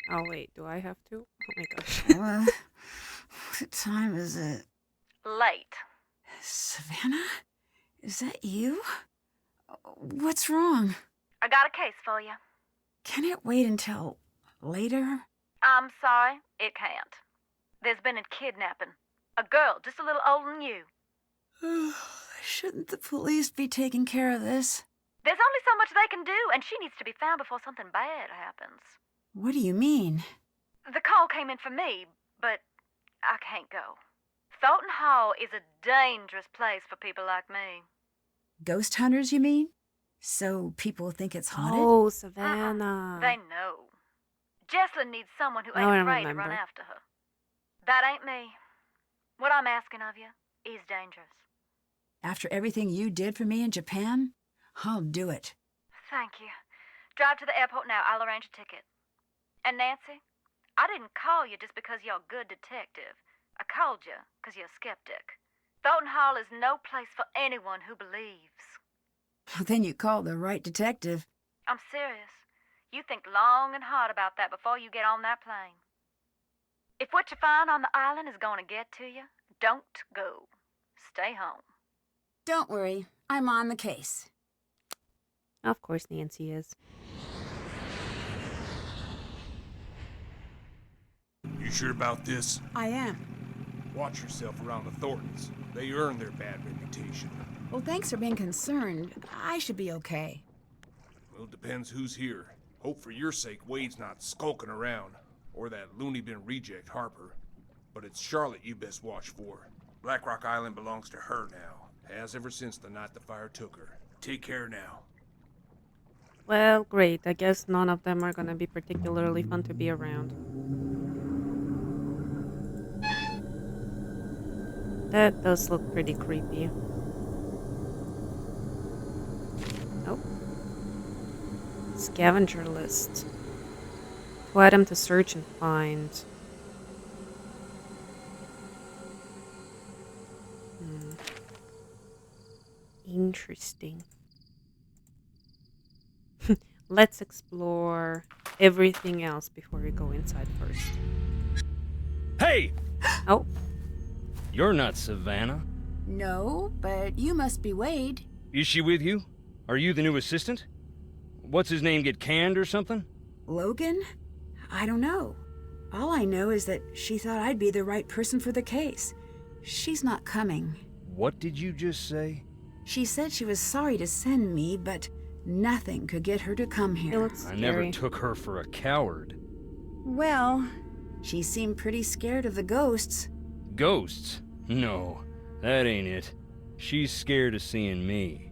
Oh, wait, do I have to? Oh my gosh. What time is it? Late. Savannah? Is that you? What's wrong? I got a case for you. Can it wait until later? I'm sorry, it can't. There's been a kidnapping. A girl just a little older than you. Shouldn't the police be taking care of this? There's only so much they can do, and she needs to be found before something bad happens. What do you mean? The call came in for me, but I can't go. Thornton Hall is a dangerous place for people like me. Ghost hunters, you mean? So people think it's haunted? Oh, Savannah. They know. Jessalyn needs someone who Now I ain't afraid to remember. run after her. That ain't me. What I'm asking of you is dangerous. After everything you did for me in Japan, I'll do it. Thank you. Drive to the airport now. I'll arrange a ticket. And Nancy, I didn't call you just because you're a good detective. I called you because you're a skeptic. Thornton Hall is no place for anyone who believes. Then you called the right detective. I'm serious. You think long and hard about that before you get on that plane. If what you find on the island is going to get to you, don't go. Stay home. Don't worry, I'm on the case. Of course Nancy is. You sure about this? I am. Watch yourself around the Thorntons. They earn their bad reputation. Well, thanks for being concerned. I should be okay. Well, it depends who's here. Hope for your sake Wade's not skulking around. Or that loony bin reject Harper. But it's Charlotte you best watch for. Black Rock Island belongs to her now. Has ever since the night the fire took her. Take care now. Well, great. I guess none of them are gonna be particularly fun to be around. That does look pretty creepy. Oh. Scavenger list. To item to search and find. Interesting. Let's explore everything else before we go inside first. Hey! Oh. You're not Savannah. No, but you must be Wade. Is she with you? Are you the new assistant? What's his name, get canned or something? Logan? I don't know. All I know is that she thought I'd be the right person for the case. She's not coming. What did you just say? She said she was sorry to send me, but nothing could get her to come It here. looks I scary. never took her for a coward. Well, she seemed pretty scared of the ghosts. Ghosts? No, that ain't it. She's scared of seeing me.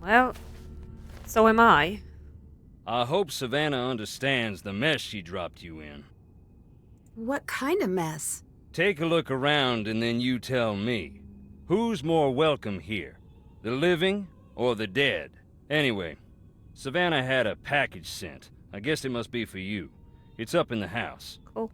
Well, so am I. I hope Savannah understands the mess she dropped you in. What kind of mess? Take a look around and then you tell me. Who's more welcome here? The living or the dead? Anyway, Savannah had a package sent. I guess it must be for you. It's up in the house. Cool.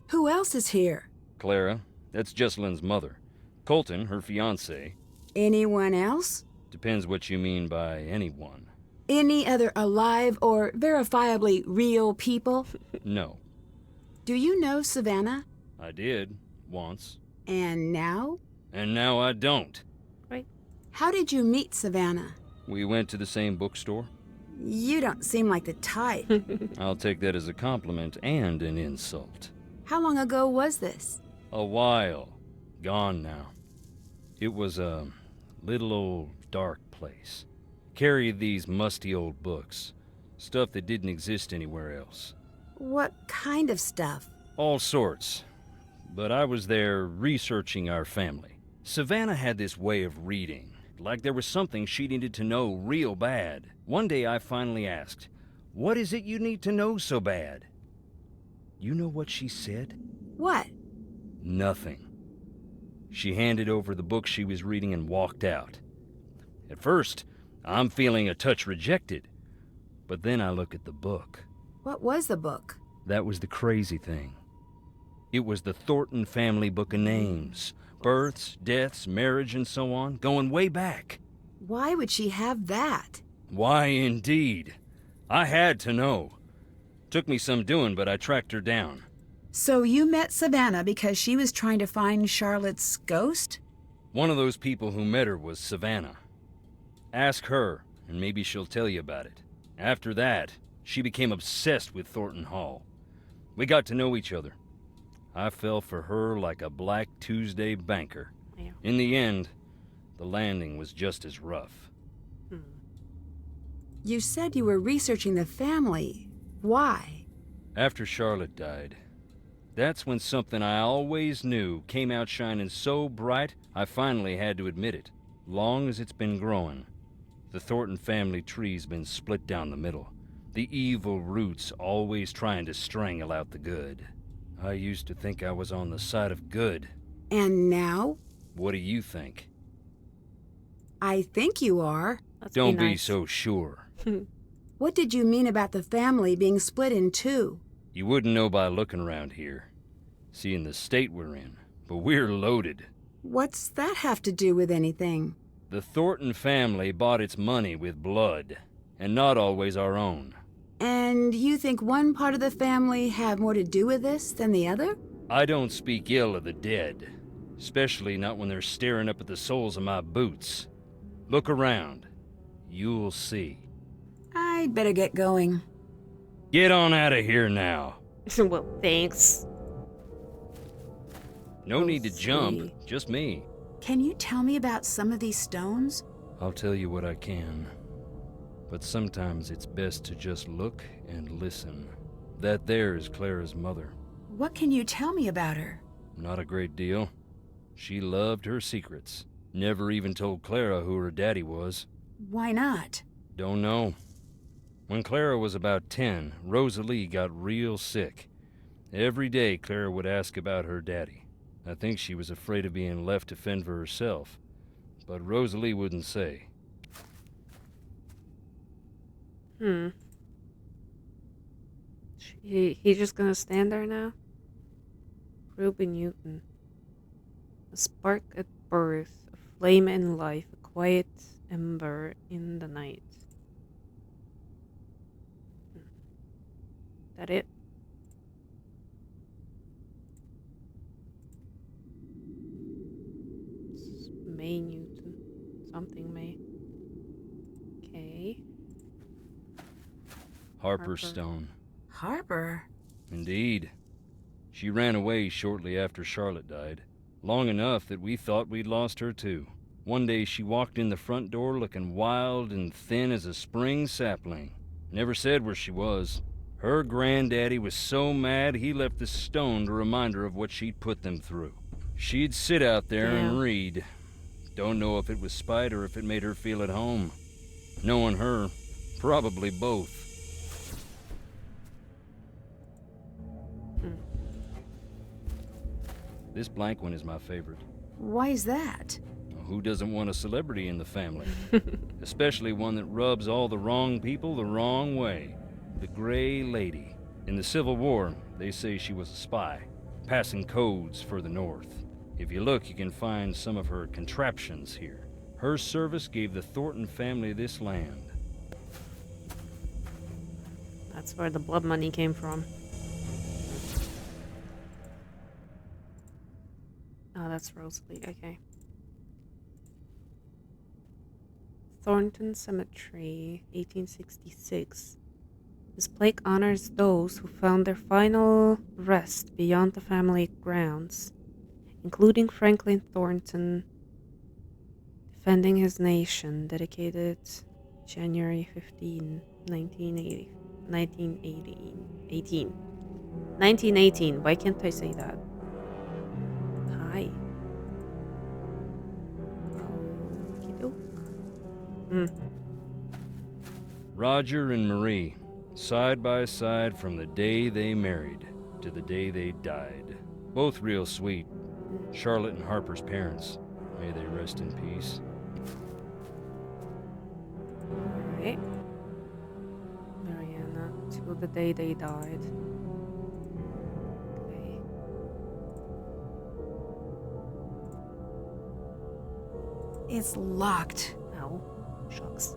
Who else is here? Clara, that's Jessalyn's mother. Colton, her fiancé. Anyone else? Depends what you mean by anyone. Any other alive or verifiably real people? No, Do you know Savannah? I did, once. And now? And now I don't. Right. How did you meet Savannah? We went to the same bookstore. You don't seem like the type. I'll take that as a compliment and an insult. How long ago was this? A while. Gone now. It was a little old dark place. Carried these musty old books. Stuff that didn't exist anywhere else. What kind of stuff? All sorts. But I was there researching our family. Savannah had this way of reading, like there was something she needed to know real bad. One day I finally asked, "What is it you need to know so bad?" You know what she said? What? Nothing. She handed over the book she was reading and walked out. At first, I'm feeling a touch rejected. But then I look at the book. What was the book? That was the crazy thing. It was the Thornton family book of names, Births, deaths, marriage, and so on, going way back. Why would she have that? Why, indeed. I had to know. Took me some doing, but I tracked her down. So you met Savannah because she was trying to find Charlotte's ghost? One of those people who met her was Savannah. Ask her, and maybe she'll tell you about it. After that, she became obsessed with Thornton Hall. We got to know each other. I fell for her like a Black Tuesday banker. Yeah. In the end, the landing was just as rough. You said you were researching the family. Why? After Charlotte died, that's when something I always knew came out shining so bright, I finally had to admit it. Long as it's been growing, the Thornton family tree's been split down the middle. The evil roots always trying to strangle out the good. I used to think I was on the side of good. And now? What do you think? I think you are. Let's Don't be nice. so sure. What did you mean about the family being split in two? You wouldn't know by looking around here, seeing the state we're in, but we're loaded. What's that have to do with anything? The Thornton family bought its money with blood, and not always our own. And you think one part of the family had more to do with this than the other? I don't speak ill of the dead, especially not when they're staring up at the soles of my boots. Look around. You'll see. I'd better get going. Get on out of here now. Well, thanks. No need to see. jump, just me. Can you tell me about some of these stones? I'll tell you what I can. But sometimes it's best to just look and listen. That there is Clara's mother. What can you tell me about her? Not a great deal. She loved her secrets. Never even told Clara who her daddy was. Why not? Don't know. When Clara was about 10, Rosalie got real sick. Every day Clara would ask about her daddy. I think she was afraid of being left to fend for herself. But Rosalie wouldn't say. He's just gonna stand there now? Ruby Newton. A spark at birth, a flame in life, a quiet ember in the night. That it? It's May Newton. Something May. Okay. Harper Stone. Harper? Indeed. She ran away shortly after Charlotte died. Long enough that we thought we'd lost her too. One day she walked in the front door looking wild and thin as a spring sapling. Never said where she was. Her granddaddy was so mad he left the stone to remind her of what she'd put them through. She'd sit out there and read. Don't know if it was spite or if it made her feel at home. Knowing her, probably both. This blank one is my favorite. Why is that? Who doesn't want a celebrity in the family? Especially one that rubs all the wrong people the wrong way. The Gray Lady. In the Civil War, they say she was a spy, passing codes for the North. If you look, you can find some of her contraptions here. Her service gave the Thornton family this land. That's where the blood money came from. Oh, that's Rosalie. Okay. Thornton Cemetery, 1866. This plaque honors those who found their final rest beyond the family grounds, including Franklin Thornton, defending his nation, dedicated January 15, 1980. 1918. Why can't I say that? Hi. Roger and Marie, side by side from the day they married to the day they died. Both real sweet. Charlotte and Harper's parents. May they rest in peace. Alright. Mariana, till the day they died. Okay. It's locked. Oh, shucks.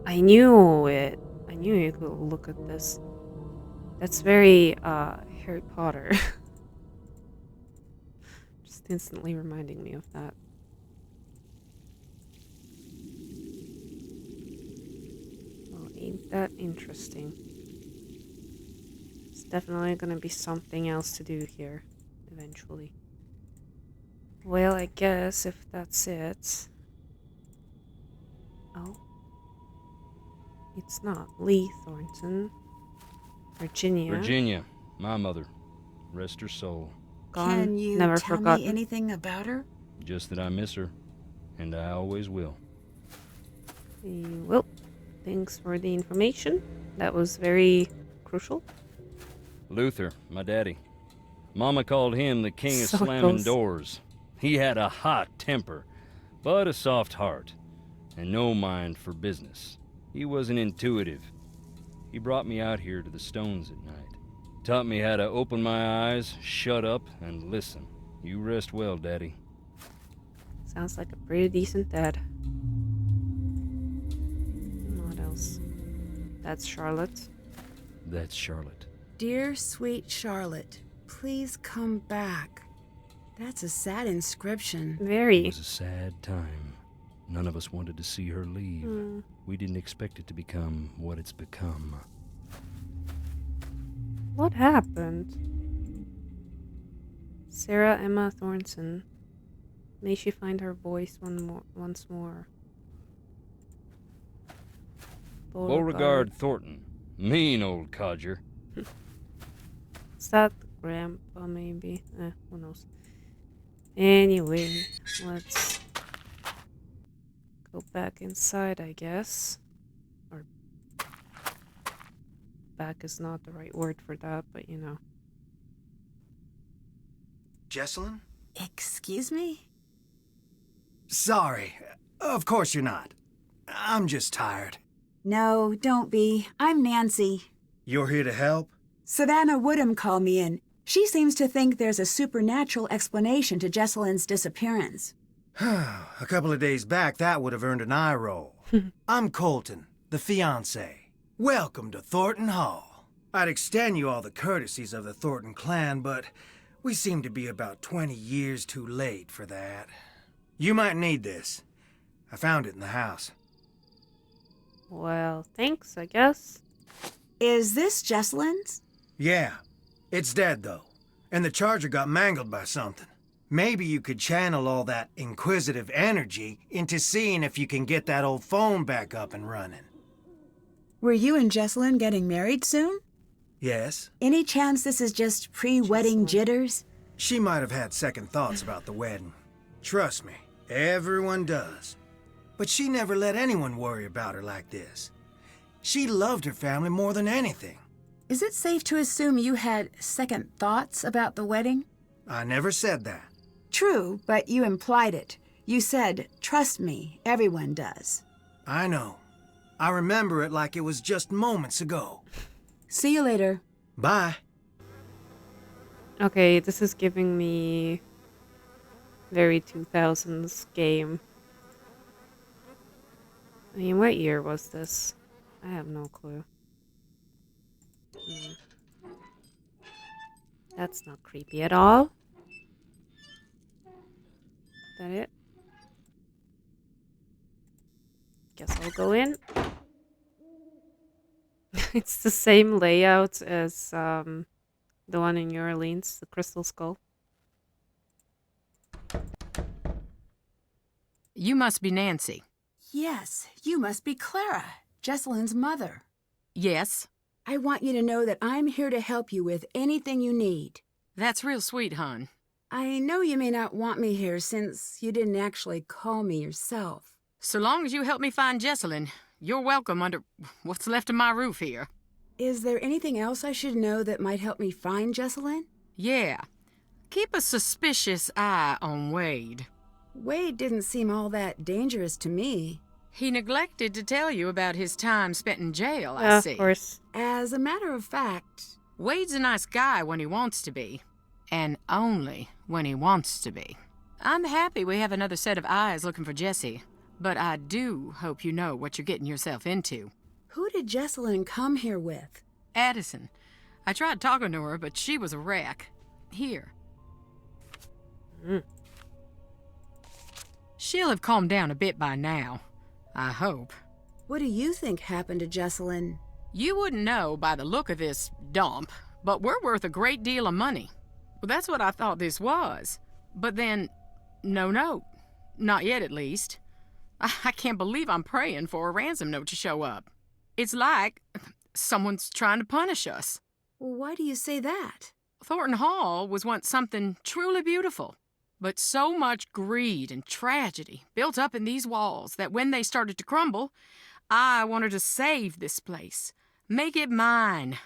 I knew it. I knew you could look at this. That's very, Harry Potter. Just instantly reminding me of that. Well, ain't that interesting? It's definitely gonna be something else to do here, eventually. Well, I guess if that's it... Oh. It's not Lee Thornton. Virginia. Virginia, my mother. Rest her soul. Gone, Can you never tell forgotten. me anything about her? Just that I miss her, and I always will. Well, thanks for the information. That was very crucial. Luther, my daddy. Mama called him the king of So slamming close. doors. He had a hot temper, but a soft heart, and no mind for business. He wasn't intuitive. He brought me out here to the stones at night. Taught me how to open my eyes, shut up, and listen. You rest well, Daddy. Sounds like a pretty decent dad. What else? That's Charlotte. That's Charlotte. Dear sweet Charlotte, please come back. That's a sad inscription. It Very. was a sad time. None of us wanted to see her leave. Hmm. We didn't expect it to become what it's become. What happened? Sarah Emma Thornton. May she find her voice once more. Beauregard Thornton. Mean old codger. Is that grandpa, maybe? Who knows? Anyway, let's go back inside, I guess. Or back is not the right word for that, but you know. Jessalyn? Excuse me? Sorry. Of course you're not. I'm just tired. No, don't be. I'm Nancy. You're here to help? Savannah Woodham called me in. She seems to think there's a supernatural explanation to Jessalyn's disappearance. A couple of days back, that would have earned an eye roll. I'm Colton, the fiancé. Welcome to Thornton Hall. I'd extend you all the courtesies of the Thornton clan, but we seem to be about 20 years too late for that. You might need this. I found it in the house. Well, thanks, I guess. Is this Jessalyn's? Yeah. It's dead, though. And the charger got mangled by something. Maybe you could channel all that inquisitive energy into seeing if you can get that old phone back up and running. Were you and Jessalyn getting married soon? Yes? Any chance this is just pre-wedding Jessalyn. jitters? She might have had second thoughts about the wedding. Trust me, everyone does. But she never let anyone worry about her like this. She loved her family more than anything. Is it safe to assume you had second thoughts about the wedding? I never said that. True, but you implied it. You said, trust me, everyone does. I know. I remember it like it was just moments ago. See you later. Bye. Okay, this is giving me very 2000s game. I mean, what year was this? I have no clue. That's not creepy at all. That it? Guess I'll go in. It's the same layout as the one in New Orleans, the Crystal Skull. You must be Nancy. Yes, you must be Clara, Jessalyn's mother. Yes, I want you to know that I'm here to help you with anything you need. that's real sweet, hon. I know you may not want me here since you didn't actually call me yourself. So long as you help me find Jessalyn, you're welcome under what's left of my roof here. Is there anything else I should know that might help me find Jessalyn? Yeah. Keep a suspicious eye on Wade. Wade didn't seem all that dangerous to me. He neglected to tell you about his time spent in jail, I see. Of course. As a matter of fact, Wade's a nice guy when he wants to be. And only when he wants to be. I'm happy we have another set of eyes looking for Jessie, but I do hope you know what you're getting yourself into. Who did Jessalyn come here with? Addison. I tried talking to her, but she was a wreck. Here. She'll have calmed down a bit by now. I hope. What do you think happened to Jessalyn? You wouldn't know by the look of this dump, but we're worth a great deal of money. Well, that's what I thought this was. But then, no, not yet at least. I can't believe I'm praying for a ransom note to show up. It's like someone's trying to punish us. Why do you say that? Thornton Hall was once something truly beautiful, but so much greed and tragedy built up in these walls that when they started to crumble, I wanted to save this place, make it mine,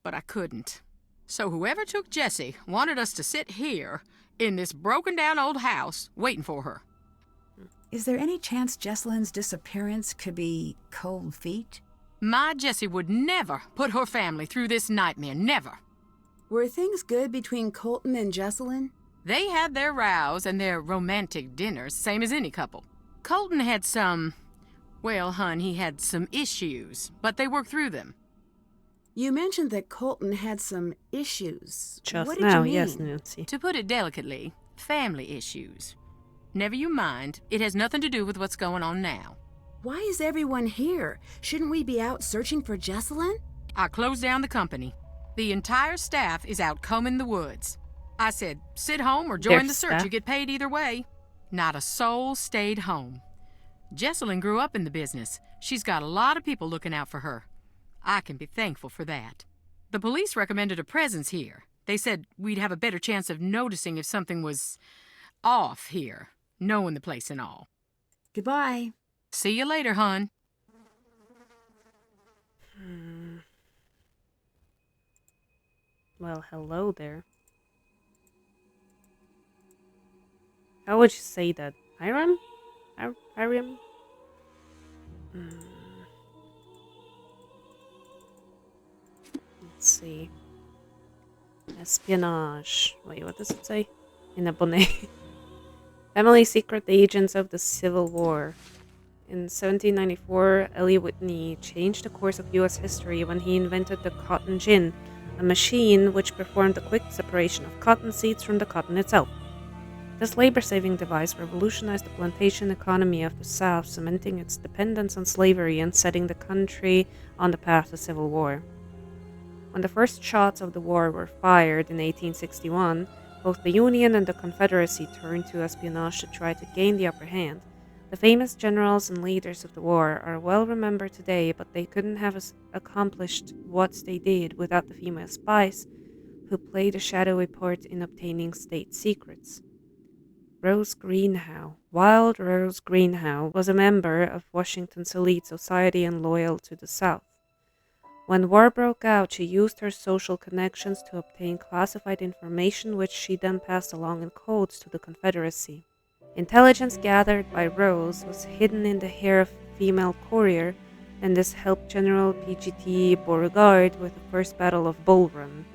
but I couldn't. So whoever took Jessie wanted us to sit here in this broken-down old house waiting for her. Is there any chance Jessalyn's disappearance could be cold feet? My Jessie would never put her family through this nightmare, never. Were things good between Colton and Jessalyn? They had their rows and their romantic dinners, same as any couple. Colton had he had some issues, but they worked through them. You mentioned that Colton had some issues. Just what did now, you mean? yes, Nancy. To put it delicately, family issues. Never you mind, it has nothing to do with what's going on now. Why is everyone here? Shouldn't we be out searching for Jessalyn? I closed down the company. The entire staff is out combing the woods. I said, sit home or join Their the search. staff? You get paid either way. Not a soul stayed home. Jessalyn grew up in the business. She's got a lot of people looking out for her. I can be thankful for that. The police recommended a presence here. They said we'd have a better chance of noticing if something was off here, knowing the place and all. Goodbye. See you later, hon. Well, hello there. How would you say that? Hiram? Hiram? Let's see. Espionage. Wait, what does it say? In a bonnet. Family secret agents of the Civil War. In 1794, Ellie Whitney changed the course of U.S. history when he invented the cotton gin, a machine which performed the quick separation of cotton seeds from the cotton itself. This labor-saving device revolutionized the plantation economy of the South, cementing its dependence on slavery and setting the country on the path to civil war. When the first shots of the war were fired in 1861, both the Union and the Confederacy turned to espionage to try to gain the upper hand. The famous generals and leaders of the war are well remembered today, but they couldn't have accomplished what they did without the female spies, who played a shadowy part in obtaining state secrets. Rose Greenhow, Wild Rose Greenhow, was a member of Washington's elite society and loyal to the South. When war broke out, she used her social connections to obtain classified information, which she then passed along in codes to the Confederacy. Intelligence gathered by Rose was hidden in the hair of a female courier, and this helped General P.G.T. Beauregard with the First Battle of Bull Run.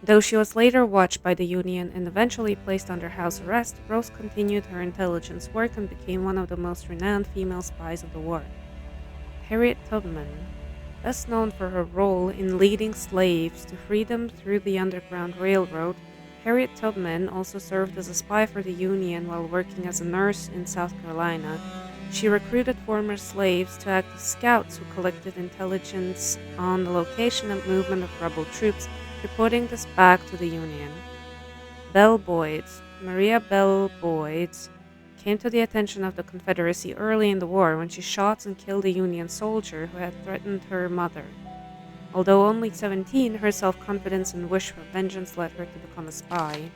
Though she was later watched by the Union and eventually placed under house arrest, Rose continued her intelligence work and became one of the most renowned female spies of the war. Harriet Tubman, best known for her role in leading slaves to freedom through the Underground Railroad, Harriet Tubman also served as a spy for the Union while working as a nurse in South Carolina. She recruited former slaves to act as scouts who collected intelligence on the location and movement of rebel troops, reporting this back to the Union. Belle Boyd, Maria Belle Boyd, came to the attention of the Confederacy early in the war when she shot and killed a Union soldier who had threatened her mother. Although only 17, her self-confidence and wish for vengeance led her to become a spy.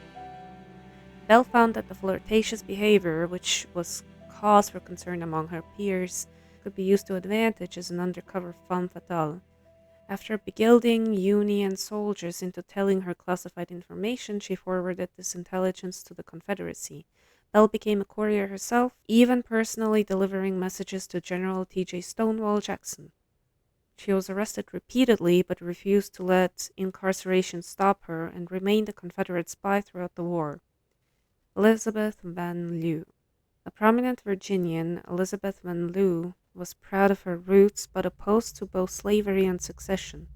Belle found that the flirtatious behavior, which was cause for concern among her peers, could be used to advantage as an undercover femme fatale. After beguiling Union soldiers into telling her classified information, she forwarded this intelligence to the Confederacy. Belle became a courier herself, even personally delivering messages to General T.J. Stonewall Jackson. She was arrested repeatedly but refused to let incarceration stop her and remained a Confederate spy throughout the war. Elizabeth Van Lew. A prominent Virginian, Elizabeth Van Lew was proud of her roots but opposed to both slavery and secession.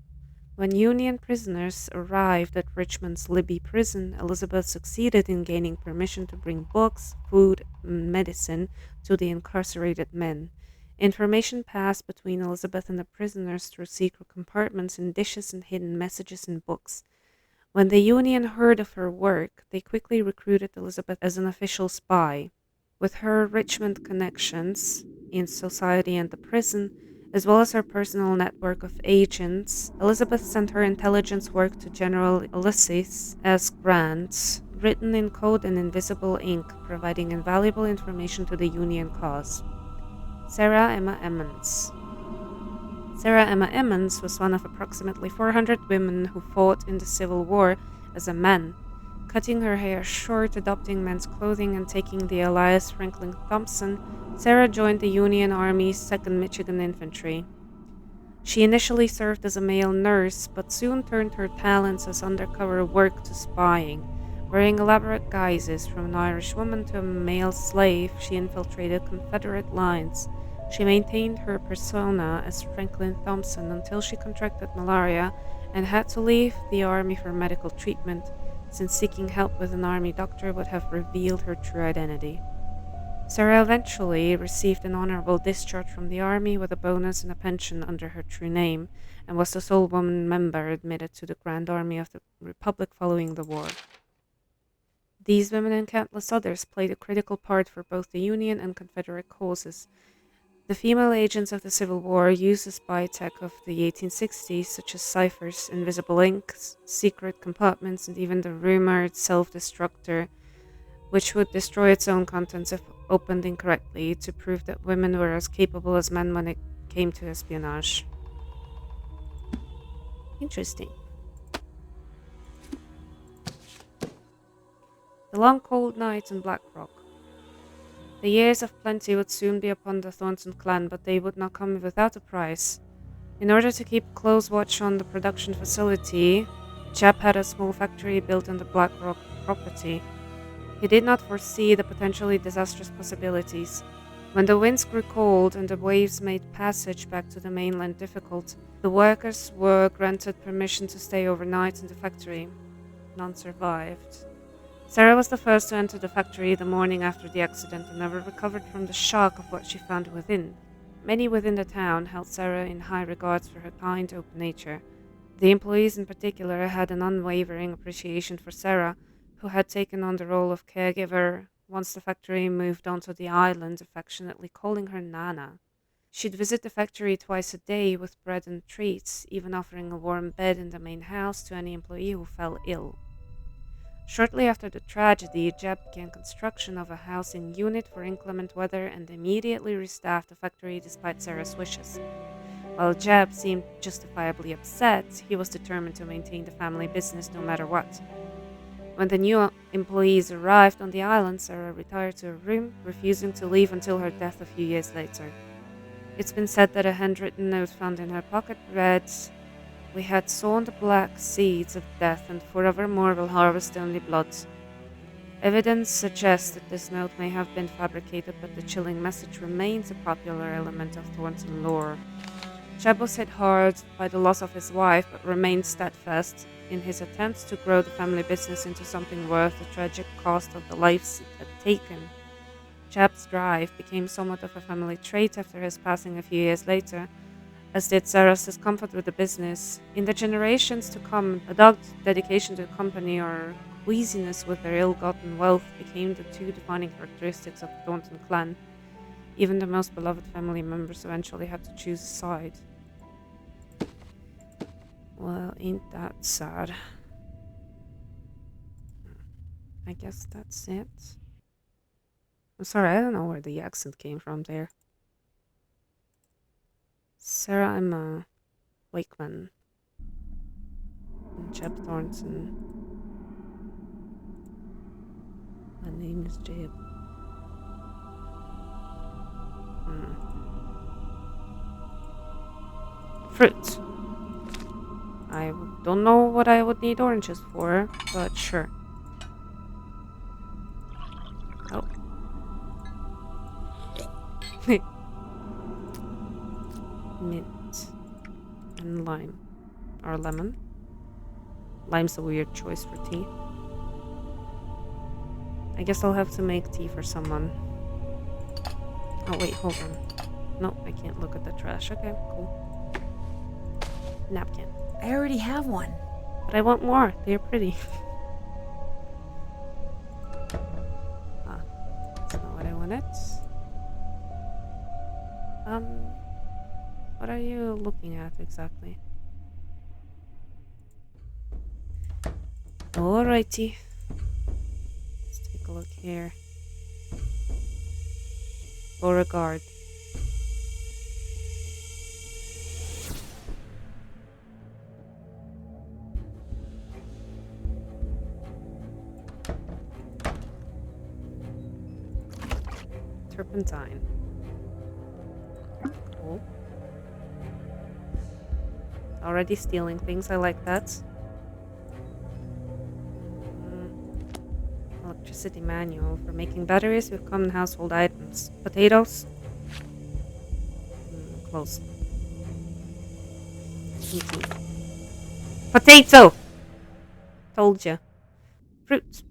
When Union prisoners arrived at Richmond's Libby prison, Elizabeth succeeded in gaining permission to bring books, food, and medicine to the incarcerated men. Information passed between Elizabeth and the prisoners through secret compartments in dishes and hidden messages in books. When the Union heard of her work, they quickly recruited Elizabeth as an official spy. With her Richmond connections in society and the prison, as well as her personal network of agents, Elizabeth sent her intelligence work to General Ulysses S. Grant, written in code and invisible ink, providing invaluable information to the Union cause. Sarah Emma Emmons. Sarah Emma Emmons was one of approximately 400 women who fought in the Civil War as a man, cutting her hair short, adopting men's clothing, and taking the alias Franklin Thompson. Sarah joined the Union Army's 2nd Michigan Infantry. She initially served as a male nurse, but soon turned her talents as undercover work to spying. Wearing elaborate guises, from an Irish woman to a male slave, she infiltrated Confederate lines. She maintained her persona as Franklin Thompson until she contracted malaria and had to leave the army for medical treatment, since seeking help with an army doctor would have revealed her true identity. Sarah eventually received an honorable discharge from the army with a bonus and a pension under her true name, and was the sole woman member admitted to the Grand Army of the Republic following the war. These women and countless others played a critical part for both the Union and Confederate causes. The female agents of the Civil War used the spy tech of the 1860s, such as ciphers, invisible inks, secret compartments, and even the rumored self-destructor, which would destroy its own contents if opened incorrectly, to prove that women were as capable as men when it came to espionage. Interesting. The long cold night in Black Rock. The years of plenty would soon be upon the Thornton clan, but they would not come without a price. In order to keep close watch on the production facility, Jeb had a small factory built on the Black Rock property. He did not foresee the potentially disastrous possibilities. When the winds grew cold and the waves made passage back to the mainland difficult, the workers were granted permission to stay overnight in the factory. None survived. Sarah was the first to enter the factory the morning after the accident and never recovered from the shock of what she found within. Many within the town held Sarah in high regards for her kind, open nature. The employees in particular had an unwavering appreciation for Sarah, who had taken on the role of caregiver once the factory moved onto the island, affectionately calling her Nana. She'd visit the factory twice a day with bread and treats, even offering a warm bed in the main house to any employee who fell ill. Shortly after the tragedy, Jeb began construction of a housing unit for inclement weather and immediately restaffed the factory despite Sarah's wishes. While Jeb seemed justifiably upset, he was determined to maintain the family business no matter what. When the new employees arrived on the island, Sarah retired to her room, refusing to leave until her death a few years later. It's been said that a handwritten note found in her pocket read, "We had sown the black seeds of death, and forevermore will harvest only blood." Evidence suggests that this note may have been fabricated, but the chilling message remains a popular element of Thornton lore. Jeb was hit hard by the loss of his wife, but remained steadfast in his attempts to grow the family business into something worth the tragic cost of the lives it had taken. Jeb's drive became somewhat of a family trait after his passing a few years later, as did Sarah's discomfort with the business. In the generations to come, a dogged dedication to the company or queasiness with their ill-gotten wealth became the two defining characteristics of the Thornton clan. Even the most beloved family members eventually had to choose a side. Well, ain't that sad? I guess that's it. I'm sorry, I don't know where the accent came from there. Sarah Emma Wakeman and Jeb Thornton. My name is Jeb. Fruits. I don't know what I would need oranges for, but sure. Oh. Mint. And lime. Or lemon. Lime's a weird choice for tea. I guess I'll have to make tea for someone. Oh wait, hold on. No, I can't look at the trash. Okay, cool. Napkin. I already have one. But I want more. They're pretty. Ah, that's not what I wanted. What are you looking at exactly? Alrighty. Let's take a look here. Beauregard. Turpentine. Cool. Already stealing things, I like that. Electricity manual for making batteries with common household items. Potatoes? Close. Easy. Potato! Told ya. Fruit.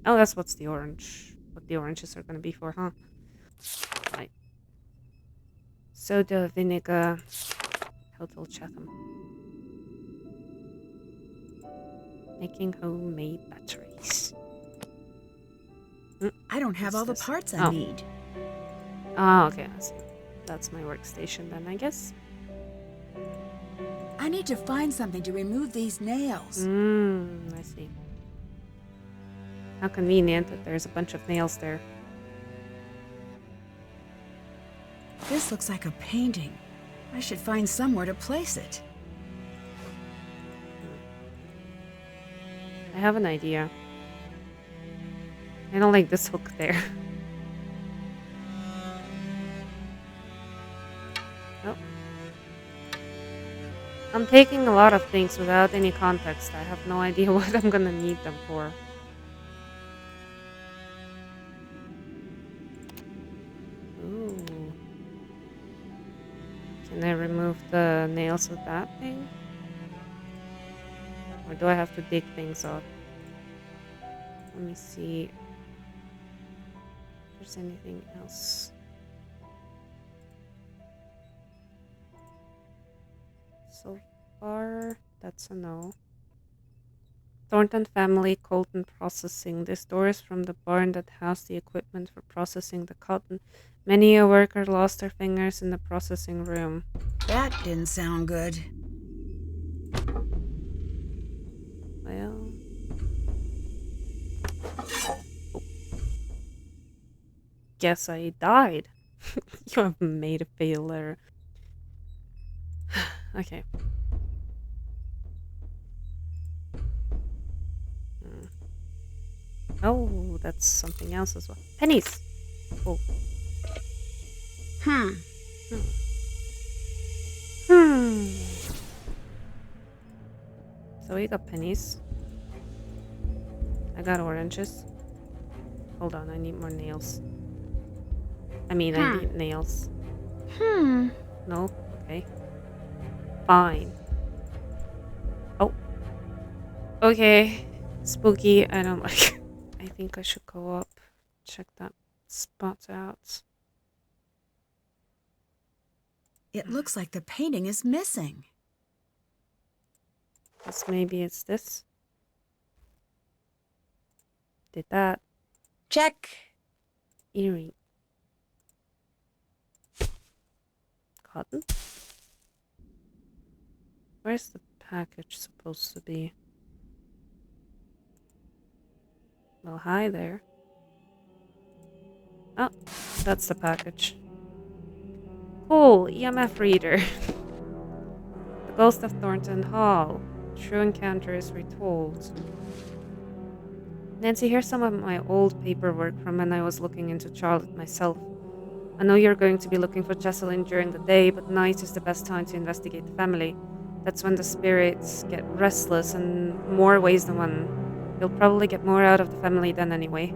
Oh, that's what the oranges are gonna be for, huh? Right. Soda, vinegar, Hotel Chatham. Making homemade batteries. I don't have all the parts I need. Oh, okay, I see. That's my workstation then, I guess. I need to find something to remove these nails. I see. How convenient that there's a bunch of nails there. This looks like a painting. I should find somewhere to place it. I have an idea. I don't like this hook there. Oh. I'm taking a lot of things without any context. I have no idea what I'm gonna need them for. Ooh. Can I remove the nails with that thing? Or do I have to dig things up? Let me see if there's anything else. So far, that's a no. Thornton family, Colton processing. This door is from the barn that housed the equipment for processing the cotton. Many a worker lost their fingers in the processing room. That didn't sound good. Well... Guess I died. You have made a failure. Okay. Oh, that's something else as well. Pennies! Oh. Hmm. So we got pennies. I got oranges. Hold on, I need more nails. I mean, I need nails. No? Okay. Fine. Oh. Okay. Spooky. I don't like it. I think I should go up. Check that spot out. It looks like the painting is missing. Guess maybe it's this. Did that. Check. Earring. Cotton? Where's the package supposed to be? Well, hi there. Oh, that's the package. Cool, EMF reader. The Ghost of Thornton Hall. True encounters retold. Nancy, here's some of my old paperwork from when I was looking into Charlotte myself. I know you're going to be looking for Jessalyn during the day, but night is the best time to investigate the family. That's when the spirits get restless in more ways than one. You'll probably get more out of the family then anyway.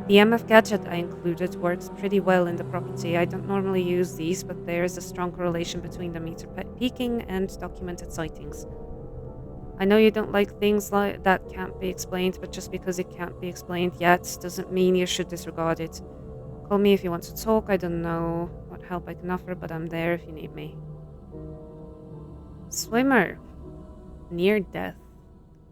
The MF gadget I included works pretty well in the property. I don't normally use these, but there is a strong correlation between the meter peaking and documented sightings. I know you don't like things like that can't be explained, but just because it can't be explained yet doesn't mean you should disregard it. Call me if you want to talk. I don't know what help I can offer, but I'm there if you need me. Swimmer. Near death.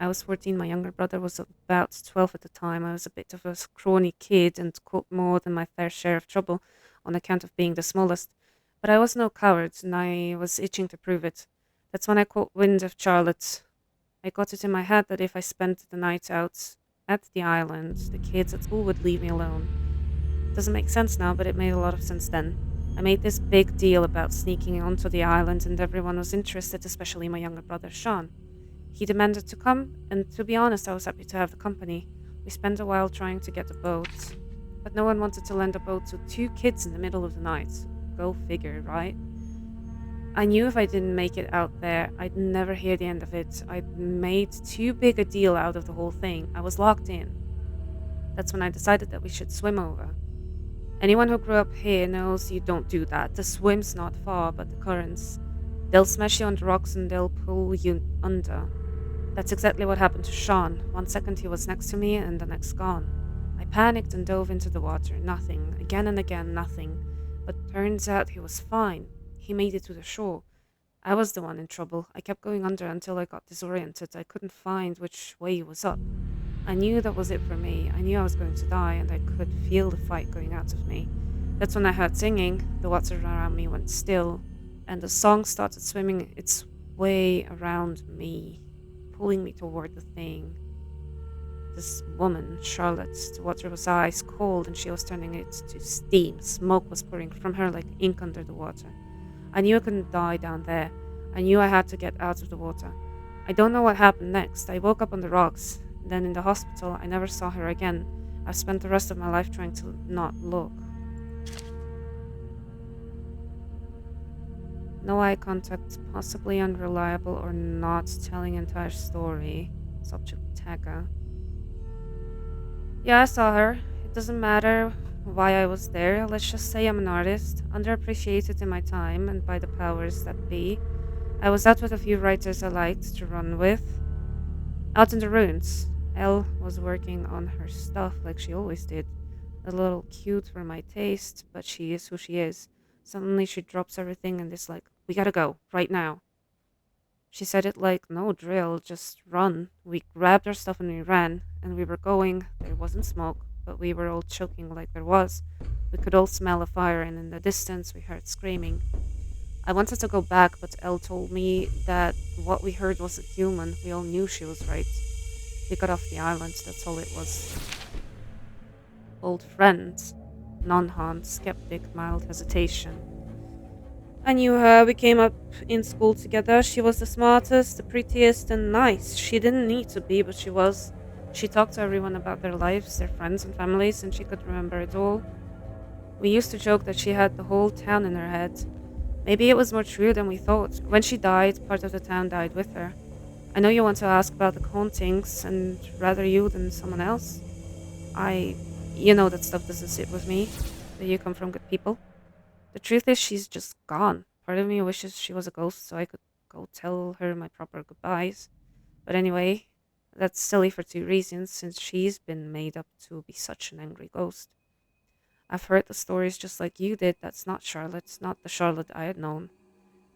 I was 14, my younger brother was about 12 at the time. I was a bit of a scrawny kid and caught more than my fair share of trouble on account of being the smallest. But I was no coward, and I was itching to prove it. That's when I caught wind of Charlotte. I got it in my head that if I spent the night out at the island, the kids at school would leave me alone. Doesn't make sense now, but it made a lot of sense then. I made this big deal about sneaking onto the island, and everyone was interested, especially my younger brother, Sean. He demanded to come, and to be honest, I was happy to have the company. We spent a while trying to get a boat, but no one wanted to lend a boat to 2 kids in the middle of the night. Go figure, right? I knew if I didn't make it out there, I'd never hear the end of it. I'd made too big a deal out of the whole thing. I was locked in. That's when I decided that we should swim over. Anyone who grew up here knows you don't do that. The swim's not far, but the currents. They'll smash you on the rocks and they'll pull you under. That's exactly what happened to Sean. 1 second he was next to me and the next gone. I panicked and dove into the water. Nothing. Again and again, nothing. But turns out he was fine. He made it to the shore. I was the one in trouble. I kept going under until I got disoriented. I couldn't find which way was up. I knew that was it for me. I knew I was going to die, and I could feel the fight going out of me. That's when I heard singing. The water around me went still, and the song started swimming its way around me, pulling me toward the thing. This woman, Charlotte, the water was ice cold, and she was turning it to steam. Smoke was pouring from her like ink under the water. I knew I couldn't die down there. I knew I had to get out of the water. I don't know what happened next. I woke up on the rocks. Then in the hospital, I never saw her again. I've spent the rest of my life trying to not look. No eye contact, possibly unreliable or not telling entire story. Subject tagger. Yeah, I saw her. It doesn't matter why I was there. Let's just say I'm an artist, underappreciated in my time and by the powers that be. I was out with a few writers I liked to run with. Out in the ruins. Elle was working on her stuff like she always did. A little cute for my taste, but she is who she is. Suddenly she drops everything and is like, we gotta go, right now. She said it like, no drill, just run. We grabbed our stuff and we ran, and we were going. There wasn't smoke, but we were all choking like there was. We could all smell a fire, and in the distance we heard screaming. I wanted to go back, but Elle told me that what we heard wasn't human. We all knew she was right. We got off the island, that's all it was. Old friends. Non-haunt, skeptic, mild hesitation. I knew her, we came up in school together. She was the smartest, the prettiest, and nice. She didn't need to be, but she was. She talked to everyone about their lives, their friends and families, and she could remember it all. We used to joke that she had the whole town in her head. Maybe it was more true than we thought. When she died, part of the town died with her. I know you want to ask about the hauntings, and rather you than someone else. You know that stuff doesn't sit with me, that you come from good people. The truth is she's just gone. Part of me wishes she was a ghost so I could go tell her my proper goodbyes. But anyway, that's silly for 2 reasons, since she's been made up to be such an angry ghost. I've heard the stories just like you did. That's not Charlotte, not the Charlotte I had known.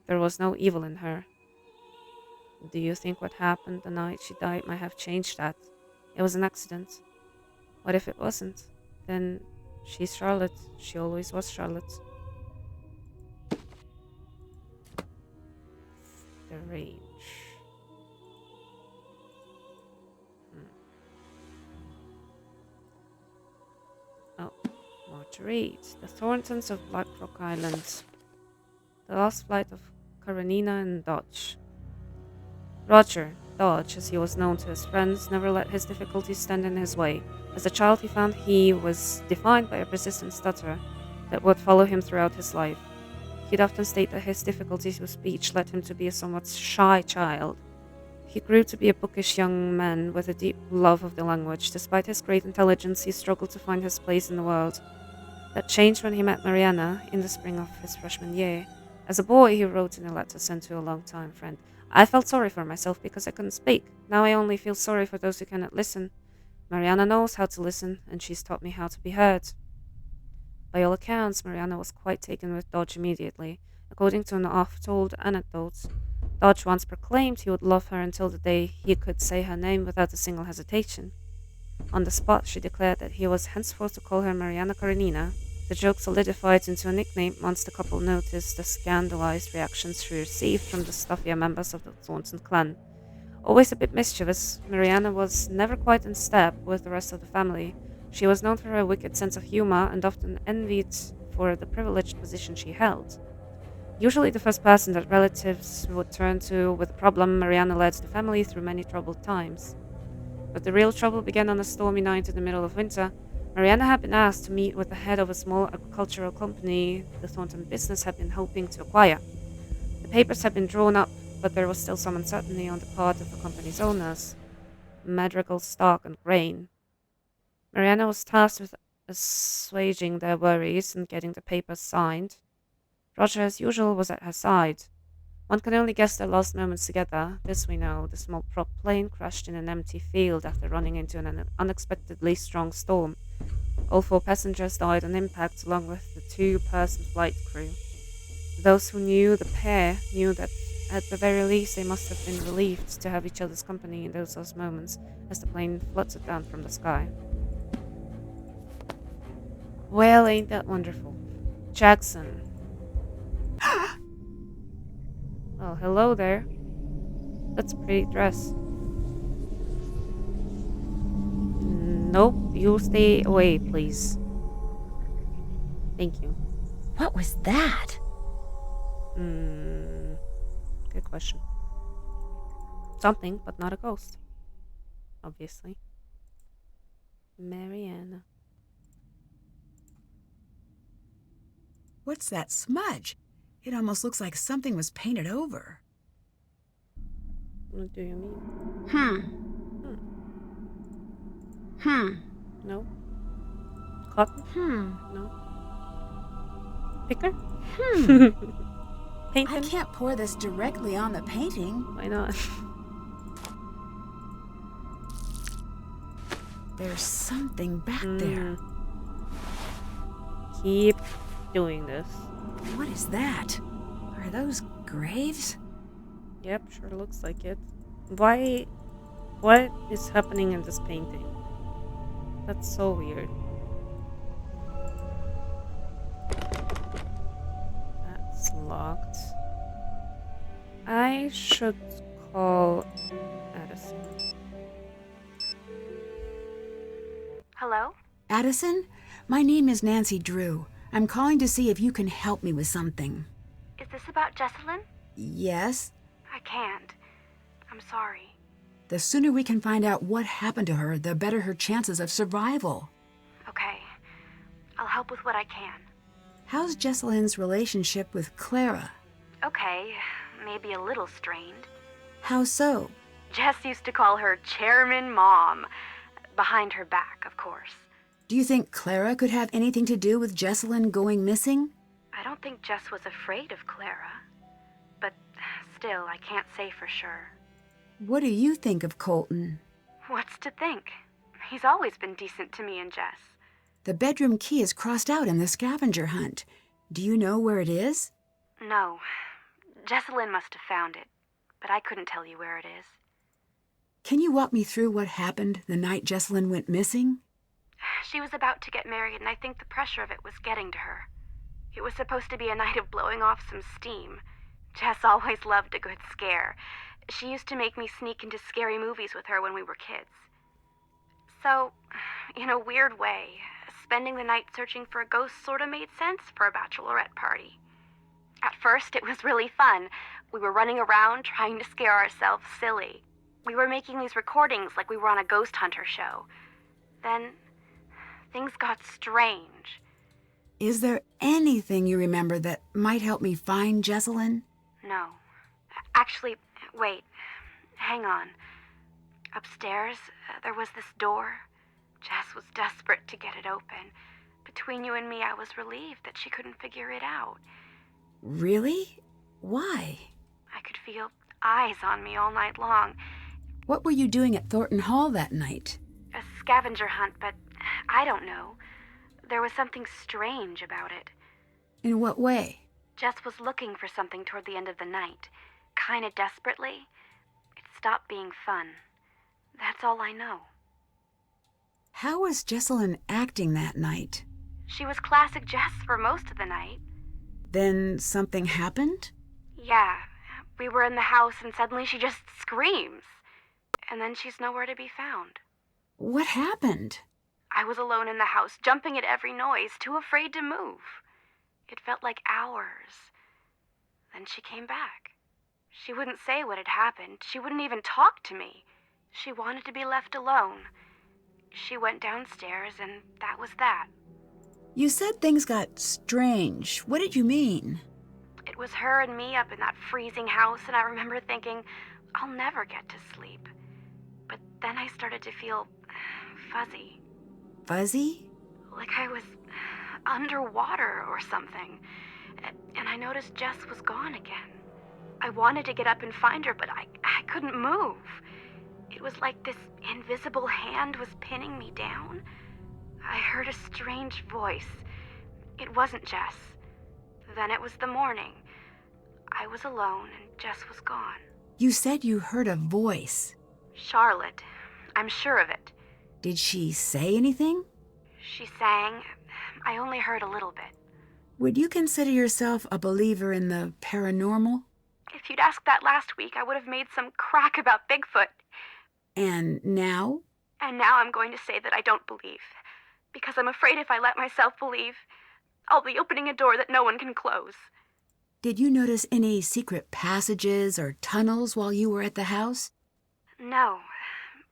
There was no evil in her. Do you think what happened the night she died might have changed that? It was an accident. What if it wasn't? Then she's Charlotte. She always was Charlotte. The range. Oh, more to read. The Thorntons of Black Rock Island. The last flight of Karenina and Dodge. Roger, Dodge, as he was known to his friends, never let his difficulties stand in his way. As a child, he found he was defined by a persistent stutterer. that would follow him throughout his life. He'd often state that his difficulties with speech led him to be a somewhat shy child. He grew to be a bookish young man with a deep love of the language. Despite his great intelligence, he struggled to find his place in the world. That changed when he met Mariana in the spring of his freshman year. As a boy, he wrote in a letter sent to a longtime friend, "I felt sorry for myself because I couldn't speak. Now I only feel sorry for those who cannot listen. Mariana knows how to listen, and she's taught me how to be heard." By all accounts, Mariana was quite taken with Dodge immediately. According to an oft-told anecdote, Dodge once proclaimed he would love her until the day he could say her name without a single hesitation. On the spot, she declared that he was henceforth to call her Mariana Karenina. The joke solidified into a nickname once the couple noticed the scandalized reactions she received from the stuffier members of the Thornton clan. Always a bit mischievous, Mariana was never quite in step with the rest of the family. She was known for her wicked sense of humor and often envied for the privileged position she held. Usually the first person that relatives would turn to with a problem, Mariana led the family through many troubled times. But the real trouble began on a stormy night in the middle of winter. Mariana had been asked to meet with the head of a small agricultural company the Thornton business had been hoping to acquire. The papers had been drawn up, but there was still some uncertainty on the part of the company's owners, Madrigal Stock and Grain. Mariana was tasked with assuaging their worries and getting the papers signed. Roger, as usual, was at her side. One can only guess their last moments together. This we know: the small prop plane crashed in an empty field after running into an unexpectedly strong storm. All 4 passengers died on impact, along with the 2-person flight crew. Those who knew the pair knew that at the very least they must have been relieved to have each other's company in those last moments as the plane fluttered down from the sky. Well, ain't that wonderful. Jackson. Well, hello there. That's a pretty dress. Nope, you stay away, please. Thank you. What was that? Good question. Something, but not a ghost. Obviously. Mariana. What's that smudge? It almost looks like something was painted over. What do you mean? No. Cotton? No. Picker? Paint I them? can't pour this directly on the painting. Why not? There's something back there. Keep doing this. What is that? Are those graves? Yep, sure looks like it. Why? What is happening in this painting? That's so weird. That's locked. I should call Addison. Hello? Addison? My name is Nancy Drew. I'm calling to see if you can help me with something. Is this about Jessalyn? Yes? I can't. I'm sorry. The sooner we can find out what happened to her, the better her chances of survival. Okay. I'll help with what I can. How's Jessalyn's relationship with Clara? Okay. Maybe a little strained. How so? Jess used to call her Chairman Mom. Behind her back, of course. Do you think Clara could have anything to do with Jessalyn going missing? I don't think Jess was afraid of Clara. But still, I can't say for sure. What do you think of Colton? What's to think? He's always been decent to me and Jess. The bedroom key is crossed out in the scavenger hunt. Do you know where it is? No. Jessalyn must have found it, but I couldn't tell you where it is. Can you walk me through what happened the night Jessalyn went missing? She was about to get married, and I think the pressure of it was getting to her. It was supposed to be a night of blowing off some steam. Jess always loved a good scare. She used to make me sneak into scary movies with her when we were kids. So, in a weird way, spending the night searching for a ghost sort of made sense for a bachelorette party. At first, it was really fun. We were running around trying to scare ourselves silly. We were making these recordings like we were on a ghost hunter show. Then, things got strange. Is there anything you remember that might help me find Jessalyn? No. Actually, wait. Hang on. Upstairs, there was this door. Jess was desperate to get it open. Between you and me, I was relieved that she couldn't figure it out. Really? Why? I could feel eyes on me all night long. What were you doing at Thornton Hall that night? A scavenger hunt, but I don't know. There was something strange about it. In what way? Jess was looking for something toward the end of the night, kind of desperately. It stopped being fun. That's all I know. How was Jessalyn acting that night? She was classic Jess for most of the night. Then something happened? Yeah, we were in the house and suddenly she just screams. And then she's nowhere to be found. What happened? I was alone in the house, jumping at every noise, too afraid to move. It felt like hours. Then she came back. She wouldn't say what had happened. She wouldn't even talk to me. She wanted to be left alone. She went downstairs, and that was that. You said things got strange. What did you mean? It was her and me up in that freezing house, and I remember thinking, I'll never get to sleep. But then I started to feel fuzzy. Fuzzy? Like I was underwater or something. And I noticed Jess was gone again. I wanted to get up and find her, but I couldn't move. It was like this invisible hand was pinning me down. I heard a strange voice. It wasn't Jess. Then it was the morning. I was alone and Jess was gone. You said you heard a voice. Charlotte. I'm sure of it. Did she say anything? She sang. I only heard a little bit. Would you consider yourself a believer in the paranormal? If you'd asked that last week, I would have made some crack about Bigfoot. And now? And now I'm going to say that I don't believe. Because I'm afraid if I let myself believe, I'll be opening a door that no one can close. Did you notice any secret passages or tunnels while you were at the house? No,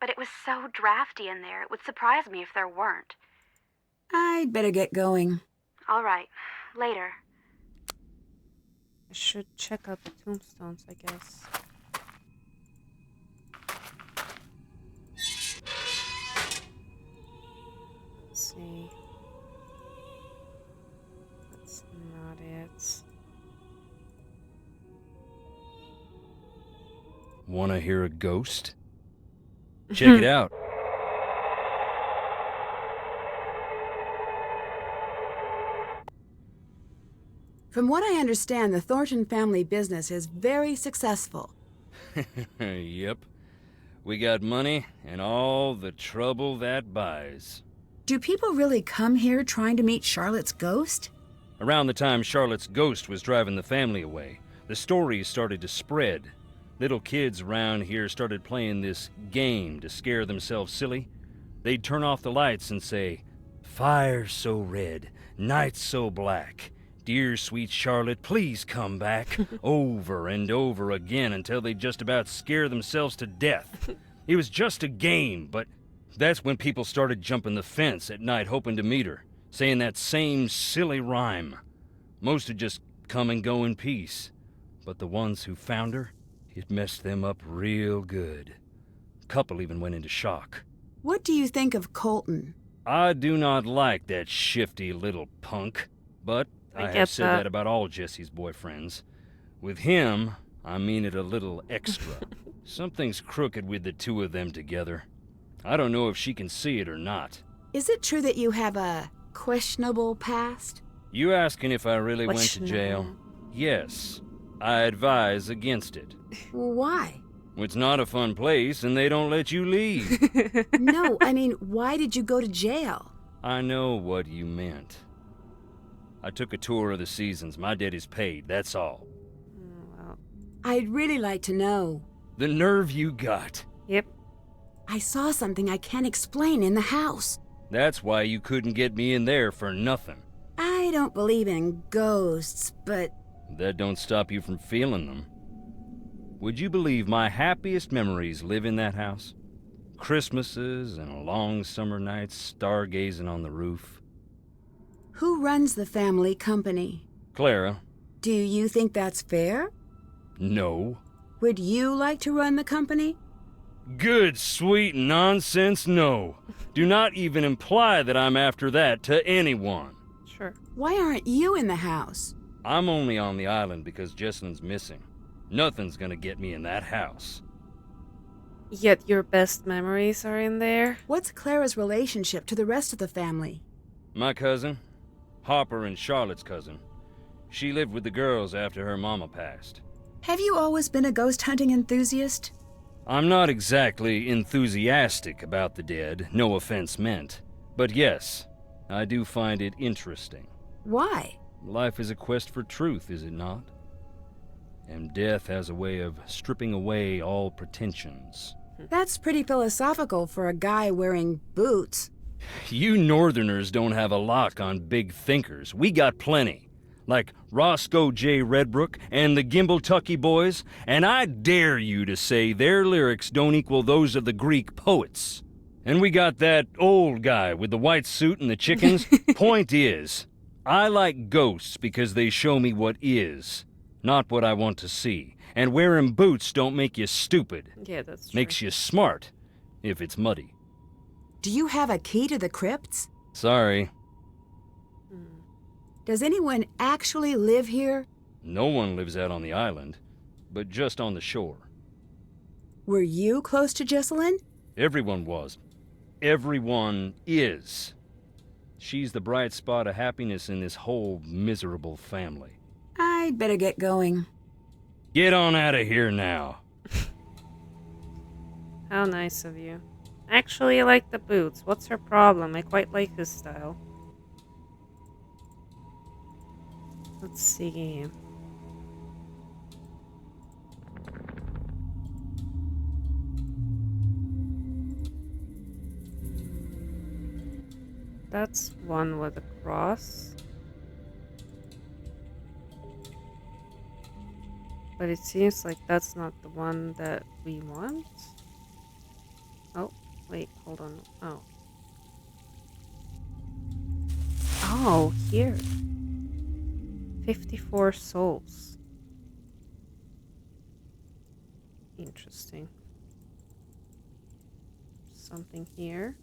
but it was so drafty in there, it would surprise me if there weren't. I'd better get going. All right, later. I should check out the tombstones, I guess. Let's see. That's not it. Wanna hear a ghost? Check it out. From what I understand, the Thornton family business is very successful. Yep. We got money and all the trouble that buys. Do people really come here trying to meet Charlotte's ghost? Around the time Charlotte's ghost was driving the family away, the stories started to spread. Little kids around here started playing this game to scare themselves silly. They'd turn off the lights and say, "Fire so red, night so black. Dear sweet Charlotte, please come back," over and over again until they'd just about scare themselves to death. It was just a game, but that's when people started jumping the fence at night hoping to meet her, saying that same silly rhyme. Most would just come and go in peace, but the ones who found her, it messed them up real good. A couple even went into shock. What do you think of Colton? I do not like that shifty little punk, but I get have said that. that about all Jesse's boyfriends. With him, I mean it a little extra. Something's crooked with the two of them together. I don't know if she can see it or not. Is it true that you have a questionable past? You asking if I really went to Questionable. jail? Yes. I advise against it. Why? It's not a fun place and they don't let you leave. No, I mean, why did you go to jail? I know what you meant. I took a tour of the seasons. My debt is paid, that's all. Well, I'd really like to know. The nerve you got. yep. I saw something I can't explain in the house. That's why you couldn't get me in there for nothing. I don't believe in ghosts, but That don't stop you from feeling them. Would you believe my happiest memories live in that house? Christmases and long summer nights stargazing on the roof. Who runs the family company? Clara. Do you think that's fair? No. Would you like to run the company? Good, sweet nonsense, no. Do not even imply that I'm after that to anyone. Sure. Why aren't you in the house? I'm only on the island because Jessalyn's missing. Nothing's gonna get me in that house. Yet your best memories are in there? What's Clara's relationship to the rest of the family? My cousin, Harper and Charlotte's cousin. She lived with the girls after her mama passed. Have you always been a ghost hunting enthusiast? I'm not exactly enthusiastic about the dead, no offense meant. But yes, I do find it interesting. Why? Life is a quest for truth, is it not? And death has a way of stripping away all pretensions. That's pretty philosophical for a guy wearing boots. You Northerners don't have a lock on big thinkers. We got plenty. Like Roscoe J. Redbrook and the Gimbltucky Boys, and I dare you to say their lyrics don't equal those of the Greek poets. And we got that old guy with the white suit and the chickens. Point is, I like ghosts because they show me what is, not what I want to see. And wearing boots don't make you stupid. Yeah, that's true. Makes you smart, if it's muddy. Do you have a key to the crypts? Sorry. Does anyone actually live here? No one lives out on the island, but just on the shore. Were you close to Jessalyn? Everyone was. Everyone is. She's the bright spot of happiness in this whole miserable family. I'd better get going. Get on out of here now. How nice of you. Actually, I like the boots. What's her problem? I quite like his style. Let's see. That's one with a cross. But it seems like that's not the one that we want. Oh, wait, hold on. Oh. Oh, here. 54 souls. Interesting. Something here.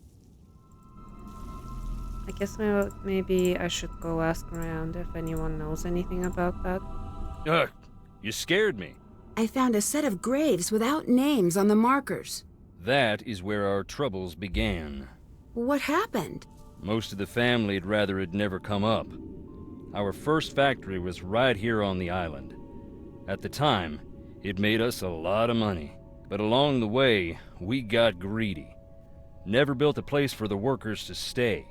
I guess maybe I should go ask around if anyone knows anything about that. Ugh, you scared me. I found a set of graves without names on the markers. That is where our troubles began. What happened? Most of the family'd rather it never come up. Our first factory was right here on the island. At the time, it made us a lot of money. But along the way, we got greedy. Never built a place for the workers to stay.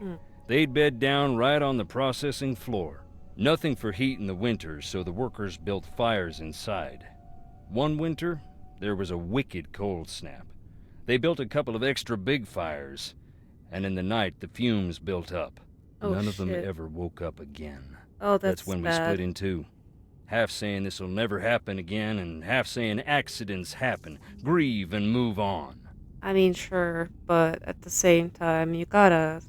They'd bed down right on the processing floor. Nothing for heat in the winter, so the workers built fires inside. One winter, there was a wicked cold snap. They built a couple of extra big fires, and in the night the fumes built up. Oh, None of them shit. ever woke up again. Oh, that's when bad. we split in two. Half saying this'll never happen again, and half saying accidents happen. Grieve and move on. I mean, sure, but at the same time, you gotta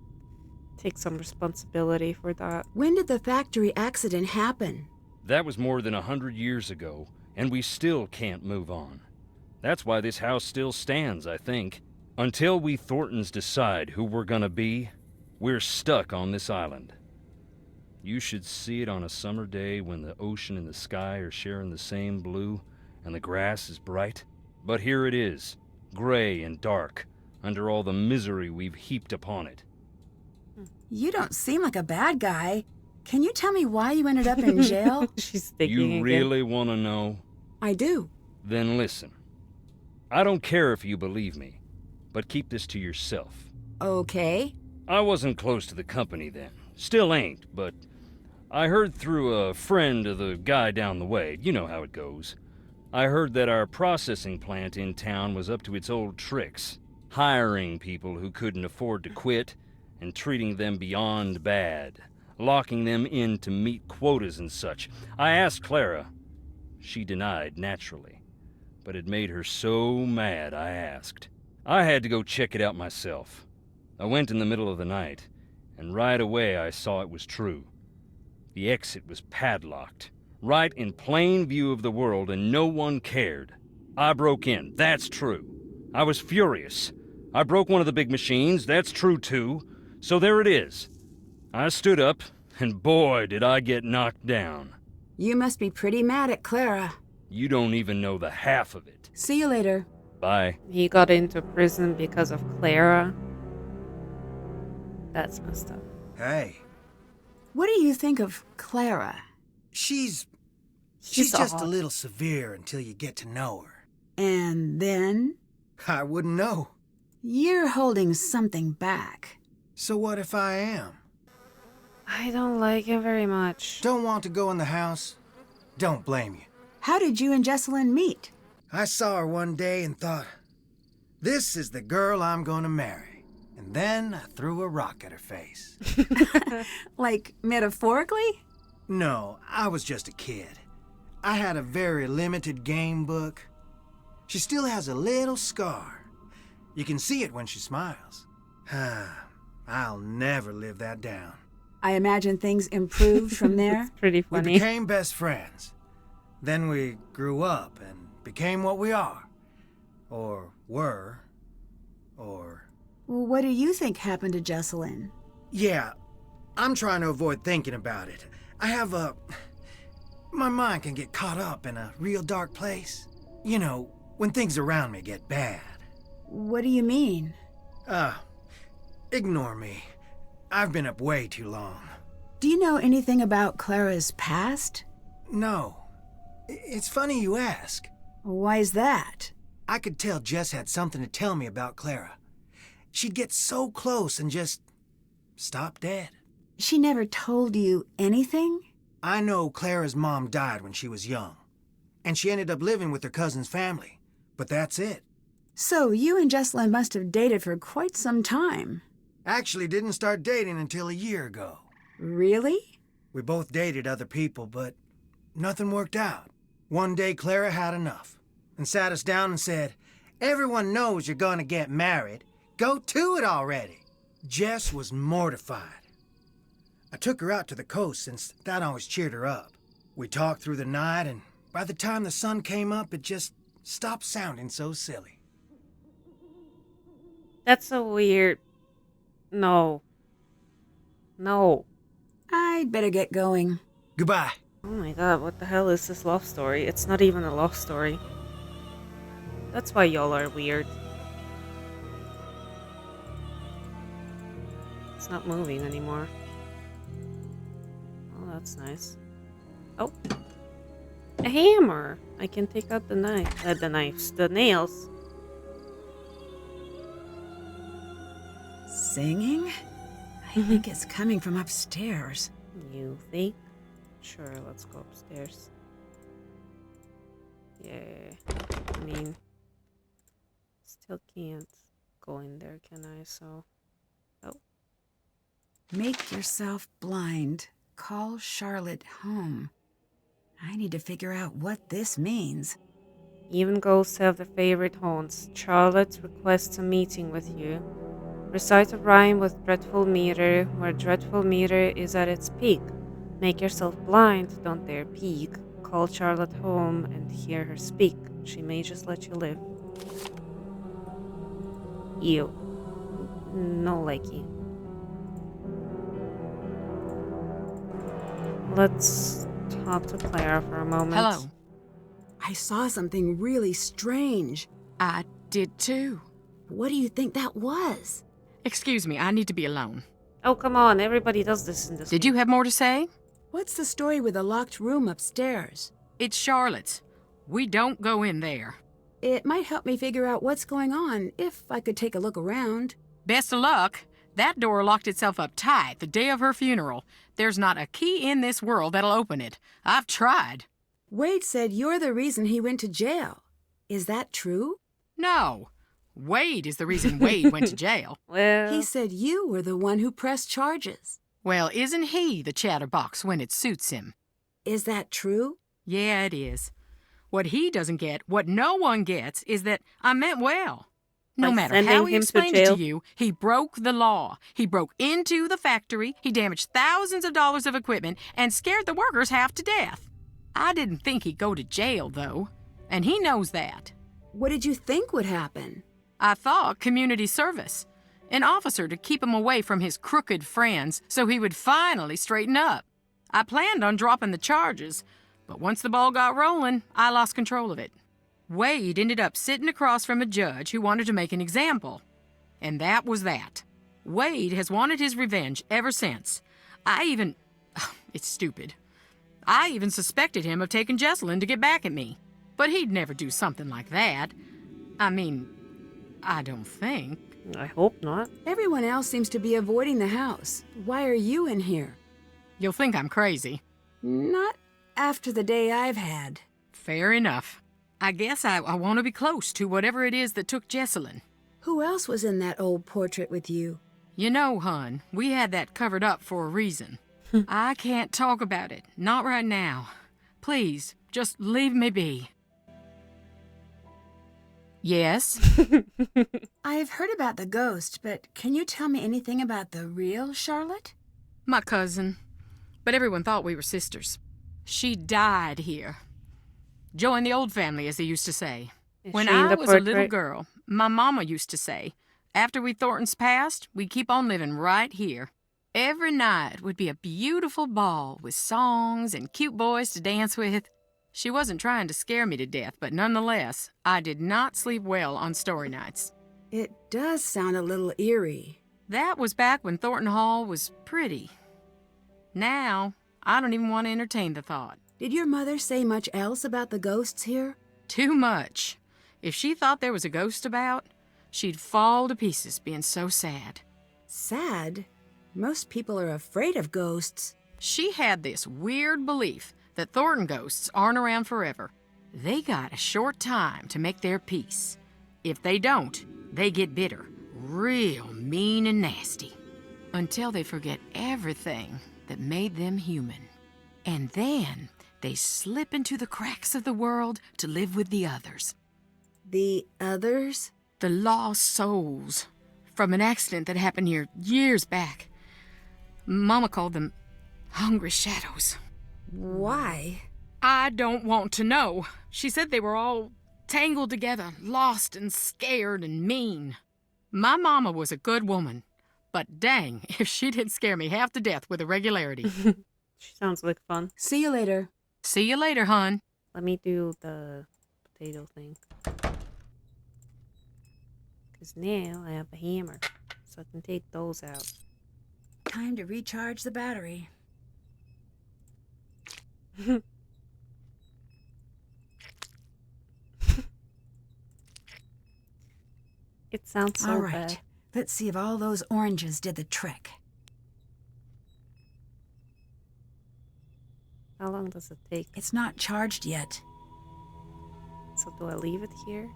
take some responsibility for that. When did the factory accident happen? That was more than 100 years ago, and we still can't move on. That's why this house still stands, I think. Until we Thorntons decide who we're gonna be, we're stuck on this island. You should see it on a summer day when the ocean and the sky are sharing the same blue and the grass is bright. But here it is, gray and dark, under all the misery we've heaped upon it. You don't seem like a bad guy. Can you tell me why you ended up in jail? She's thinking You again. really want to know? I do. Then listen. I don't care if you believe me, but keep this to yourself. Okay. I wasn't close to the company then. Still ain't, but I heard through a friend of the guy down the way. You know how it goes. I heard that our processing plant in town was up to its old tricks, hiring people who couldn't afford to quit and treating them beyond bad, locking them in to meet quotas and such. I asked Clara. She denied, naturally. But it made her so mad I asked. I had to go check it out myself. I went in the middle of the night, and right away I saw it was true. The exit was padlocked, right in plain view of the world, and no one cared. I broke in, that's true. I was furious. I broke one of the big machines, that's true too. So there it is. I stood up, and boy, did I get knocked down. You must be pretty mad at Clara. You don't even know the half of it. See you later. Bye. He got into prison because of Clara. That's messed up. Hey, What do you think of Clara? she's She's just odd. a little severe until you get to know her. And then? I wouldn't know. You're holding something back. So what if I am? I don't like him very much. Don't want to go in the house? Don't blame you. How did you and Jessalyn meet? I saw her one day and thought, this is the girl I'm gonna marry. And then I threw a rock at her face. Like, metaphorically? No, I was just a kid. I had a very limited game book. She still has a little scar. You can see it when she smiles. I'll never live that down. I imagine things improved from there. It's pretty We funny. became best friends. Then we grew up and became what we are. Or were. Or... Well, what do you think happened to Jessalyn? Yeah, I'm trying to avoid thinking about it. I have a... My mind can get caught up in a real dark place. You know, when things around me get bad. What do you mean? Ignore me. I've been up way too long. Do you know anything about Clara's past? No. It's funny you ask. Why is that? I could tell Jess had something to tell me about Clara. She'd get so close and just stop dead. She never told you anything? I know Clara's mom died when she was young, and she ended up living with her cousin's family, but that's it. So you and Jessalyn must have dated for quite some time. Actually didn't start dating until a year ago. Really? We both dated other people, but nothing worked out. One day Clara had enough and sat us down and said, "Everyone knows you're gonna get married. Go to it already." Jess was mortified. I took her out to the coast since that always cheered her up. We talked through the night, and by the time the sun came up, it just stopped sounding so silly. That's so weird. No. No. I'd better get going. Goodbye. Oh my god, what the hell is this love story? It's not even a love story. That's why y'all are weird. It's not moving anymore. Oh, that's nice. Oh. A hammer! I can take out the the nails. Singing? I think it's coming from upstairs. You think? Sure, let's go upstairs. Yeah. I mean, still can't go in there, can I? So. Oh. Make yourself blind. Call Charlotte home. I need to figure out what this means. Even ghosts have their favorite haunts. Charlotte requests a meeting with you. Recite a rhyme with dreadful meter, where dreadful meter is at its peak. Make yourself blind, don't dare peek. Call Charlotte home and hear her speak. She may just let you live. Ew. No likey. Let's talk to Clara for a moment. Hello. I saw something really strange. I did too. What do you think that was? Excuse me, I need to be alone. Oh, come on. Everybody does this in this. Did you have more to say? What's the story with the locked room upstairs? It's Charlotte's. We don't go in there. It might help me figure out what's going on if I could take a look around. Best of luck. That door locked itself up tight the day of her funeral. There's not a key in this world that'll open it. I've tried. Wade said you're the reason he went to jail. Is that true? No. Wade is the reason Wade went to jail. Well, He said you were the one who pressed charges. Well, isn't he the chatterbox when it suits him? Is that true? Yeah, it is. What he doesn't get, what no one gets, is that I meant well. No By matter sending how he him to explained it jail? to you, he broke the law. He broke into the factory, he damaged thousands of dollars of equipment, and scared the workers half to death. I didn't think he'd go to jail, though, and he knows that. What did you think would happen? I thought community service. An officer to keep him away from his crooked friends so he would finally straighten up. I planned on dropping the charges, but once the ball got rolling, I lost control of it. Wade ended up sitting across from a judge who wanted to make an example. And that was that. Wade has wanted his revenge ever since. It's stupid. I even suspected him of taking Jessalyn to get back at me. But he'd never do something like that. I mean, I don't think. I hope not. Everyone else seems to be avoiding the house. Why are you in here? You'll think I'm crazy. Not after the day I've had. Fair enough. I guess I want to be close to whatever it is that took Jessalyn. Who else was in that old portrait with you? You know, hon, we had that covered up for a reason. I can't talk about it. Not right now. Please, just leave me be. Yes? I've heard about the ghost, but can you tell me anything about the real Charlotte? My cousin. But everyone thought we were sisters. She died here. Joined the old family, as they used to say. Is When she in I the was a little portrait? girl, my mama used to say, after we Thorntons passed, we'd keep on living right here. Every night would be a beautiful ball with songs and cute boys to dance with. She wasn't trying to scare me to death, but nonetheless, I did not sleep well on story nights. It does sound a little eerie. That was back when Thornton Hall was pretty. Now, I don't even want to entertain the thought. Did your mother say much else about the ghosts here? Too much. If she thought there was a ghost about, she'd fall to pieces being so sad. Sad? Most people are afraid of ghosts. She had this weird belief that Thornton ghosts aren't around forever. They got a short time to make their peace. If they don't, they get bitter, real mean and nasty, until they forget everything that made them human. And then they slip into the cracks of the world to live with the others. The others? The lost souls from an accident that happened here years back. Mama called them hungry shadows. Why? I don't want to know. She said they were all tangled together, lost and scared and mean. My mama was a good woman, but dang if she didn't scare me half to death with irregularity. She sounds like fun. See you later. See you later, hon. Let me do the potato thing. Because now I have a hammer, so I can take those out. Time to recharge the battery. It sounds so All right. bad. Let's see if all those oranges did the trick. How long does it take? It's not charged yet. So do I leave it here?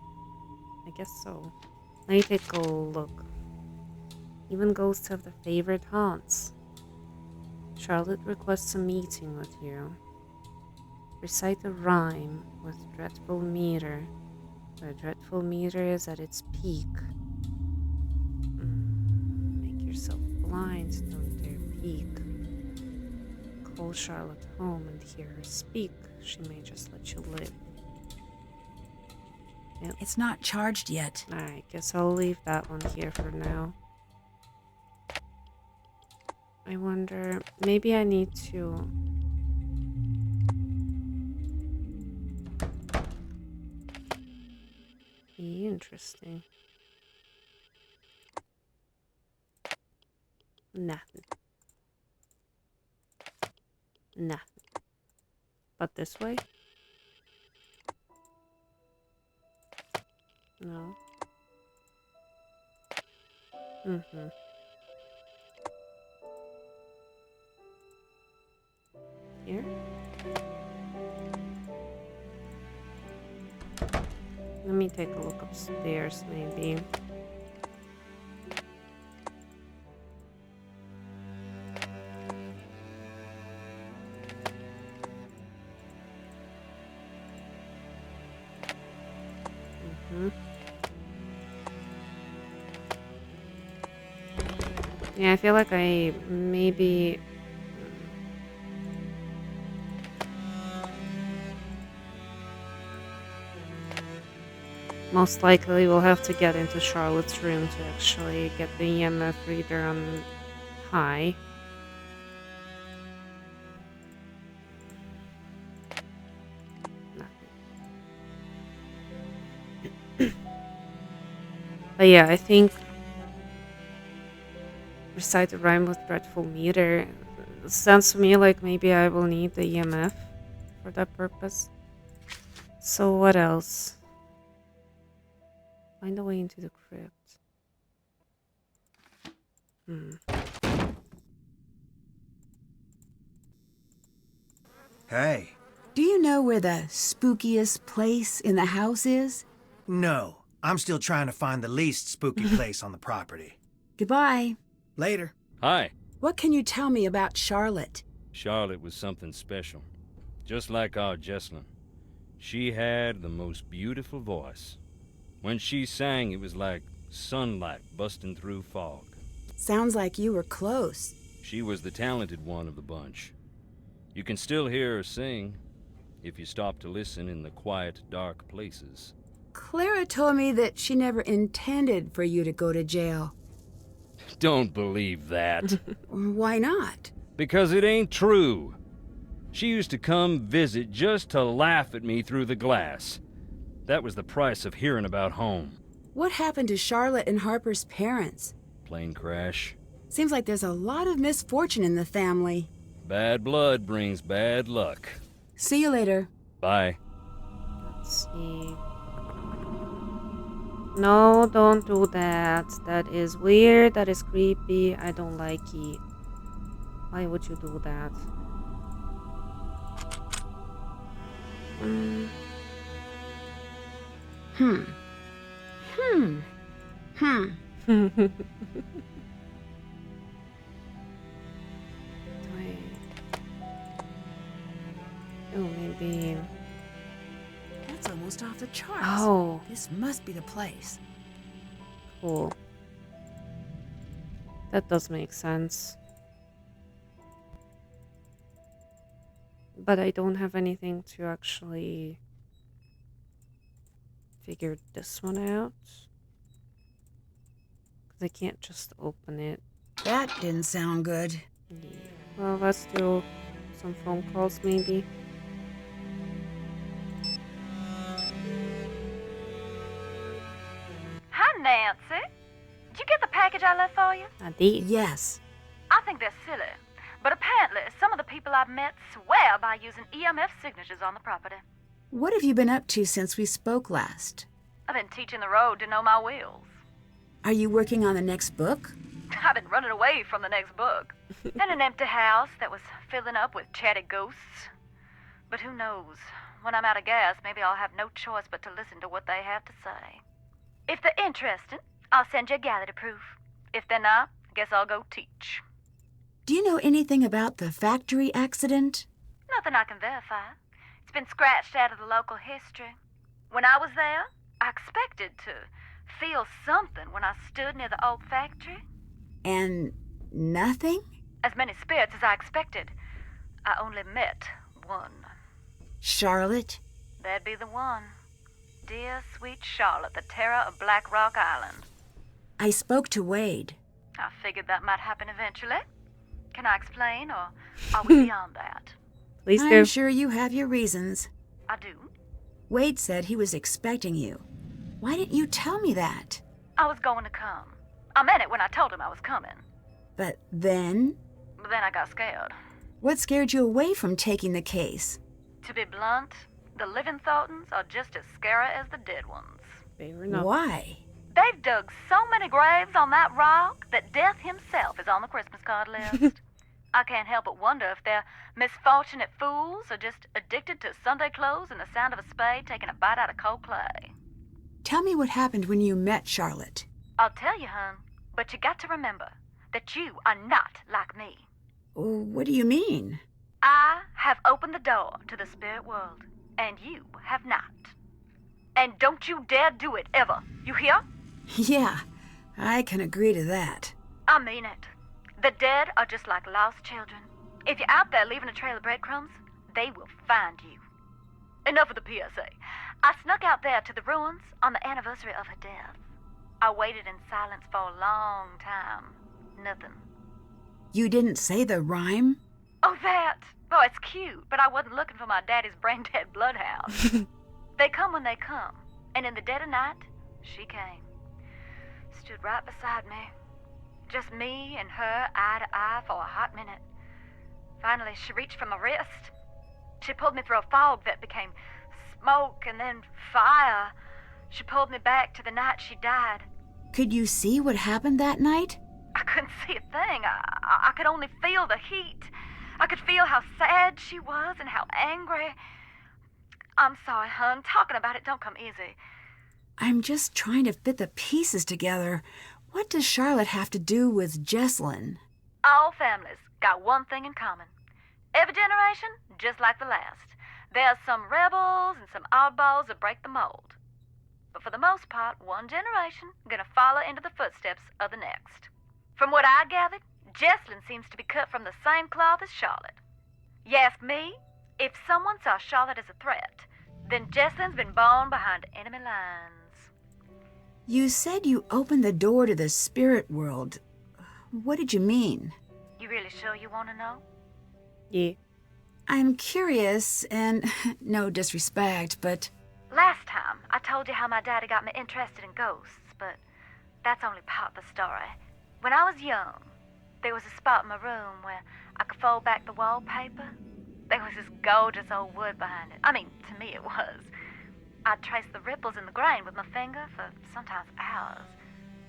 I guess so. Let me take a look. Even ghosts have their favorite haunts. Charlotte requests a meeting with you. Recite a rhyme with dreadful meter, where dreadful meter is at its peak. Make yourself blind, don't dare peek. Call Charlotte home and hear her speak. She may just let you live. Yep. It's not charged yet. Alright, guess I'll leave that one here for now. I wonder, maybe I need to... Interesting. Nothing. Nothing. But this way? No. Here? Let me take a look upstairs, maybe. Yeah, I feel like I maybe... Most likely we'll have to get into Charlotte's room to actually get the EMF reader on high. But yeah, I think recite a rhyme with dreadful meter. It sounds to me like maybe I will need the EMF for that purpose. So what else? Find a way into the crypt. Hey. Do you know where the spookiest place in the house is? No, I'm still trying to find the least spooky place on the property. Goodbye. Later. Hi. What can you tell me about Charlotte? Charlotte was something special. Just like our Jessalyn. She had the most beautiful voice. When she sang, it was like sunlight busting through fog. Sounds like you were close. She was the talented one of the bunch. You can still hear her sing, if you stop to listen in the quiet, dark places. Clara told me that she never intended for you to go to jail. Don't believe that. Why not? Because it ain't true. She used to come visit just to laugh at me through the glass. That was the price of hearing about home. What happened to Charlotte and Harper's parents? Plane crash. Seems like there's a lot of misfortune in the family. Bad blood brings bad luck. See you later. Bye. Let's see. No, don't do that. That is weird. That is creepy. I don't like it. Why would you do that? Oh, maybe... That's almost off the charts. Oh. This must be the place. Cool. That does make sense. But I don't have anything to actually figure this one out. Because I can't just open it. That didn't sound good. Yeah. Well, let's do some phone calls maybe. Hi, Nancy. Did you get the package I left for you? I did. Yes. I think they're silly. But apparently, some of the people I've met swear by using EMF signatures on the property. What have you been up to since we spoke last? I've been teaching the road to know my wheels. Are you working on the next book? I've been running away from the next book. In an empty house that was filling up with chatty ghosts. But who knows? When I'm out of gas, maybe I'll have no choice but to listen to what they have to say. If they're interested, I'll send you a gallery proof. If they're not, I guess I'll go teach. Do you know anything about the factory accident? Nothing I can verify. It's been scratched out of the local history. When I was there, I expected to feel something when I stood near the old factory. And nothing? As many spirits as I expected. I only met one. Charlotte? That'd be the one. Dear, sweet Charlotte, the terror of Black Rock Island. I spoke to Wade. I figured that might happen eventually. Can I explain, or are we beyond that? Please I'm do. sure you have your reasons. I do. Wade said he was expecting you. Why didn't you tell me that? I was going to come. I meant it when I told him I was coming. But then? But then I got scared. What scared you away from taking the case? To be blunt, the living Thorntons are just as scary as the dead ones. Fair enough. Why? They've dug so many graves on that rock that death himself is on the Christmas card list. I can't help but wonder if they're misfortunate fools or just addicted to Sunday clothes and the sound of a spade taking a bite out of cold clay. Tell me what happened when you met Charlotte. I'll tell you, hon, but you got to remember that you are not like me. Oh, what do you mean? I have opened the door to the spirit world, and you have not. And don't you dare do it, ever. You hear? Yeah, I can agree to that. I mean it. The dead are just like lost children. If you're out there leaving a trail of breadcrumbs, they will find you. Enough of the PSA. I snuck out there to the ruins on the anniversary of her death. I waited in silence for a long time. Nothing. You didn't say the rhyme? Oh, that. Oh, it's cute, but I wasn't looking for my daddy's brain-dead bloodhound. They come when they come, and in the dead of night, she came. Stood right beside me. Just me and her, eye to eye, for a hot minute. Finally, she reached for my wrist. She pulled me through a fog that became smoke and then fire. She pulled me back to the night she died. Could you see what happened that night? I couldn't see a thing. I could only feel the heat. I could feel how sad she was and how angry. I'm sorry, hon. Talking about it don't come easy. I'm just trying to fit the pieces together. What does Charlotte have to do with Jessalyn? All families got one thing in common. Every generation, just like the last. There's some rebels and some oddballs that break the mold. But for the most part, one generation gonna follow into the footsteps of the next. From what I gathered, Jessalyn seems to be cut from the same cloth as Charlotte. You ask me, if someone saw Charlotte as a threat, then Jessalyn's been born behind enemy lines. You said you opened the door to the spirit world. What did you mean? You really sure you want to know? Yeah. I'm curious, and no disrespect, but... Last time, I told you how my daddy got me interested in ghosts, but that's only part of the story. When I was young, there was a spot in my room where I could fold back the wallpaper. There was this gorgeous old wood behind it. I mean, to me it was. I'd trace the ripples in the grain with my finger for sometimes hours.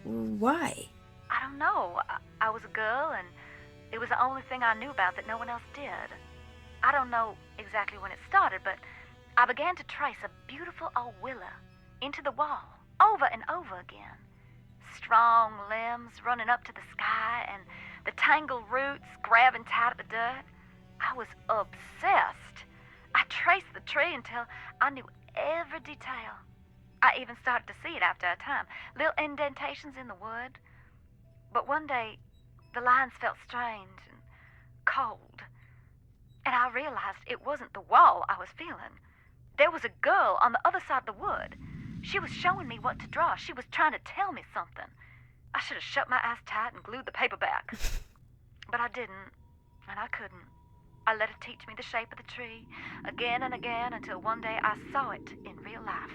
Why? I don't know. I was a girl, and it was the only thing I knew about that no one else did. I don't know exactly when it started, but I began to trace a beautiful old willow into the wall, over and over again. Strong limbs running up to the sky, and the tangled roots grabbing tight at the dirt. I was obsessed. I traced the tree until I knew every detail. I even started to see it after a time, little indentations in the wood. But one day, the lines felt strange and cold, and I realized it wasn't the wall I was feeling. There was a girl on the other side of the wood. She was showing me what to draw. She was trying to tell me something. I should have shut my eyes tight and glued the paper back. But I didn't, and I couldn't. I let her teach me the shape of the tree, again and again, until one day I saw it in real life.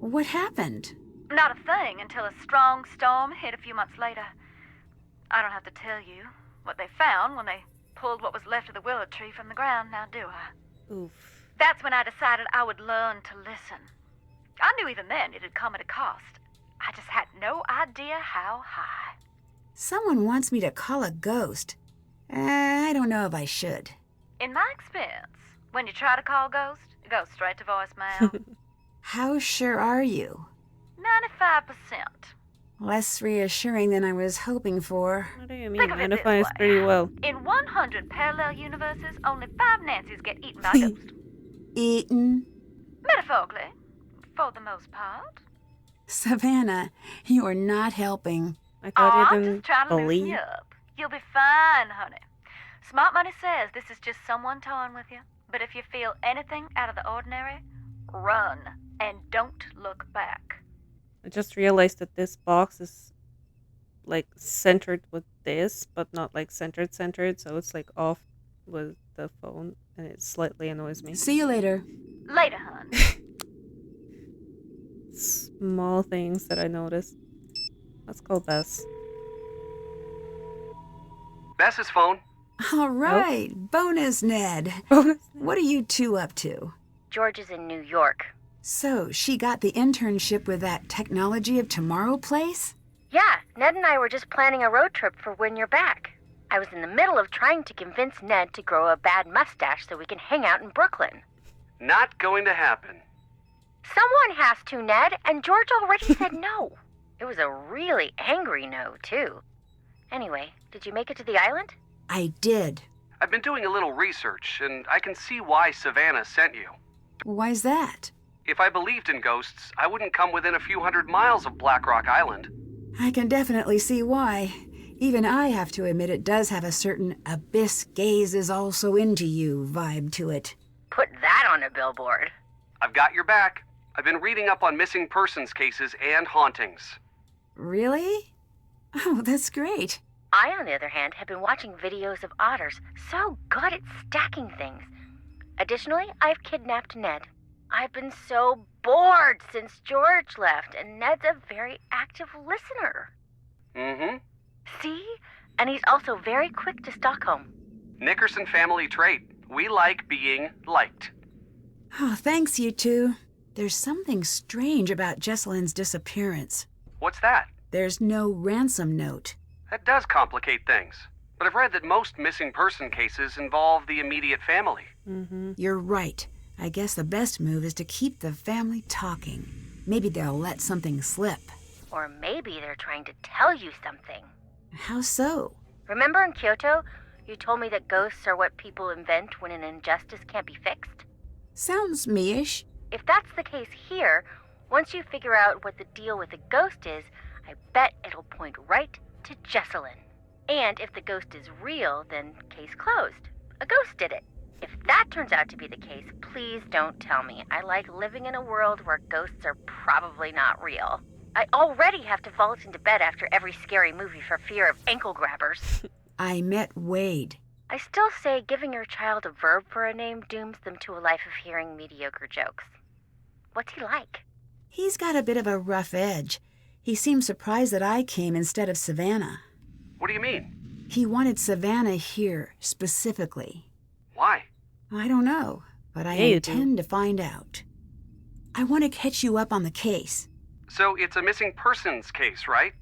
What happened? Not a thing until a strong storm hit a few months later. I don't have to tell you what they found when they pulled what was left of the willow tree from the ground, now do I? Oof. That's when I decided I would learn to listen. I knew even then it had come at a cost. I just had no idea how high. Someone wants me to call a ghost. I don't know if I should. In my experience, when you try to call ghost, it goes straight to voicemail. How sure are you? 95%. Less reassuring than I was hoping for. What do you mean? Think of it this Identifies way. pretty well. In 100 parallel universes, only 5 Nancys get eaten by ghosts. Eaten? Metaphorically, for the most part. Savannah, you are not helping. I thought I'm you just didn't trying to loosen believe. you up. You'll be fine, honey. Smart money says this is just someone toying with you. But if you feel anything out of the ordinary, run and don't look back. I just realized that this box is like centered with this, but not like centered, so it's like off with the phone, and it slightly annoys me. See you later. Later, hon. Small things that I noticed. Let's call Bess. Bess's phone. All right, bonus Ned. Bonus. What are you two up to? George is in New York. So, she got the internship with that Technology of Tomorrow place? Yeah, Ned and I were just planning a road trip for when you're back. I was in the middle of trying to convince Ned to grow a bad mustache so we can hang out in Brooklyn. Not going to happen. Someone has to, Ned, and George already said no. It was a really angry no, too. Anyway, did you make it to the island? I did. I've been doing a little research, and I can see why Savannah sent you. Why's that? If I believed in ghosts, I wouldn't come within a few hundred miles of Black Rock Island. I can definitely see why. Even I have to admit it does have a certain abyss gaze is also into you vibe to it. Put that on a billboard. I've got your back. I've been reading up on missing persons cases and hauntings. Really? Oh, that's great. I, on the other hand, have been watching videos of otters so good at stacking things. Additionally, I've kidnapped Ned. I've been so bored since George left, and Ned's a very active listener. Mm-hmm. See? And he's also very quick to Stockholm. Nickerson family trait. We like being liked. Oh, thanks, you two. There's something strange about Jessalyn's disappearance. What's that? There's no ransom note. That does complicate things. But I've read that most missing person cases involve the immediate family. Mm-hmm. You're right. I guess the best move is to keep the family talking. Maybe they'll let something slip. Or maybe they're trying to tell you something. How so? Remember in Kyoto, you told me that ghosts are what people invent when an injustice can't be fixed? Sounds me-ish. If that's the case here, once you figure out what the deal with the ghost is, I bet it'll point right to Jessalyn. And if the ghost is real, then case closed. A ghost did it. If that turns out to be the case, please don't tell me. I like living in a world where ghosts are probably not real. I already have to vault into bed after every scary movie for fear of ankle grabbers. I met Wade. I still say giving your child a verb for a name dooms them to a life of hearing mediocre jokes. What's he like? He's got a bit of a rough edge. He seemed surprised that I came instead of Savannah. What do you mean? He wanted Savannah here, specifically. Why? I don't know, but I Yeah, you intend to find out. I want to catch you up on the case. So it's a missing persons case, right?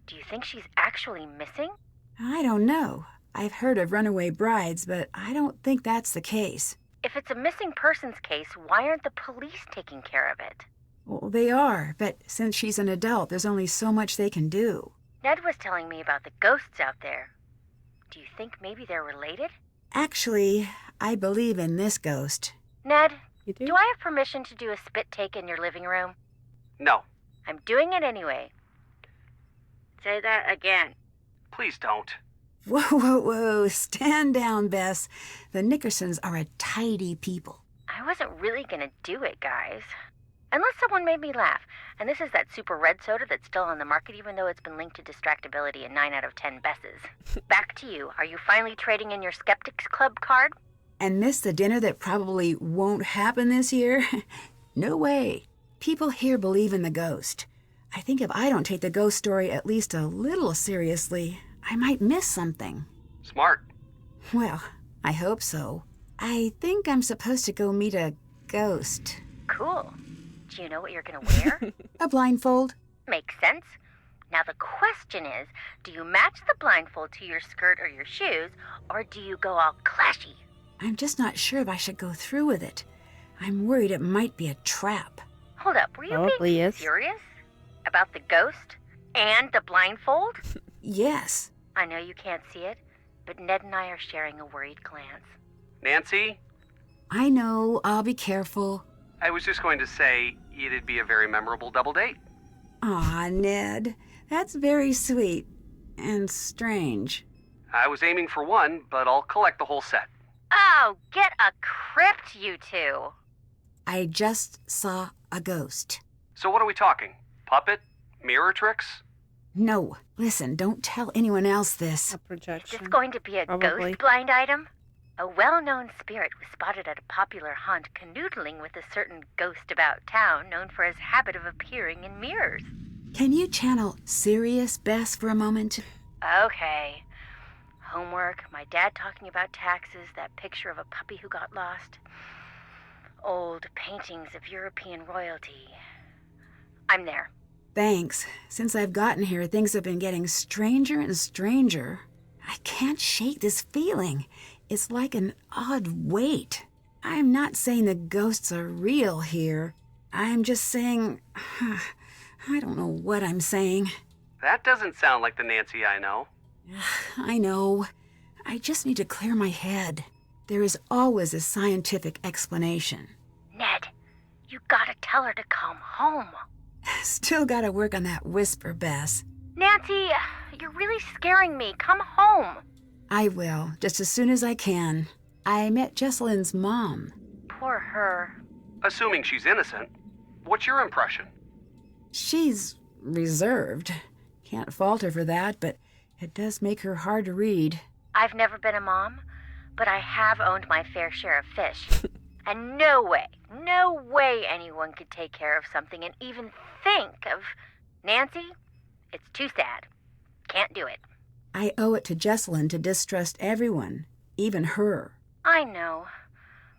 Do you think she's actually missing? I don't know. I've heard of runaway brides, but I don't think that's the case. If it's a missing persons case, why aren't the police taking care of it? Well, they are, but since she's an adult, there's only so much they can do. Ned was telling me about the ghosts out there. Do you think maybe they're related? Actually, I believe in this ghost. Ned, You do? do I have permission to do a spit take in your living room? No. I'm doing it anyway. Say that again. Please don't. Whoa, whoa, whoa, stand down, Bess. The Nickersons are a tidy people. I wasn't really gonna do it, guys. Unless someone made me laugh. And this is that super red soda that's still on the market even though it's been linked to distractibility in 9 out of 10 Besses. Back to you. Are you finally trading in your Skeptics Club card? And miss the dinner that probably won't happen this year? No way. People here believe in the ghost. I think if I don't take the ghost story at least a little seriously, I might miss something. Smart. Well, I hope so. I think I'm supposed to go meet a ghost. Cool. Do you know what you're gonna wear? A blindfold? Makes sense. Now the question is, do you match the blindfold to your skirt or your shoes, or do you go all clashy? I'm just not sure if I should go through with it. I'm worried it might be a trap. Hold up, were you Probably being is. serious? About the ghost? And the blindfold? Yes. I know you can't see it, but Ned and I are sharing a worried glance. Nancy? I know. I'll be careful. I was just going to say it'd be a very memorable double date. Aw, Ned. That's very sweet. And strange. I was aiming for one, but I'll collect the whole set. Oh, get a crypt, you two. I just saw a ghost. So what are we talking? Puppet? Mirror tricks? No. Listen, don't tell anyone else this. A Is projection. this going to be a Probably. ghost blind item? A well-known spirit was spotted at a popular haunt canoodling with a certain ghost about town known for his habit of appearing in mirrors. Can you channel Sirius Bess for a moment? Okay. Homework, my dad talking about taxes, that picture of a puppy who got lost. Old paintings of European royalty. I'm there. Thanks. Since I've gotten here, things have been getting stranger and stranger. I can't shake this feeling. It's like an odd weight. I'm not saying the ghosts are real here. I'm just saying... I don't know what I'm saying. That doesn't sound like the Nancy I know. I know. I just need to clear my head. There is always a scientific explanation. Ned, you gotta tell her to come home. Still gotta work on that whisper, Bess. Nancy, You're really scaring me. Come home. I will, just as soon as I can. I met Jessalyn's mom. Poor her. Assuming she's innocent, what's your impression? She's reserved. Can't fault her for that, but it does make her hard to read. I've never been a mom, but I have owned my fair share of fish. And no way anyone could take care of something and even think of... Nancy, it's too sad. Can't do it. I owe it to Jessalyn to distrust everyone, even her. I know.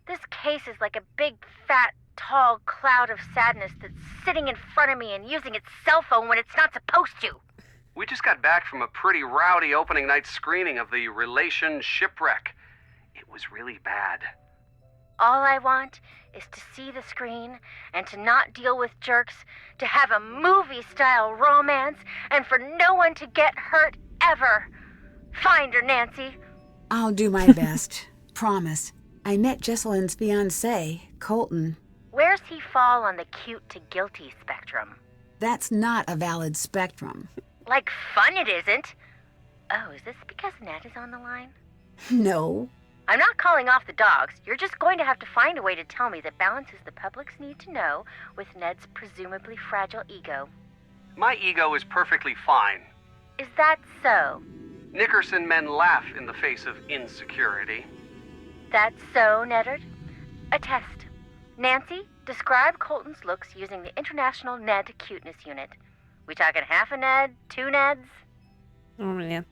This case is like a big, fat, tall cloud of sadness that's sitting in front of me and using its cell phone when it's not supposed to. We just got back from a pretty rowdy opening night screening of the Relation Shipwreck. It was really bad. All I want is to see the screen and to not deal with jerks, to have a movie-style romance, and for no one to get hurt ever. Find her, Nancy. I'll do my best. Promise. I met Jessalyn's fiancé, Colton. Where's he fall on the cute to guilty spectrum? That's not a valid spectrum. Like fun it isn't. Oh, is this because Ned is on the line? No. I'm not calling off the dogs. You're just going to have to find a way to tell me that balances the public's need to know with Ned's presumably fragile ego. My ego is perfectly fine. Is that so? Nickerson men laugh in the face of insecurity. That's so, Neddard? A test. Nancy, describe Colton's looks using the International Ned Cuteness Unit. We talking half a Ned, 2 Neds? Oh man.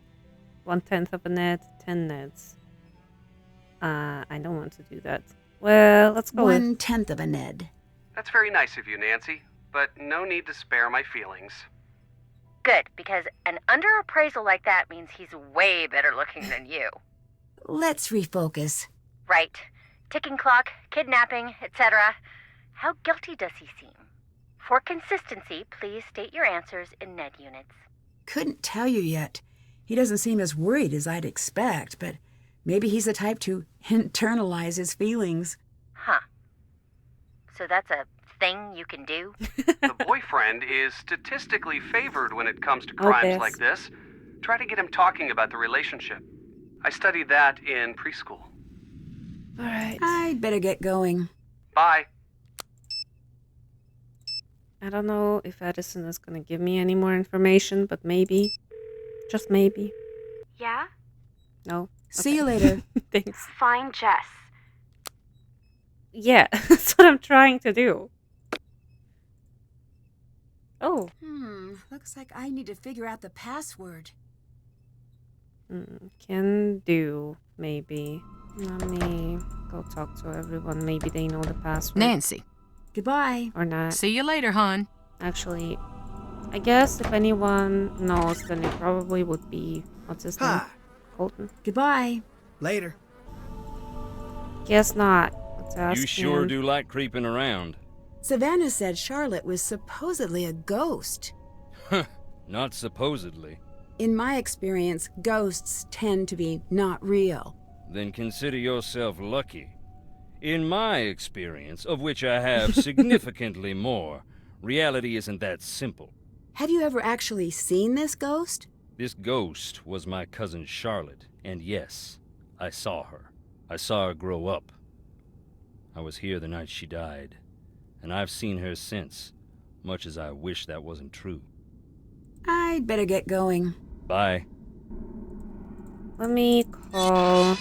1/10 of a Ned, 10 Neds. I don't want to do that. Well, let's go with 1/10 of a Ned. That's very nice of you, Nancy, but no need to spare my feelings. Good, because an underappraisal like that means he's way better looking than you. Let's refocus. Right. Ticking clock, kidnapping, etc. How guilty does he seem? For consistency, please state your answers in Ned units. Couldn't tell you yet. He doesn't seem as worried as I'd expect, but maybe he's the type to internalize his feelings. Huh. So that's a thing you can do? The boyfriend is statistically favored when it comes to crimes like this. Try to get him talking about the relationship. I studied that in preschool. Alright. I'd better get going. Bye. I don't know if Edison is gonna give me any more information, but maybe. Just maybe. Yeah? No. See you later. Thanks. Find Jess. Yeah, that's what I'm trying to do. Oh. Looks like I need to figure out the password. Can do, maybe. Let me go talk to everyone. Maybe they know the password. Nancy. Goodbye. Or not. See you later, hon. Actually, I guess if anyone knows, then it probably would be... What's his name? Colton. Goodbye. Later. Guess not. Let's ask You sure him. do like creeping around. Savannah said Charlotte was supposedly a ghost. Not supposedly. In my experience, ghosts tend to be not real. Then consider yourself lucky. In my experience, of which I have significantly more, reality isn't that simple. Have you ever actually seen this ghost? This ghost was my cousin Charlotte, and yes, I saw her. I saw her grow up. I was here the night she died, and I've seen her since, much as I wish that wasn't true. I'd better get going. Bye. Let me call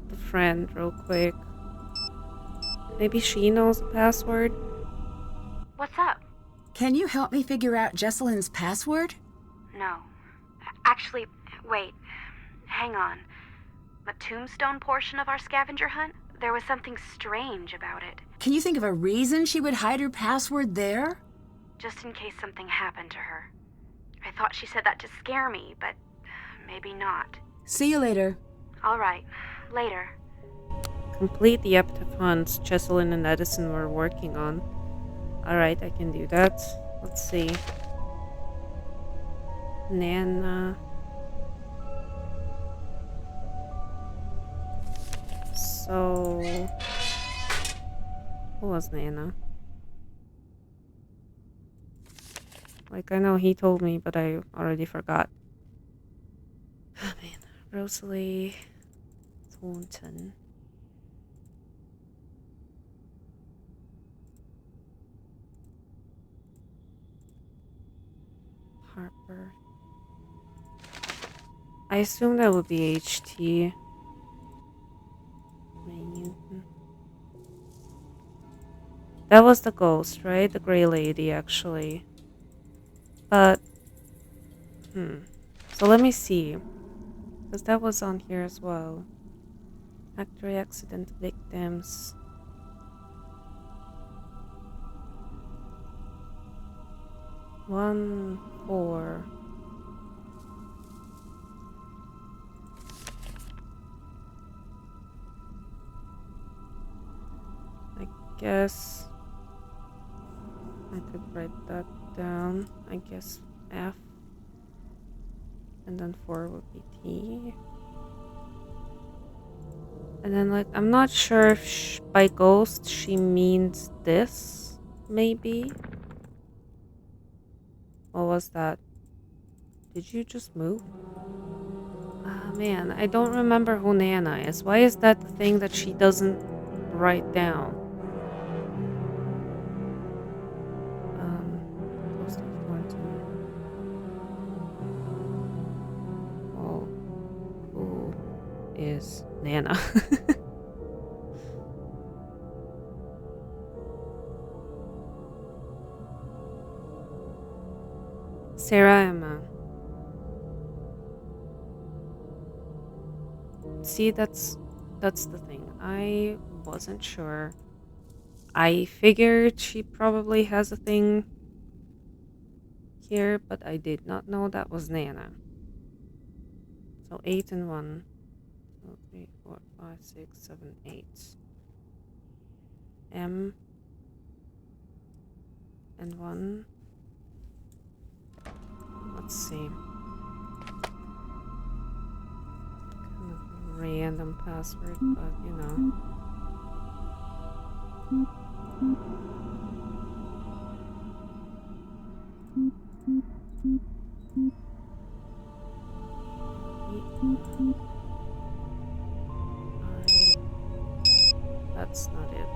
the friend real quick. Maybe she knows the password? What's up? Can you help me figure out Jessalyn's password? No. Actually, wait. Hang on. The tombstone portion of our scavenger hunt? There was something strange about it. Can you think of a reason she would hide her password there? Just in case something happened to her. I thought she said that to scare me, but maybe not. See you later. All right. Later. Complete the epitaph hunts Jessalyn and Edison were working on. Alright, I can do that. Let's see. Nana. So... Who was Nana? Like, I know he told me, but I already forgot. Rosalie Thornton. Harper. I assume that would be HT. May Newton. That was the ghost, right? The gray lady, actually. But, So let me see. Because that was on here as well. Factory accident victims. One, 4. I guess I could write that down. I guess F. And then 4 would be T. And then, like, I'm not sure if by ghost she means this, maybe? What was that? Did you just move? Ah, man, I don't remember who Nana is. Why is that the thing that she doesn't write down? Ghost of Thornton. Well, who is Nana? Sarah Emma. See, that's the thing. I wasn't sure. I figured she probably has a thing here, but I did not know that was Nana. So 8 and 1. 2, 3, 4, 5, 6, 7, 8. M and 1. Let's see. Kind of random password, but you know. That's not it.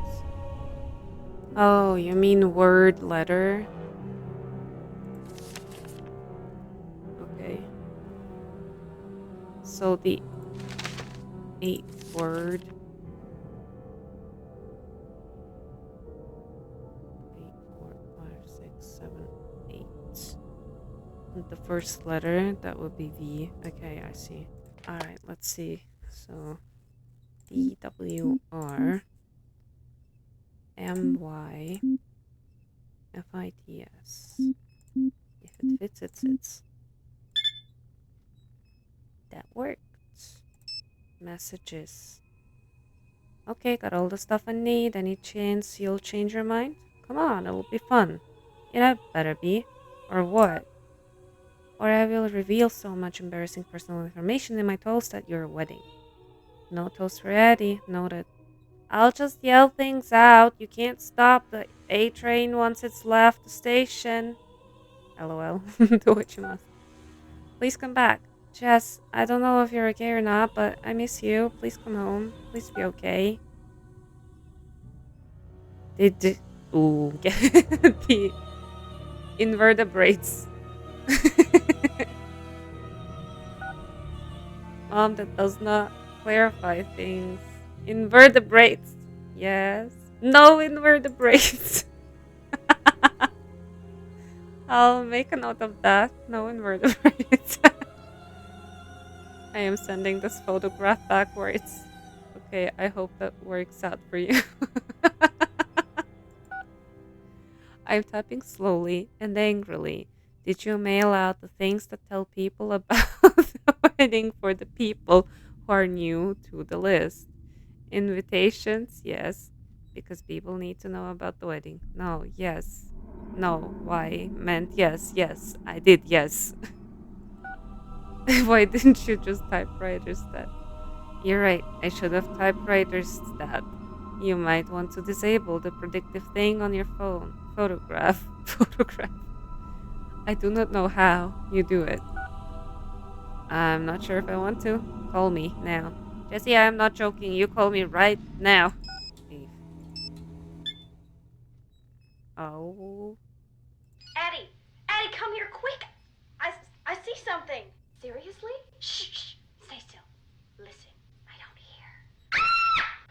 Oh, you mean word letter? Okay. So the 8th word. 8, 4, 5, 6, 7, 8. And the first letter, that would be V. Okay, I see. Alright, let's see. So DWR MYFITS. If it fits, it sits. That worked. Messages. Okay, got all the stuff I need. Any chance you'll change your mind? Come on, it will be fun. It better be. Or what? Or I will reveal so much embarrassing personal information in my toast at your wedding. No toast for Eddie. Noted. I'll just yell things out. You can't stop the A train once it's left the station. LOL. Do what you must. Please come back. Jess, I don't know if you're okay or not, but I miss you. Please come home. Please be okay. Ooh, get the invertebrates. Mom, that does not clarify things. Invertebrates. Yes. No invertebrates. I'll make a note of that. No invertebrates. I am sending this photograph backwards. Okay, I hope that works out for you. I'm typing slowly and angrily. Did you mail out the things that tell people about the wedding for the people who are new to the list? Invitations? Yes. Because people need to know about the wedding. No, yes. No, why? Meant yes, yes. I did, yes. Why didn't you just typewriters that? You're right, I should have typewriters that. You might want to disable the predictive thing on your phone. Photograph. I do not know how you do it. I'm not sure if I want to. Call me now. Jesse, I am not joking. You call me right now. Thief. Oh. Addie! Addie, come here, quick! I see something! Seriously? Shh! Stay still. Listen. I don't hear.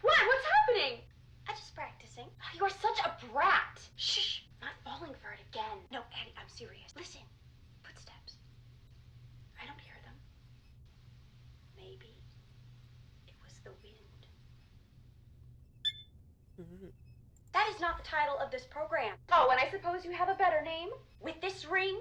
What? What's happening? I'm just practicing. You are such a brat! Shh! Not falling for it again. No, Addie, I'm serious. Listen. Footsteps. I don't hear them. Maybe it was the wind. That is not the title of this program. Oh, and I suppose you have a better name? With this ring,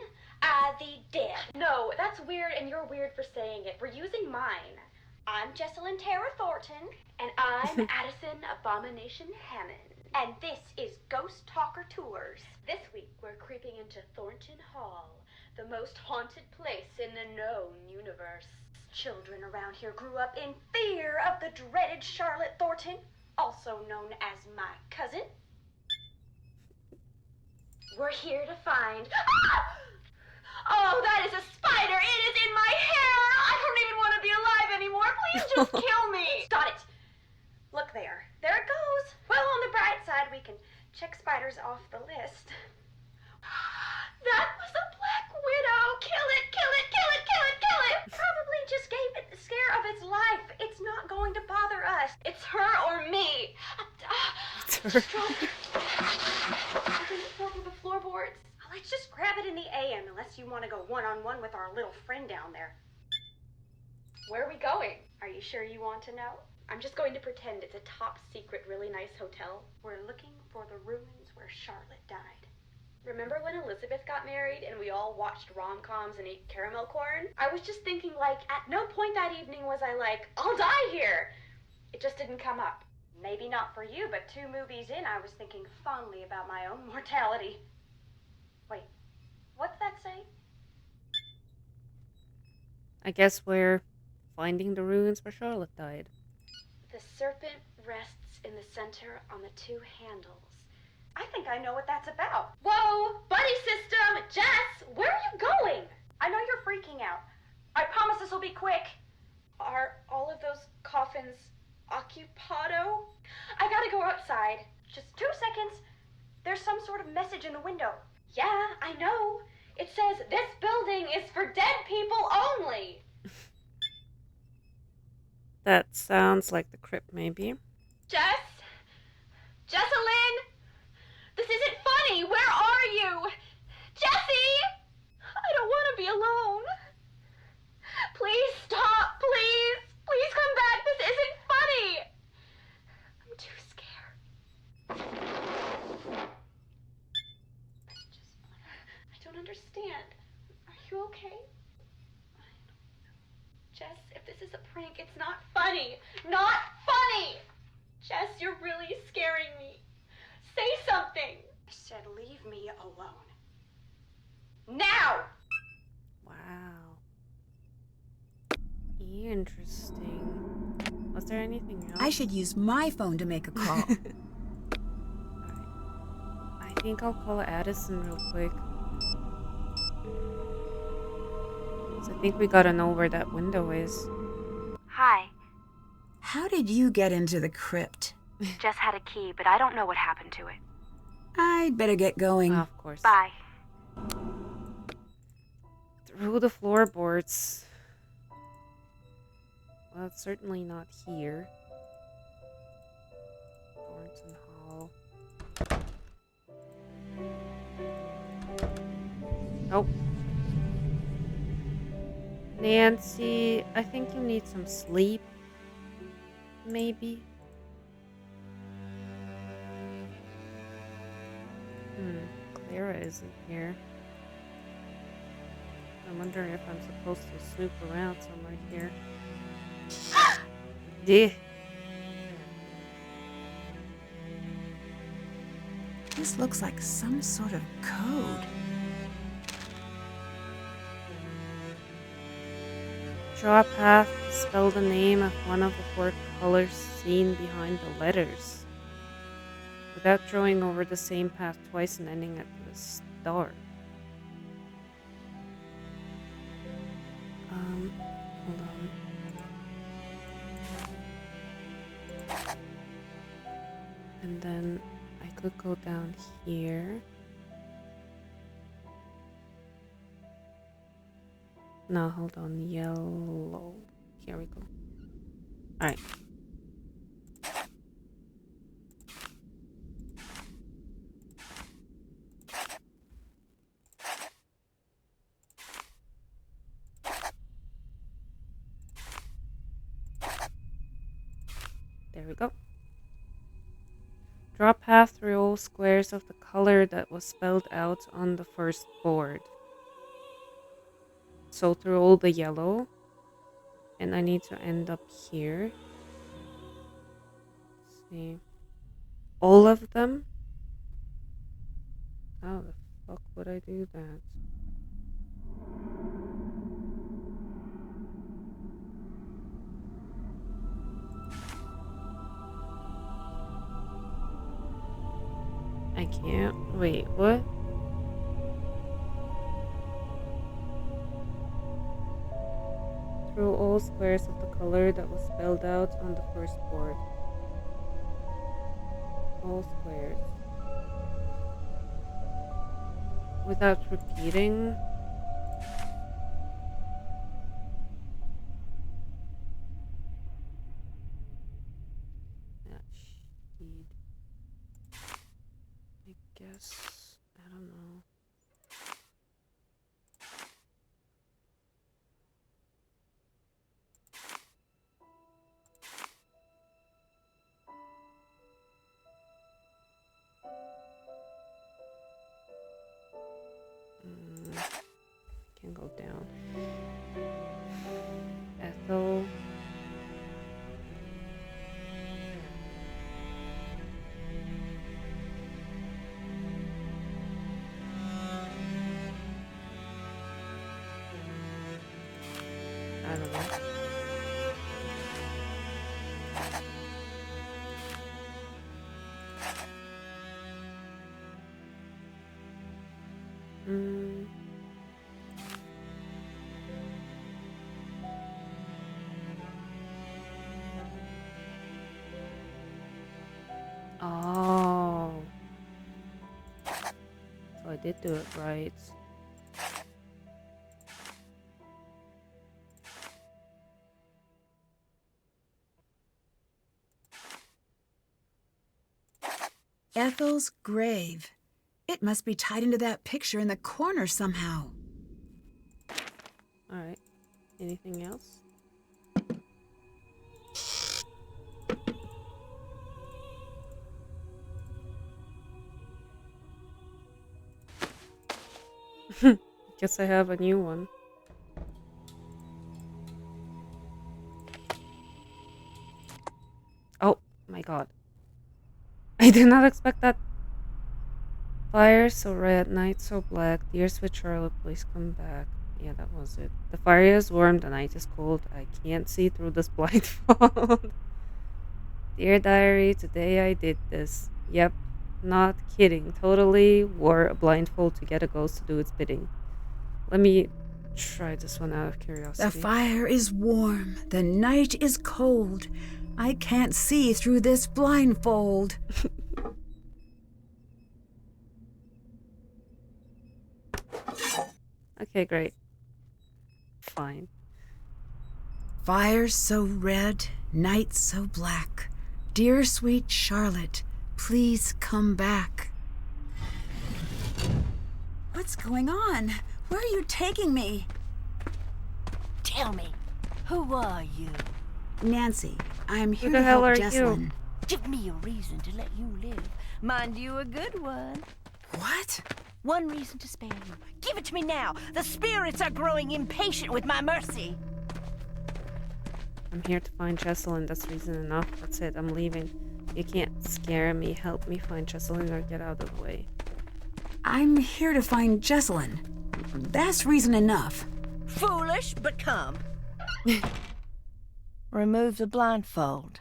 the dead. No, that's weird, and you're weird for saying it. We're using mine. I'm Jessalyn Thornton, and I'm Addison Abomination Hammond. And this is Ghost Talker Tours. This week, we're creeping into Thornton Hall, the most haunted place in the known universe. Children around here grew up in fear of the dreaded Charlotte Thornton, also known as my cousin. We're here to find... Oh, that is a spider! It is in my hair! I don't even want to be alive anymore! Please just kill me! Stop it! Look there. There it goes! Well, on the bright side, we can check spiders off the list. That was a black widow! Kill it! Kill it! Kill it! Kill it! Kill it! Probably just gave it the scare of its life. It's not going to bother us. It's her or me. It's her. I didn't fall through the floorboards. Let's just grab it in the AM, unless you want to go one-on-one with our little friend down there. Where are we going? Are you sure you want to know? I'm just going to pretend it's a top-secret, really nice hotel. We're looking for the ruins where Charlotte died. Remember when Elizabeth got married and we all watched rom-coms and ate caramel corn? I was just thinking, like, at no point that evening was I like, I'll die here! It just didn't come up. Maybe not for you, but 2 movies in, I was thinking fondly about my own mortality. Wait, what's that say? I guess we're finding the ruins where Charlotte died. The serpent rests in the center on the 2 handles. I think I know what that's about. Whoa! Buddy system! Jess! Where are you going? I know you're freaking out. I promise this will be quick. Are all of those coffins occupado? I gotta go outside. Just 2 seconds. There's some sort of message in the window. Yeah, I know. It says, this building is for dead people only. That sounds like the crypt, maybe. Jess? Jessalyn? This isn't funny. Where are you? Jessie! I don't want to be alone. Please stop, please. Please come back. This isn't funny. I'm too scared. I don't understand. Are you okay? Jess, if this is a prank, it's not funny. Not funny! Jess, you're really scaring me. Say something. I said leave me alone. Now! Wow. Interesting. Was there anything else? I should use my phone to make a call. Alright. I think I'll call Addison real quick. I think we gotta know where that window is. Hi. How did you get into the crypt? Jess had a key, but I don't know what happened to it. I'd better get going. Oh, of course. Bye. Through the floorboards. Well, it's certainly not here. Thornton Hall. Oh. Nancy, I think you need some sleep. Maybe. Clara isn't here. I'm wondering if I'm supposed to snoop around somewhere here. Yeah. This looks like some sort of code. Draw a path to spell the name of one of the 4 colors seen behind the letters, without drawing over the same path twice and ending at the start. Hold on. And then I could go down here. No, hold on. Yellow. Here we go. Alright. There we go. Draw a path through all squares of the color that was spelled out on the first board. So through all the yellow. And I need to end up here. Let's see. All of them? How the fuck would I do that? I can't. Wait, what? Through all squares of the color that was spelled out on the first board. All squares. Without repeating. I guess, I don't know. Can go down. Ethel. I don't know. Oh. So I did do it right. Ethel's grave. It must be tied into that picture in the corner somehow. Alright. Anything else? Guess I have a new one. Oh my god. I did not expect that. Fire so red, night so black. Dear sweet Charlotte, please come back. Yeah, that was it. The fire is warm, the night is cold. I can't see through this blindfold. Dear diary, today I did this. Yep, not kidding. Totally wore a blindfold to get a ghost to do its bidding. Let me try this one out of curiosity. The fire is warm, the night is cold. I can't see through this blindfold. Okay, great. Fine. Fire so red, night so black. Dear sweet Charlotte, please come back. What's going on? Where are you taking me? Tell me, who are you? Nancy, I'm here Who the to hell help are Jessalyn. you? Give me a reason to let you live. Mind you, a good one. What? One reason to spare you. Give it to me now. The spirits are growing impatient with my mercy. I'm here to find Jessalyn. That's reason enough. That's it. I'm leaving. You can't scare me. Help me find Jessalyn or get out of the way. I'm here to find Jessalyn. That's reason enough. Foolish, but come. Remove the blindfold.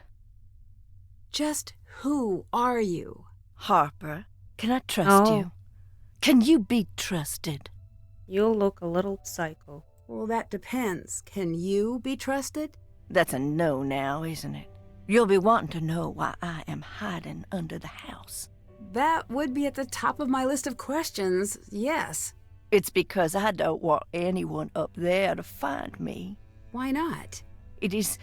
Just who are you? Harper, can I trust you? Can you be trusted? You look a little psycho. Well, that depends. Can you be trusted? That's a no now, isn't it? You'll be wanting to know why I am hiding under the house. That would be at the top of my list of questions, yes. It's because I don't want anyone up there to find me. Why not? It is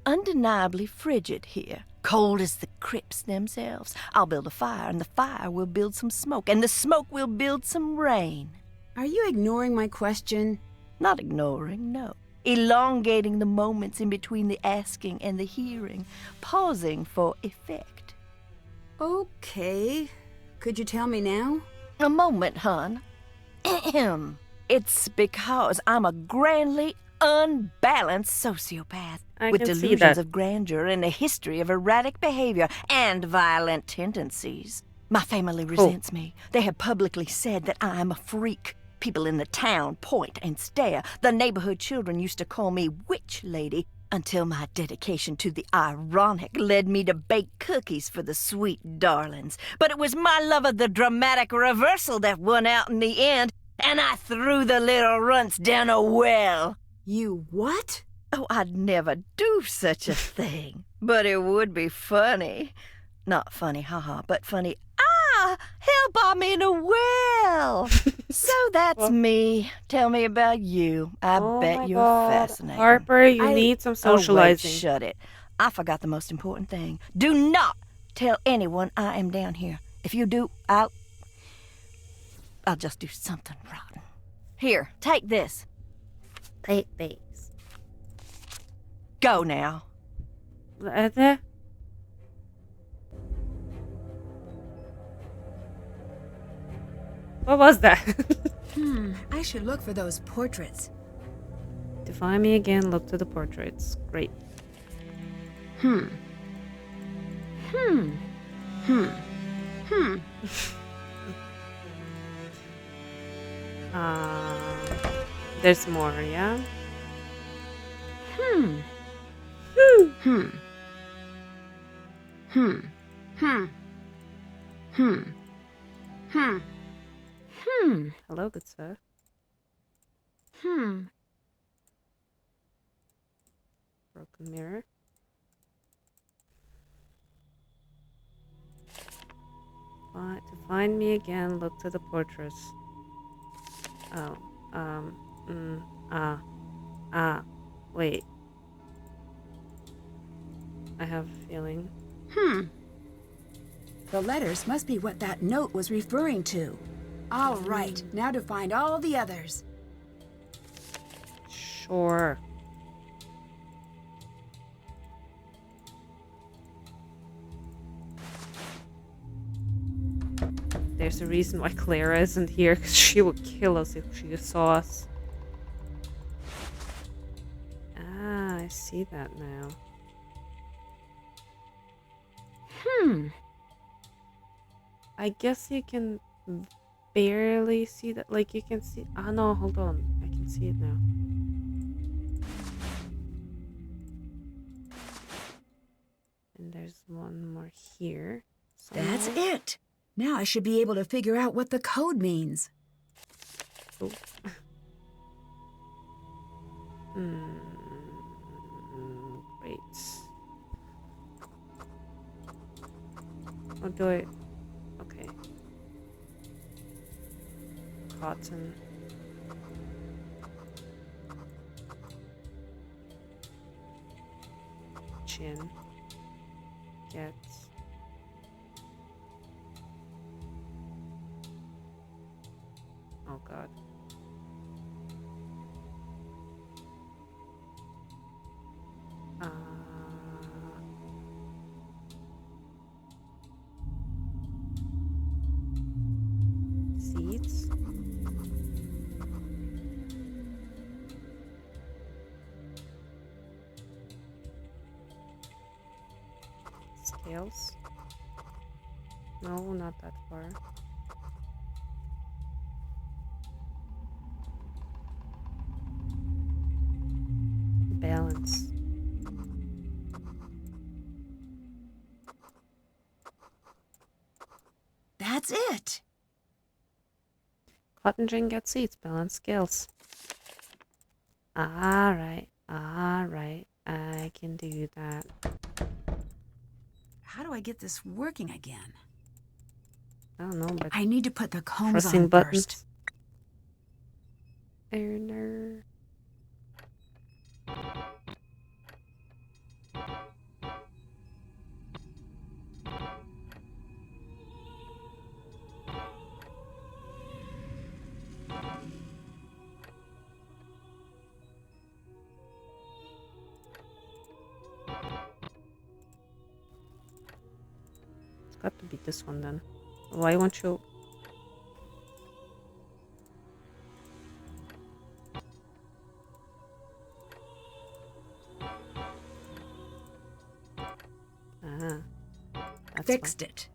undeniably frigid here, cold as the crypts themselves. I'll build a fire, and the fire will build some smoke, and the smoke will build some rain. Are you ignoring my question? Not ignoring, no. Elongating the moments in between the asking and the hearing, pausing for effect. Okay. Could you tell me now? A moment, hon. Ahem. It's because I'm a grandly unbalanced sociopath with delusions of grandeur and a history of erratic behavior and violent tendencies. My family resents me. They have publicly said that I'm a freak. People in the town point and stare. The neighborhood children used to call me Witch Lady until my dedication to the ironic led me to bake cookies for the sweet darlings. But it was my love of the dramatic reversal that won out in the end, and I threw the little runts down a well. You what? Oh, I'd never do such a thing. But it would be funny. Not funny, haha, but funny. Help, I'm in a well. So that's me. Tell me about you. I bet you're fascinating. Harper, you need some socializing. Oh, wait, shut it. I forgot the most important thing. Do not tell anyone I am down here. If you do, I'll just do something rotten. Here, take this. Take these. Go now. What was that? I should look for those portraits. To find me again, look to the portraits. Great. There's more, yeah? Hello, good sir. Broken mirror. To find me again, look to the portraits. Wait. I have a feeling. The letters must be what that note was referring to. All right, now to find all the others. Sure. There's a reason why Clara isn't here, because she would kill us if she saw us. Ah, I see that now. I guess you can barely see that. Like, you can see. Ah, no, hold on. I can see it now. And there's one more here. That's it. Now I should be able to figure out what the code means. Oh. Great. What do I... Okay. Cotton. Chin. Get. Oh god. Seeds. Scales. No, not that far. Balance. That's it. Cotton gin gets seeds, balance scales. Alright, I can do that. How do I get this working again? I don't know, but I need to put the combs pressing on buttons. first. Erner. It's got to be this one then. Why won't you? That's Fixed fine. it.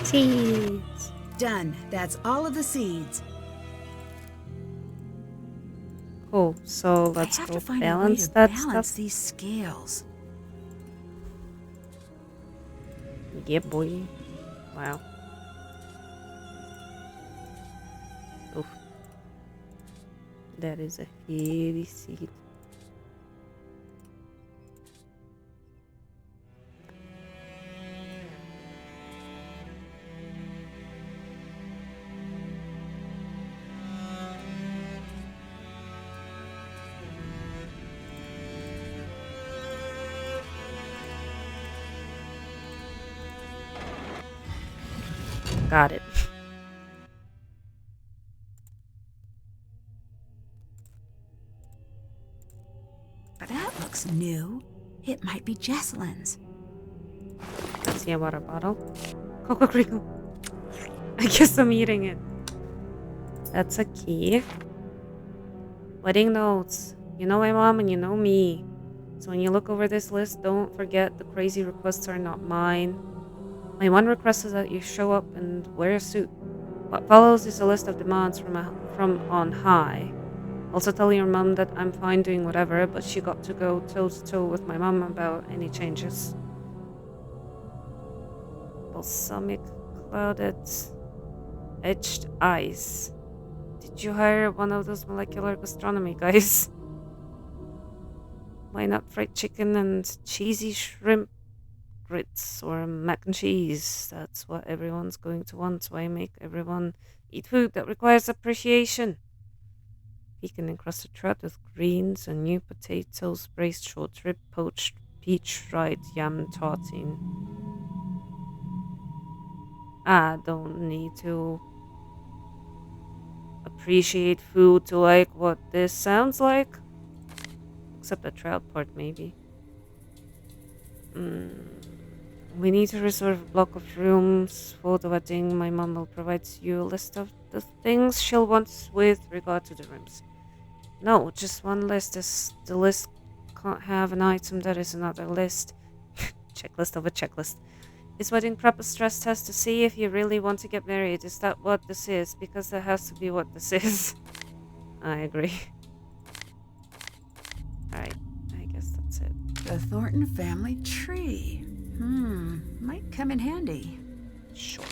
Seeds. Done. That's all of the seeds. Cool. So I let's have go to find balance a way to that balance stuff. these scales. Yeah, boy. Wow. Oof. That is a heavy seed. Got it. That looks new. It might be Jessalyn's. Let's see a water bottle. Coco Crinkle. I guess I'm eating it. That's a key. Wedding notes. You know my mom and you know me. So when you look over this list, don't forget the crazy requests are not mine. My one request is that you show up and wear a suit. What follows is a list of demands from on high. Also tell your mom that I'm fine doing whatever, but she got to go toe-to-toe with my mom about any changes. Balsamic clouded etched ice. Did you hire one of those molecular gastronomy guys? Why not fried chicken and cheesy shrimp grits or mac and cheese? That's what everyone's going to want, so I make everyone eat food that requires appreciation. Pecan encrusted trout with greens and new potatoes, braised short rib, poached peach fried yam tartine. I don't need to appreciate food to like what this sounds like. Except the trout part, maybe. We need to reserve a block of rooms for the wedding. My mom will provide you a list of the things she'll want with regard to the rooms. No, just one list. The list can't have an item that is another list. Checklist of a checklist. Is wedding prep a stress test to see if you really want to get married? Is that what this is? Because that has to be what this is. I agree. Alright, I guess that's it. The Thornton family tree. Might come in handy. Sure.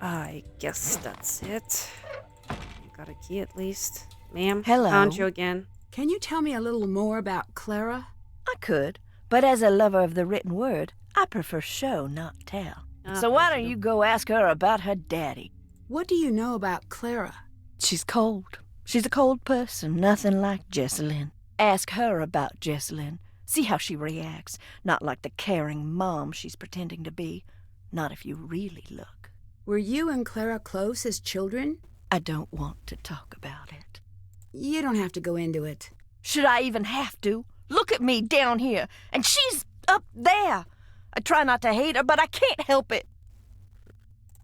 I guess that's it. Got a key at least. Ma'am, Hello. Found you again. Can you tell me a little more about Clara? I could, but as a lover of the written word, I prefer show, not tell. So why don't you go ask her about her daddy? What do you know about Clara? She's cold. She's a cold person, nothing like Jessalyn. Ask her about Jessalyn. See how she reacts. Not like the caring mom she's pretending to be. Not if you really look. Were you and Clara close as children? I don't want to talk about it. You don't have to go into it. Should I even have to? Look at me down here, and she's up there. I try not to hate her, but I can't help it.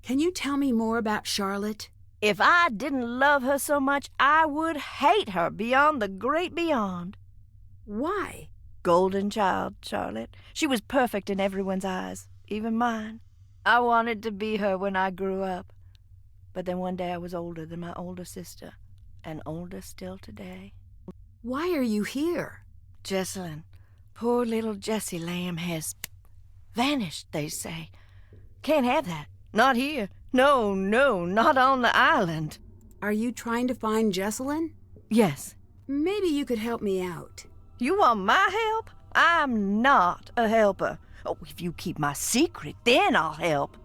Can you tell me more about Charlotte? If I didn't love her so much, I would hate her beyond the great beyond. Why? Golden child, Charlotte. She was perfect in everyone's eyes, even mine. I wanted to be her when I grew up. But then one day I was older than my older sister, and older still today. Why are you here? Jessalyn, poor little Jessie Lamb has vanished, they say. Can't have that. Not here. No, not on the island. Are you trying to find Jessalyn? Yes. Maybe you could help me out. You want my help? I'm not a helper. Oh, if you keep my secret, then I'll help.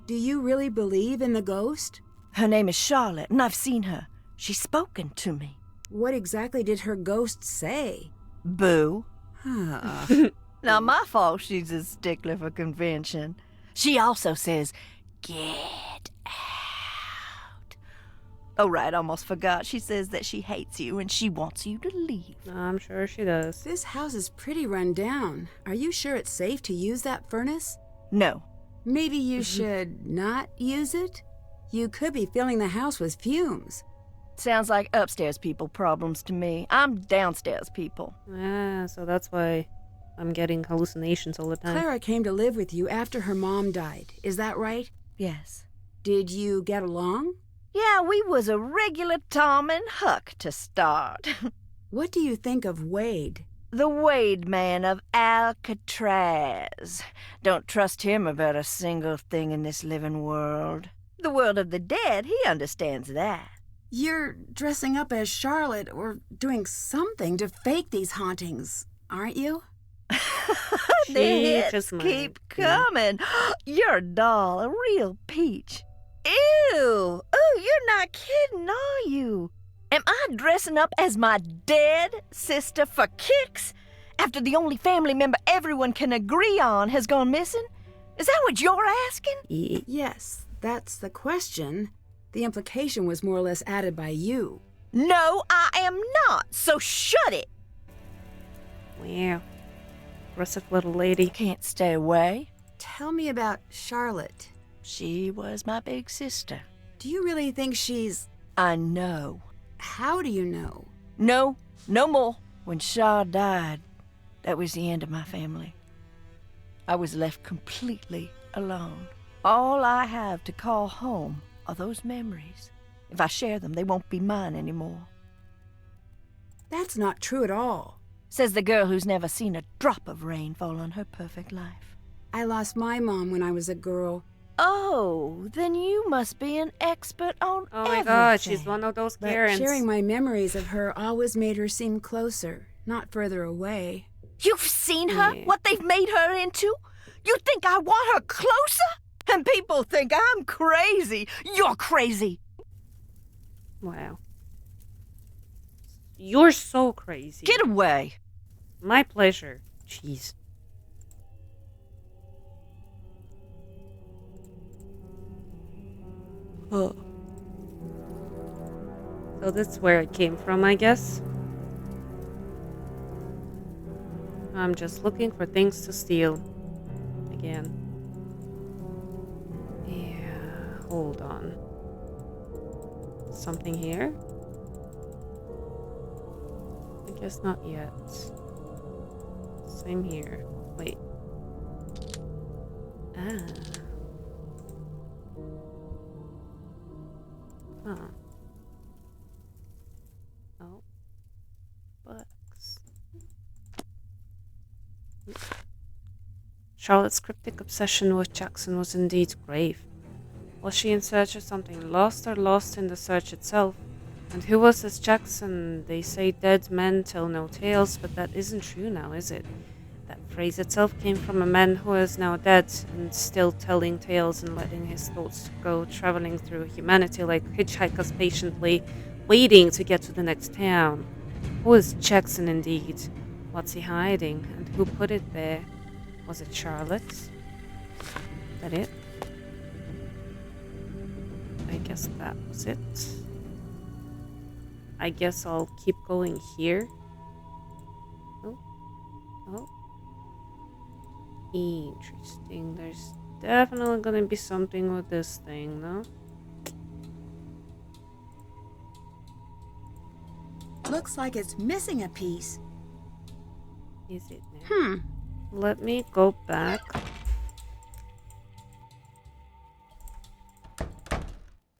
Do you really believe in the ghost? Her name is Charlotte, and I've seen her. She's spoken to me. What exactly did her ghost say? Boo. Huh. Not my fault she's a stickler for convention. She also says, get out. Oh, right, almost forgot. She says that she hates you and she wants you to leave. I'm sure she does. This house is pretty run down. Are you sure it's safe to use that furnace? No. Maybe you should not use it? You could be filling the house with fumes. Sounds like upstairs people problems to me. I'm downstairs people. Yeah, so that's why I'm getting hallucinations all the time. Clara came to live with you after her mom died. Is that right? Yes. Did you get along? Yeah, we was a regular Tom and Huck to start. What do you think of Wade? The Wade man of Alcatraz. Don't trust him about a single thing in this living world. The world of the dead, he understands that. You're dressing up as Charlotte or doing something to fake these hauntings, aren't you? The hits keep coming. You're a doll, a real peach. Ew! Oh, you're not kidding, are you? Am I dressing up as my dead sister for kicks? After the only family member everyone can agree on has gone missing? Is that what you're asking? Yes, that's the question. The implication was more or less added by you. No, I am not, so shut it! Wow. Aggressive little lady. Can't stay away. Tell me about Charlotte. She was my big sister. Do you really think she's... I know. How do you know? No more. When Shaw died, that was the end of my family. I was left completely alone. All I have to call home are those memories. If I share them, they won't be mine anymore. That's not true at all. Says the girl who's never seen a drop of rain fall on her perfect life. I lost my mom when I was a girl. Oh, then you must be an expert on Oh my god, she's one of those Karens. But sharing my memories of her always made her seem closer, not further away. You've seen her? Yeah. What they've made her into? You think I want her closer? And people think I'm crazy. You're crazy. Wow. You're so crazy. Get away. My pleasure. Jeez. Oh. So that's where it came from, I guess. I'm just looking for things to steal. Again. Yeah, hold on. Something here? I guess not yet. Same here. Wait. Ah. Huh. Oh. Books. Charlotte's cryptic obsession with Jackson was indeed grave. Was she in search of something lost or lost in the search itself? And who was this Jackson? They say dead men tell no tales, but that isn't true now, is it? That phrase itself came from a man who is now dead and still telling tales and letting his thoughts go traveling through humanity like hitchhikers patiently waiting to get to the next town. Who is Jackson indeed? What's he hiding? And who put it there? Was it Charlotte? Is that it? I guess that was it. I guess I'll keep going here. Oh. Interesting. There's definitely gonna be something with this thing, no? Looks like it's missing a piece. Is it now? Let me go back.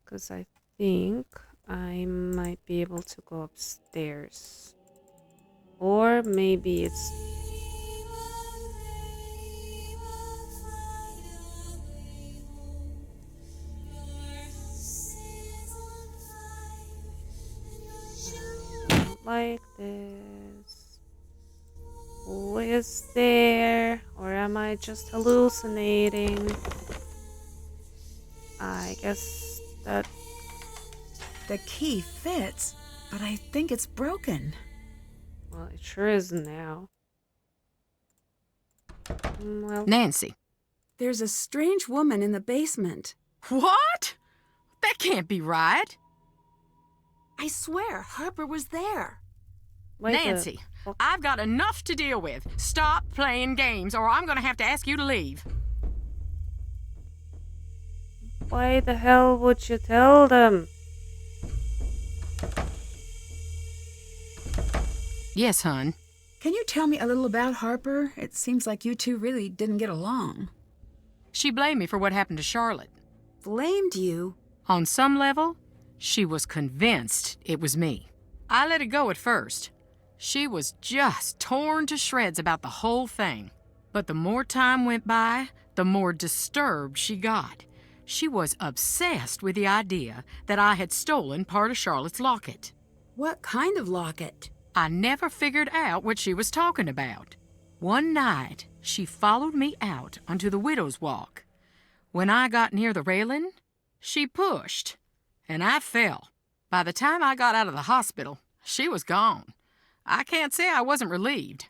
Because I think I might be able to go upstairs. Or maybe it's... not like this. Who is there? Or am I just hallucinating? I guess that... The key fits, but I think it's broken. Well, it sure is now. Well... Nancy. There's a strange woman in the basement. What? That can't be right. I swear, Harper was there. Nancy, I've got enough to deal with. Stop playing games, or I'm gonna have to ask you to leave. Why the hell would you tell them? Yes, hon. Can you tell me a little about Harper? It seems like you two really didn't get along. She blamed me for what happened to Charlotte. Blamed you? On some level, she was convinced it was me. I let it go at first. She was just torn to shreds about the whole thing. But the more time went by, the more disturbed she got. She was obsessed with the idea that I had stolen part of Charlotte's locket. What kind of locket? I never figured out what she was talking about. One night, she followed me out onto the widow's walk. When I got near the railing, she pushed, and I fell. By the time I got out of the hospital, she was gone. I can't say I wasn't relieved.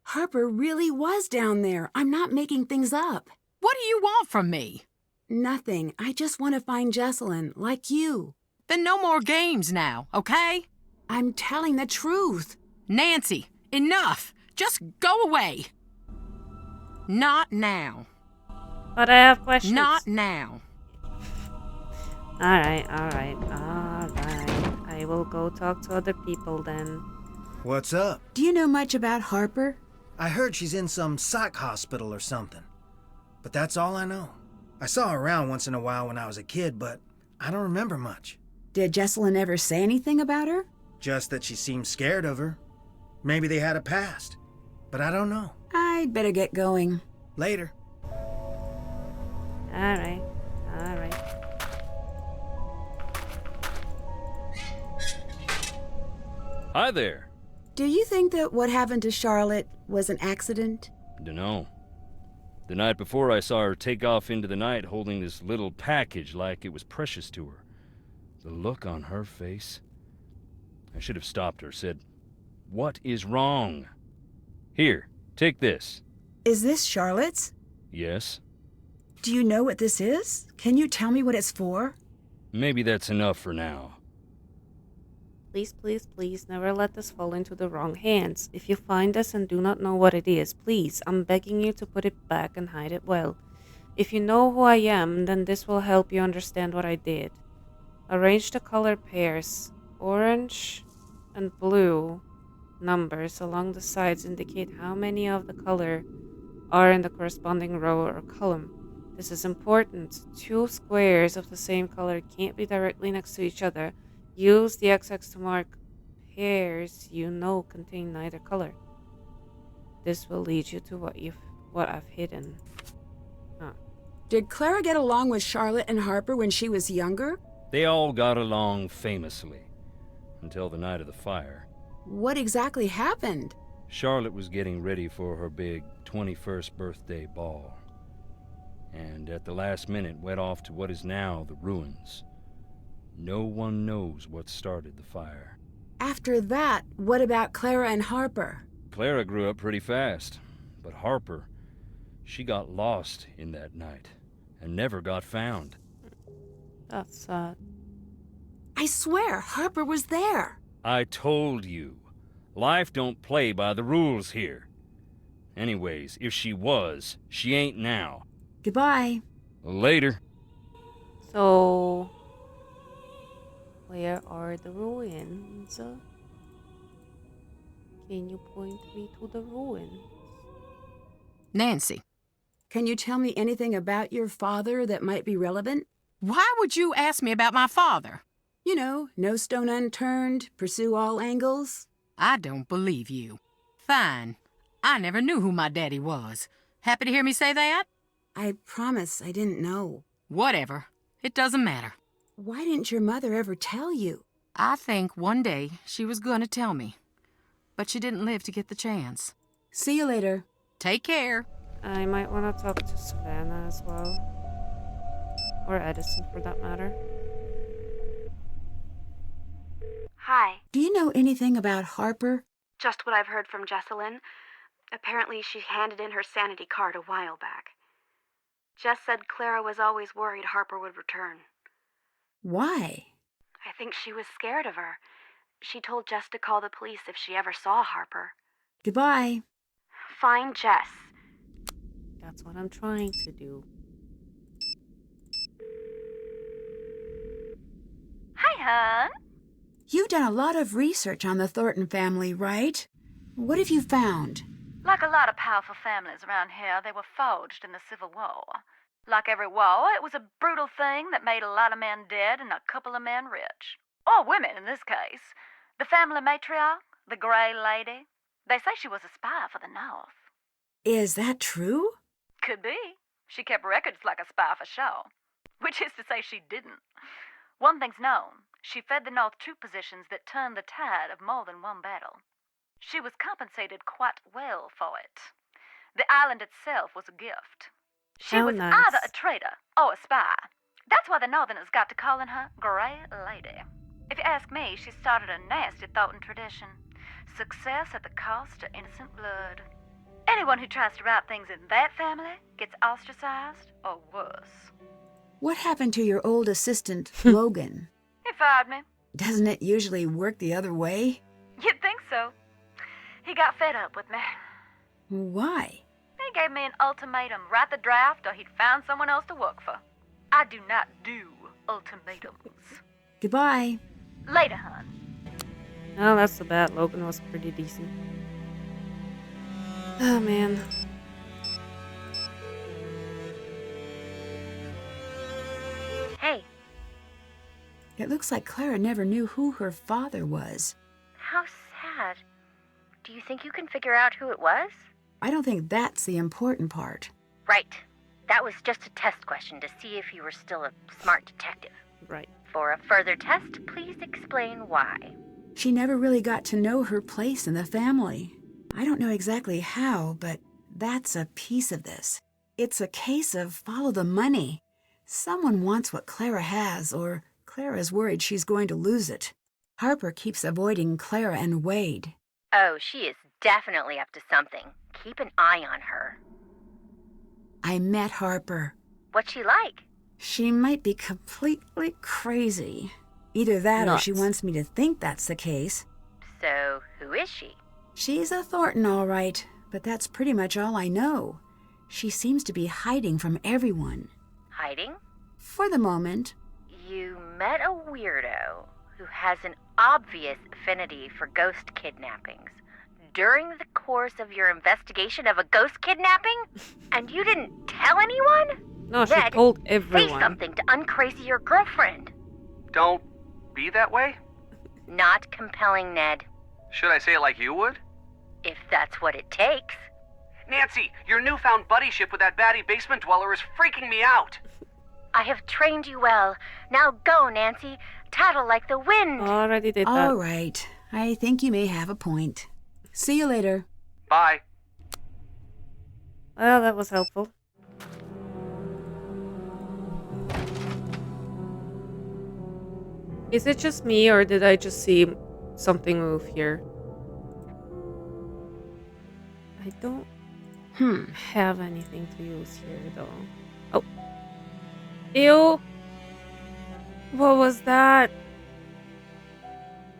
Harper really was down there. I'm not making things up. What do you want from me? Nothing. I just want to find Jessalyn, like you. Then no more games now, okay? I'm telling the truth. Nancy, enough. Just go away. Not now. But I have questions. Not now. Alright. I will go talk to other people then. What's up? Do you know much about Harper? I heard she's in some psych hospital or something. But that's all I know. I saw her around once in a while when I was a kid, but I don't remember much. Did Jessalyn ever say anything about her? Just that she seemed scared of her. Maybe they had a past. But I don't know. I'd better get going. Later. Alright. Hi there. Do you think that what happened to Charlotte was an accident? Dunno. The night before, I saw her take off into the night holding this little package like it was precious to her. The look on her face. I should have stopped her, said, "What is wrong?" "Here, take this." Is this Charlotte's? Yes. Do you know what this is? Can you tell me what it's for? Maybe that's enough for now. Please, never let this fall into the wrong hands. If you find this and do not know what it is, please, I'm begging you to put it back and hide it well. If you know who I am, then this will help you understand what I did. Arrange the color pairs. Orange and blue numbers along the sides indicate how many of the color are in the corresponding row or column. This is important. Two squares of the same color can't be directly next to each other. Use the XX to mark pairs you know contain neither color. This will lead you to what I've hidden. Did Clara get along with Charlotte and Harper when she was younger? They all got along famously. Until the night of the fire. What exactly happened? Charlotte was getting ready for her big 21st birthday ball. And at the last minute went off to what is now the ruins. No one knows what started the fire. After that, what about Clara and Harper? Clara grew up pretty fast, but Harper, she got lost in that night and never got found. That's sad. I swear, Harper was there. I told you. Life don't play by the rules here. Anyways, if she was, she ain't now. Goodbye. Later. So, where are the ruins? Can you point me to the ruins? Nancy. Can you tell me anything about your father that might be relevant? Why would you ask me about my father? You know, no stone unturned, pursue all angles. I don't believe you. Fine. I never knew who my daddy was. Happy to hear me say that? I promise I didn't know. Whatever. It doesn't matter. Why didn't your mother ever tell you? I think one day she was going to tell me, but she didn't live to get the chance. See you later. Take care. I might want to talk to Savannah as well. Or Edison, for that matter. Hi. Do you know anything about Harper? Just what I've heard from Jessalyn. Apparently she handed in her sanity card a while back. Jess said Clara was always worried Harper would return. Why? I think she was scared of her. She told Jess to call the police if she ever saw Harper. Goodbye. Find Jess. That's what I'm trying to do. Hi, hon. You've done a lot of research on the Thornton family, right? What have you found? Like a lot of powerful families around here, they were forged in the Civil War. Like every war, it was a brutal thing that made a lot of men dead and a couple of men rich. Or women, in this case. The family matriarch, the Grey Lady, they say she was a spy for the North. Is that true? Could be. She kept records like a spy for show. Which is to say she didn't. One thing's known. She fed the North troop positions that turned the tide of more than one battle. She was compensated quite well for it. The island itself was a gift. She was nice. either a traitor or a spy. That's why the Northerners got to calling her Grey Lady. If you ask me, she started a nasty Thornton tradition. Success at the cost of innocent blood. Anyone who tries to write things in that family gets ostracized or worse. What happened to your old assistant, Logan? He fired me. Doesn't it usually work the other way? You'd think so. He got fed up with me. Why? He gave me an ultimatum. Write the draft or he'd find someone else to work for. I do not do ultimatums. Goodbye. Later, hon. Oh, that's so bad. Logan was pretty decent. Oh, man. Hey, It looks like Clara never knew who her father was. how sad. Do you think you can figure out who it was? I don't think that's the important part. Right. That was just a test question to see if you were still a smart detective. Right. For a further test, please explain why. She never really got to know her place in the family. I don't know exactly how, but that's a piece of this. It's a case of follow the money. Someone wants what Clara has, or Clara's worried she's going to lose it. Harper keeps avoiding Clara and Wade. Oh, she is definitely up to something. Keep an eye on her. I met Harper. What's she like? She might be completely crazy. Either that or she Nuts. wants me to think that's the case. So, who is she? She's a Thornton, all right, but that's pretty much all I know. She seems to be hiding from everyone. Hiding? For the moment. You met a weirdo who has an obvious affinity for ghost kidnappings during the course of your investigation of a ghost kidnapping? And you didn't tell anyone? No, she Ned, told say everyone. something to uncrazy your girlfriend. Don't be that way? Not compelling, Ned. Should I say it like you would? If that's what it takes. Nancy, your newfound buddyship with that batty basement dweller is freaking me out. I have trained you well. Now go, Nancy. Tattle like the wind. Already did that. All right. I think you may have a point. See you later. Bye. Well, that was helpful. Is it just me, or did I just see something move here? I don't have anything to use here, though. Oh. Ew! What was that?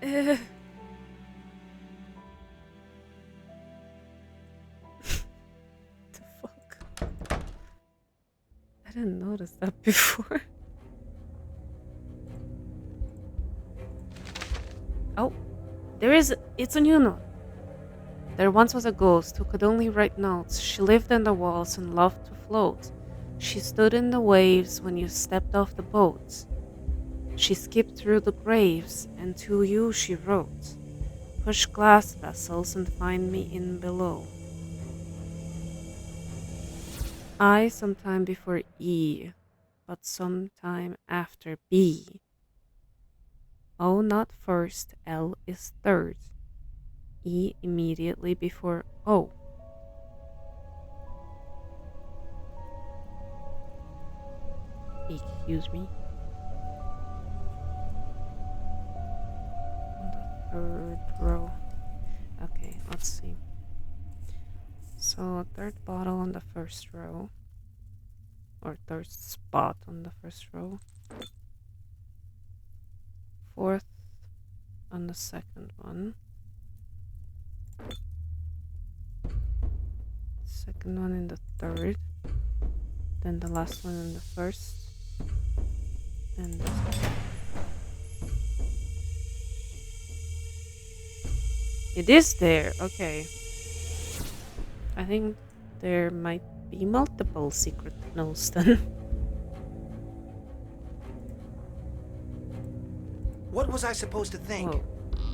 Ugh. The fuck? I didn't notice that before. Oh, it's a new note. There once was a ghost who could only write notes. She lived in the walls and loved to float. She stood in the waves when you stepped off the boat. She skipped through the graves, and to you she wrote, "Push glass vessels and find me in below." I sometime before E, but sometime after B. O not first, L is third. E immediately before O. Excuse me. On the third row. Okay, let's see. So, third bottle on the first row. Or third spot on the first row. Fourth on the second one. Second one in the third. Then the last one in the first. And the second. It is there, okay. I think there might be multiple secret tunnels then. What was I supposed to think? Whoa.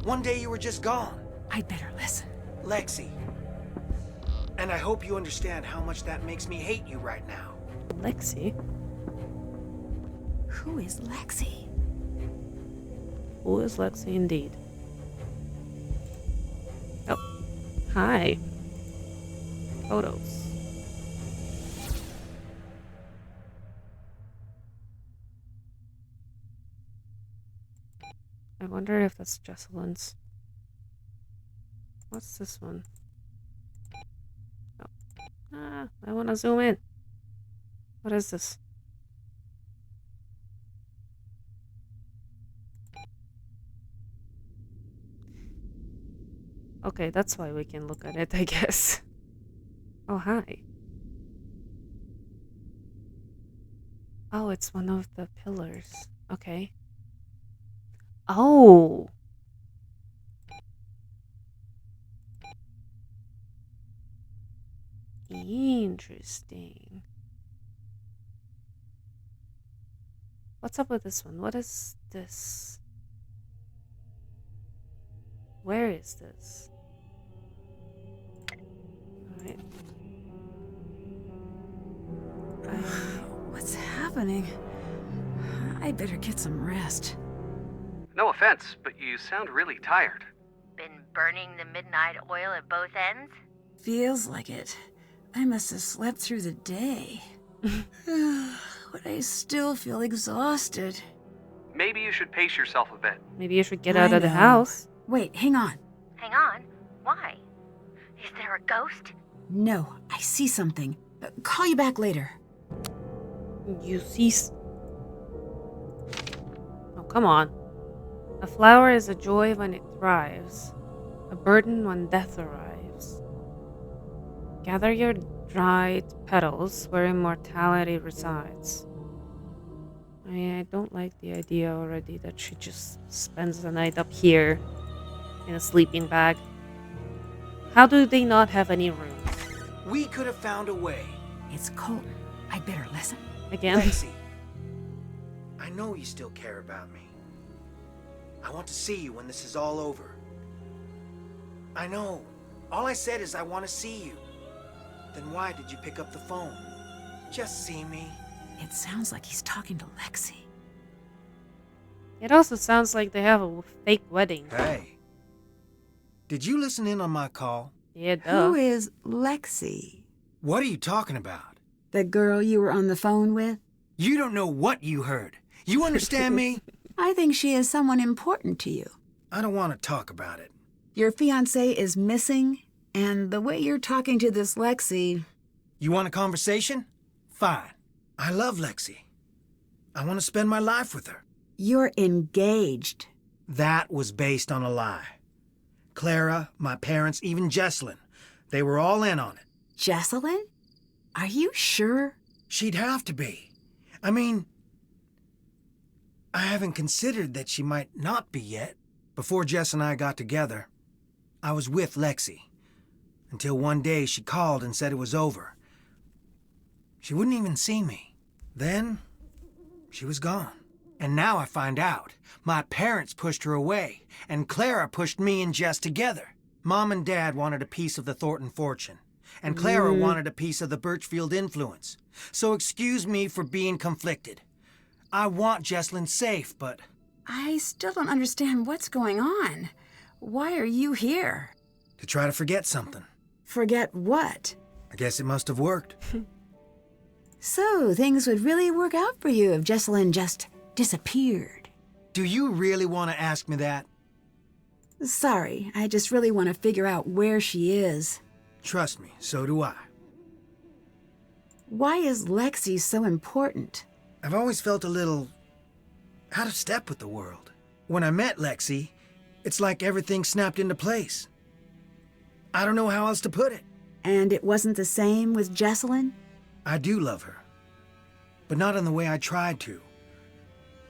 One day you were just gone. I'd better listen. Lexi. And I hope you understand how much that makes me hate you right now. Lexi? Who is Lexi? Who is Lexi indeed? Oh, hi. Photos. I wonder if that's Jessalyn's. What's this one? Oh. I want to zoom in. What is this? Okay, that's why we can look at it, I guess. Oh, hi. Oh, it's one of the pillars. Okay. Oh! Interesting. What's up with this one? What is this? Where is this? Alright. What's happening? I better get some rest. No offense, but you sound really tired. Been burning the midnight oil at both ends? Feels like it. I must have slept through the day. But I still feel exhausted. Maybe you should pace yourself a bit. Maybe you should get out of the house. Wait, hang on. Hang on. Why? Is there a ghost? No, I see something. Call you back later. You see... Oh, come on. A flower is a joy when it thrives, a burden when death arrives. Gather your dried petals where immortality resides. I don't like the idea already that she just spends the night up here in a sleeping bag. How do they not have any rooms? We could have found a way. It's Colton. I'd better listen. Again? Lexi, I know you still care about me. I want to see you when this is all over. I know. All I said is I want to see you. Then why did you pick up the phone? Just see me. It sounds like he's talking to Lexi. It also sounds like they have a fake wedding. Hey. Did you listen in on my call? Yeah, duh. Who is Lexi? What are you talking about? The girl you were on the phone with? You don't know what you heard. You understand me? I think she is someone important to you. I don't want to talk about it. Your fiancé is missing, and the way you're talking to this Lexi... You want a conversation? Fine. I love Lexi. I want to spend my life with her. You're engaged. That was based on a lie. Clara, my parents, even Jessalyn, they were all in on it. Jessalyn? Are you sure? She'd have to be. I mean, I haven't considered that she might not be yet. Before Jess and I got together, I was with Lexi. Until one day she called and said it was over. She wouldn't even see me. Then, she was gone. And now I find out. My parents pushed her away, and Clara pushed me and Jess together. Mom and Dad wanted a piece of the Thornton fortune, and Clara wanted a piece of the Birchfield influence. So excuse me for being conflicted. I want Jessalyn safe, but I still don't understand what's going on. Why are you here? To try to forget something. Forget what? I guess it must have worked. So, things would really work out for you if Jessalyn just disappeared. Do you really want to ask me that? Sorry, I just really want to figure out where she is. Trust me, so do I. Why is Lexi so important? I've always felt a little out of step with the world. When I met Lexi, it's like everything snapped into place. I don't know how else to put it. And it wasn't the same with Jessalyn? I do love her, but not in the way I tried to.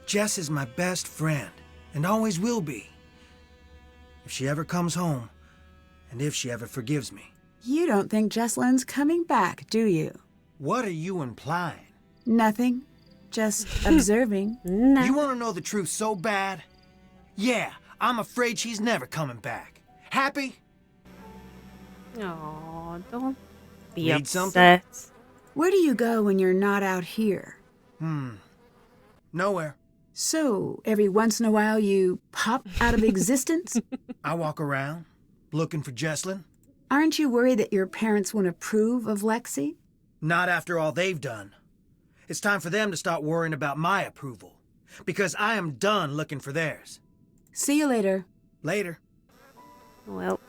Jess is my best friend, and always will be. If she ever comes home, and if she ever forgives me. You don't think Jessalyn's coming back, do you? What are you implying? Nothing. Just observing. No. You want to know the truth so bad? Yeah, I'm afraid she's never coming back. Happy? Oh, don't be Need upset. something? Where do you go when you're not out here? Nowhere. So, every once in a while you pop out of existence? I walk around, looking for Jessalyn. Aren't you worried that your parents won't approve of Lexi? Not after all they've done. It's time for them to start worrying about my approval. Because I am done looking for theirs. See you later. Later. Well.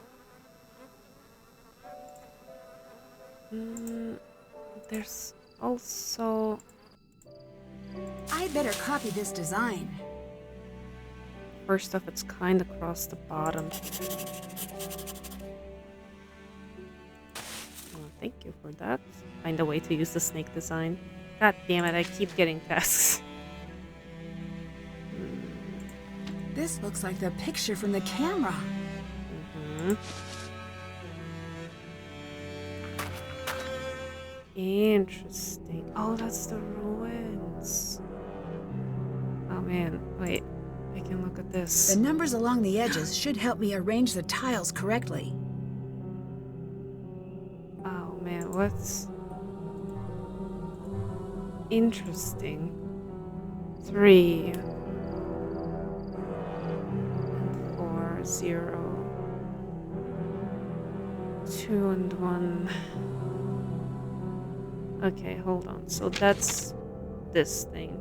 There's also... I better copy this design. First off, it's kind of across the bottom. Oh, thank you for that. Find a way to use the snake design. God damn it, I keep getting tasks. This looks like the picture from the camera. Interesting. Oh, that's the ruins. Oh man, wait. I can look at this. The numbers along the edges should help me arrange the tiles correctly. Oh man, what's interesting? 3 and 4, 0, 2 and 1. Okay, hold on. So that's this thing.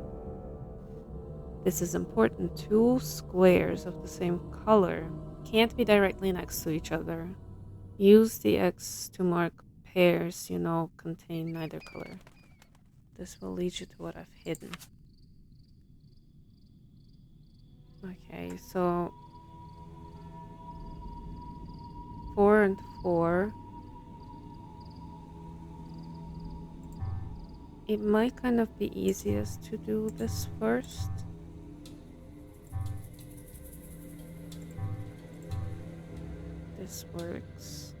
This is important. 2 squares of the same color can't be directly next to each other. Use the X to mark pairs you know contain neither color. This will lead you to what I've hidden. Okay, so 4 and 4. It might kind of be easiest to do this first. This works.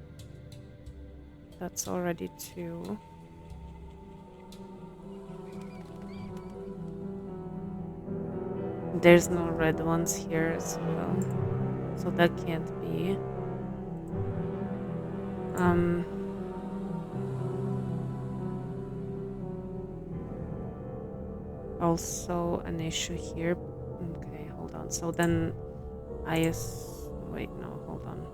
That's already 2. There's no red ones here as well, so that can't be. Also an issue here. Okay, hold on. So then wait, no, hold on.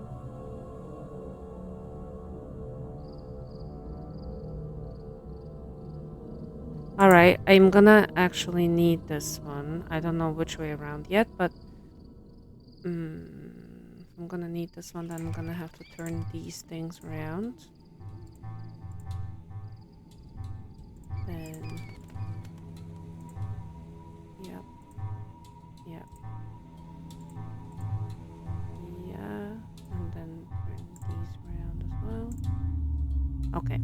Alright, I'm gonna actually need this one. I don't know which way around yet, but if I'm gonna need this one, then I'm gonna have to turn these things around. Then Yep. Yeah, and then turn these around as well. Okay,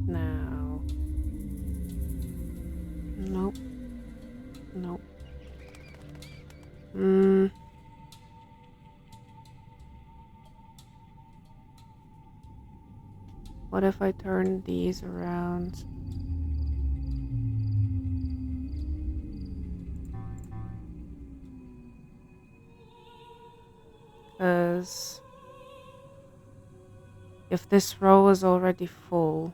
now. Nope. What if I turn these around? Because if this row is already full,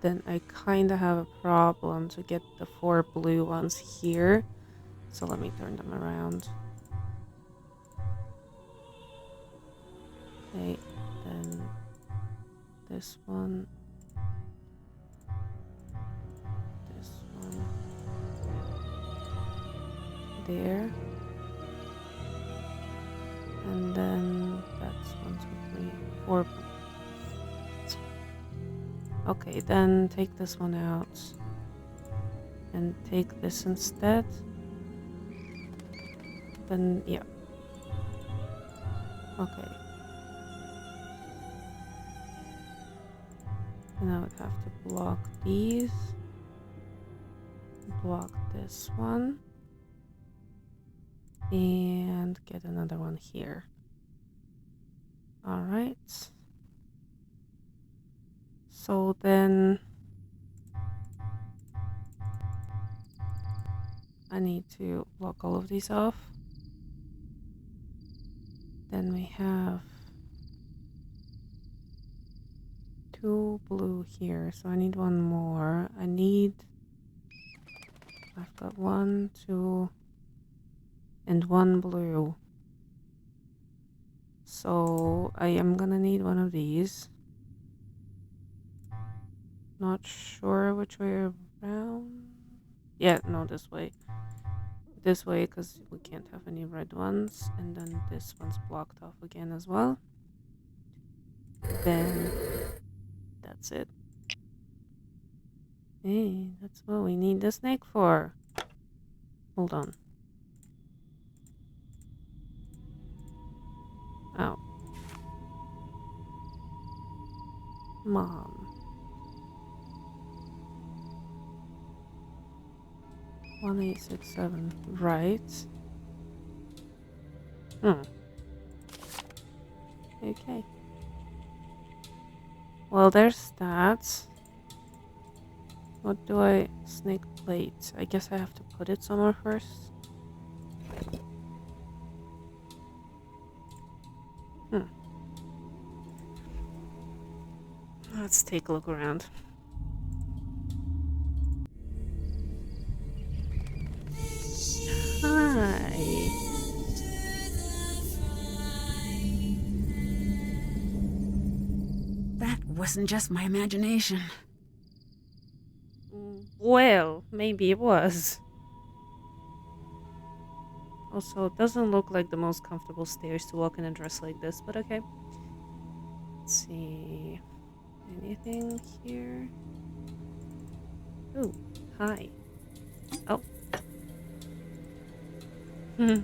then I kind of have a problem to get the 4 blue ones here. So let me turn them around. Okay, then this one. This one. There. And then that's 1, 2, 3, 4. Okay, then take this one out. And take this instead. Then, yeah. Okay. And I would have to block these. Block this one. And get another one here. Alright. So then I need to block all of these off. Then we have 2 blue here, so I need 1 more. I've got 1, 2, and 1 blue. So I am gonna need one of these. Not sure which way around. Yeah, no, this way. This way, because we can't have any red ones. And then this one's blocked off again as well. Then that's it. Hey, that's what we need the snake for. Hold on. Oh. Mom. 1867. Right. Okay. Well, there's that. What do I... Snake plate. I guess I have to put it somewhere first. Let's take a look around. Hi. That wasn't just my imagination. Well, maybe it was. Also, it doesn't look like the most comfortable stairs to walk in a dress like this, but okay. Let's see. Anything here? Ooh, hi. Oh. Okay.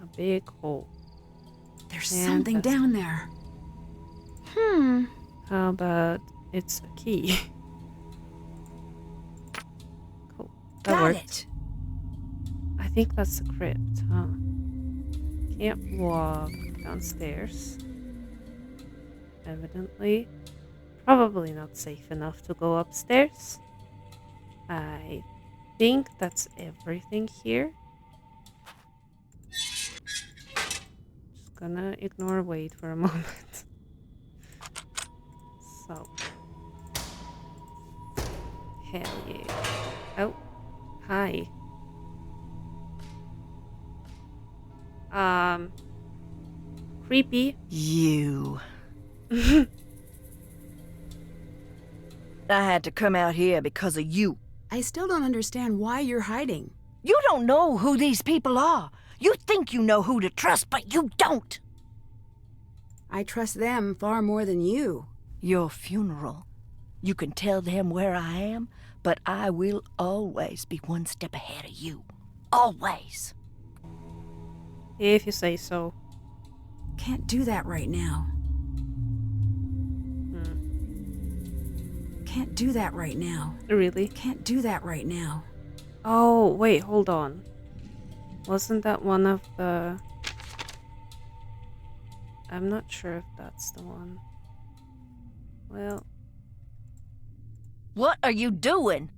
A big hole. There's something down there. How about it's a key? Cool. That worked. I think that's the crypt, huh? Can't walk downstairs. Evidently. Probably not safe enough to go upstairs. I think that's everything here. Just gonna ignore Wade for a moment. So. Hell yeah. Oh. Hi. Creepy. You. I had to come out here because of you. I still don't understand why you're hiding. You don't know who these people are. You think you know who to trust, but you don't. I trust them far more than you. Your funeral. You can tell them where I am, but I will always be one step ahead of you. Always. If you say so. Can't do that right now. Can't do that right now. Really? Can't do that right now. Oh, wait, hold on. Wasn't that one of the... I'm not sure if that's the one. Well... What are you doing?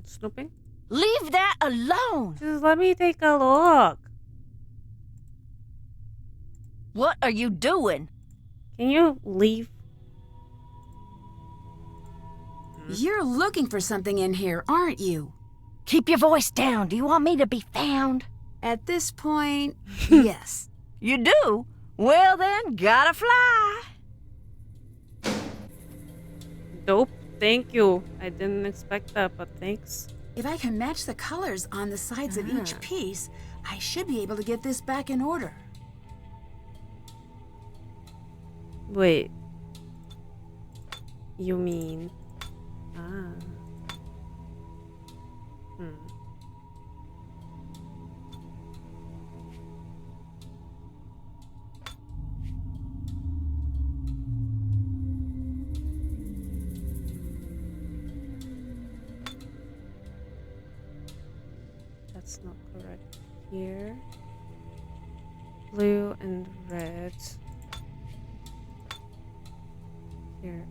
Snooping? Leave that alone! Just let me take a look. What are you doing? Can you leave? You're looking for something in here, aren't you? Keep your voice down. Do you want me to be found? At this point, yes. You do? Well then, gotta fly. Dope. Thank you. I didn't expect that, but thanks. If I can match the colors on the sides of each piece, I should be able to get this back in order. Wait. You mean... Ah. That's not correct. Here. Blue and red. Here.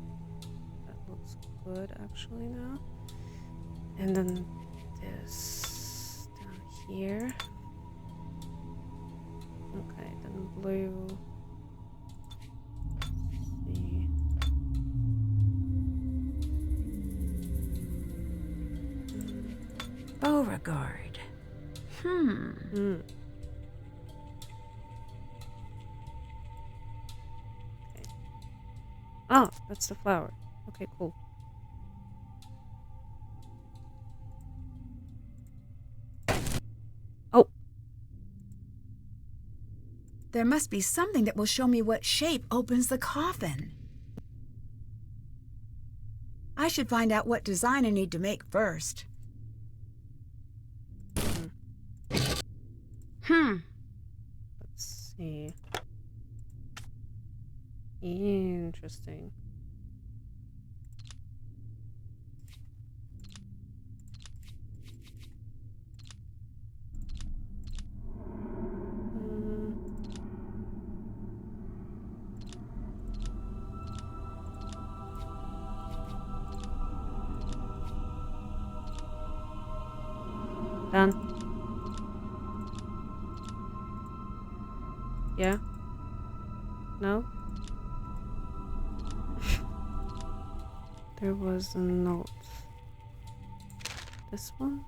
That looks good actually now. And then this down here. Okay, then blue. Let's see. Beauregard. Okay. Oh, that's the flower. Okay, cool. Oh. There must be something that will show me what shape opens the coffin. I should find out what design I need to make first. Let's see. Interesting. Done. Yeah? No? There was a note. This one?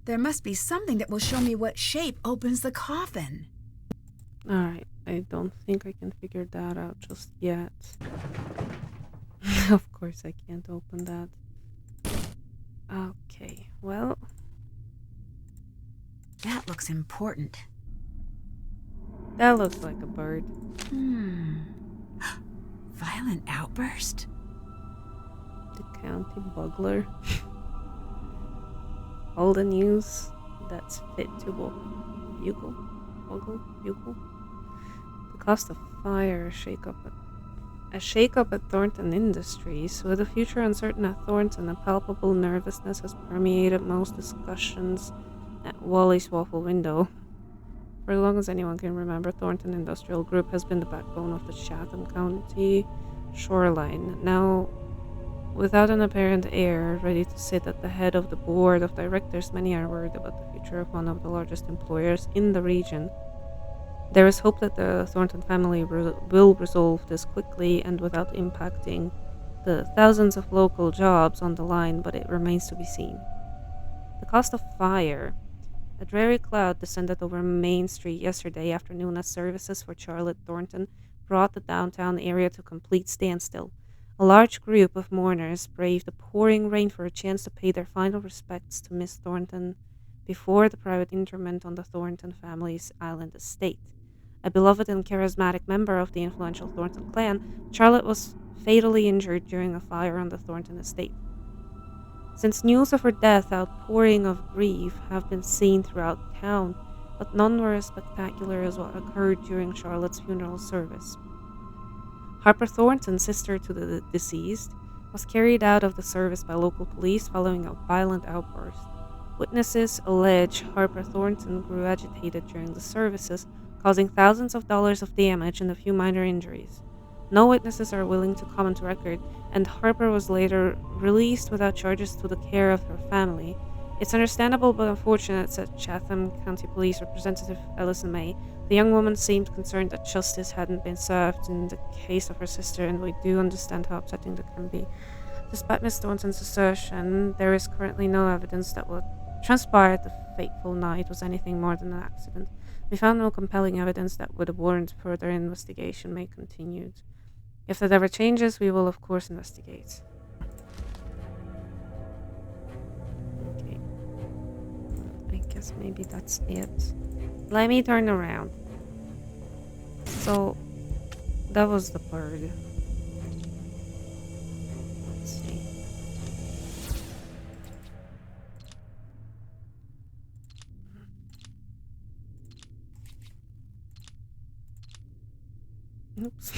There must be something that will show me what shape opens the coffin. Alright, I don't think I can figure that out just yet. Of course I can't open that. Okay, well... That looks important. That looks like a bird. Violent outburst? The county bugler. All the news that's fit to bugle. The cost of fire, a shake-up at Thornton Industries. With the future uncertain at Thornton, a palpable nervousness has permeated most discussions at Wally's Waffle Window. For as long as anyone can remember, Thornton Industrial Group has been the backbone of the Chatham County shoreline. Now, without an apparent heir, ready to sit at the head of the board of directors, many are worried about the future of one of the largest employers in the region. There is hope that the Thornton family will resolve this quickly and without impacting the thousands of local jobs on the line, but it remains to be seen. The cost of fire. A dreary cloud descended over Main Street yesterday afternoon as services for Charlotte Thornton brought the downtown area to a complete standstill. A large group of mourners braved the pouring rain for a chance to pay their final respects to Miss Thornton before the private interment on the Thornton family's island estate. A beloved and charismatic member of the influential Thornton clan, Charlotte was fatally injured during a fire on the Thornton estate. Since news of her death, outpouring of grief have been seen throughout town, but none were as spectacular as what occurred during Charlotte's funeral service. Harper Thornton, sister to the deceased, was carried out of the service by local police following a violent outburst. Witnesses allege Harper Thornton grew agitated during the services, causing thousands of dollars of damage and a few minor injuries. No witnesses are willing to comment on record, and Harper was later released without charges to the care of her family. It's understandable but unfortunate, said Chatham County Police Representative Ellison May. The young woman seemed concerned that justice hadn't been served in the case of her sister, and we do understand how upsetting that can be. Despite Miss Thornton's assertion, there is currently no evidence that what transpired the fateful night was anything more than an accident. We found no compelling evidence that would warrant further investigation. May continued. If that ever changes, we will of course investigate. Okay. I guess maybe that's it. Let me turn around. So, that was the bird. Let's see. Oops.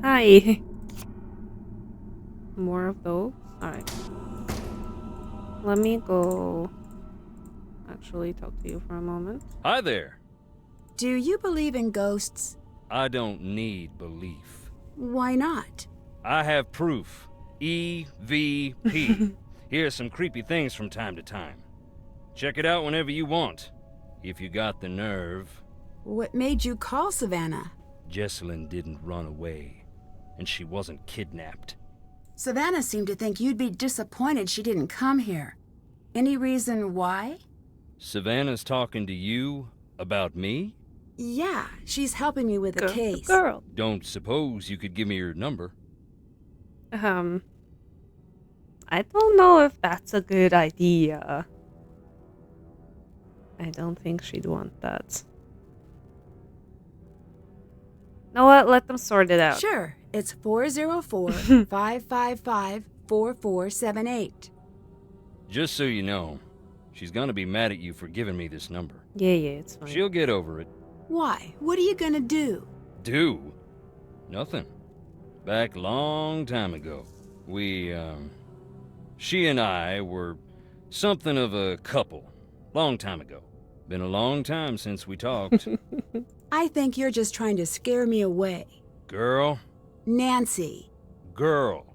Hi. More of those? Alright. Let me go actually talk to you for a moment. Hi there. Do you believe in ghosts? I don't need belief. Why not? I have proof. EVP. Here's some creepy things from time to time. Check it out whenever you want, if you got the nerve. What made you call Savannah? Jessalyn didn't run away, and she wasn't kidnapped. Savannah seemed to think you'd be disappointed she didn't come here. Any reason why? Savannah's talking to you about me? Yeah, she's helping me with a case. Girl. Don't suppose you could give me your number? I don't know if that's a good idea. I don't think she'd want that. Know what? Let them sort it out. Sure. It's 404-555-4478. Just so you know, she's gonna be mad at you for giving me this number. Yeah, it's fine. She'll get over it. Why? What are you gonna do? Do? Nothing. Back long time ago, she and I were something of a couple. Long time ago. Been a long time since we talked. I think you're just trying to scare me away. Girl. Nancy. Girl.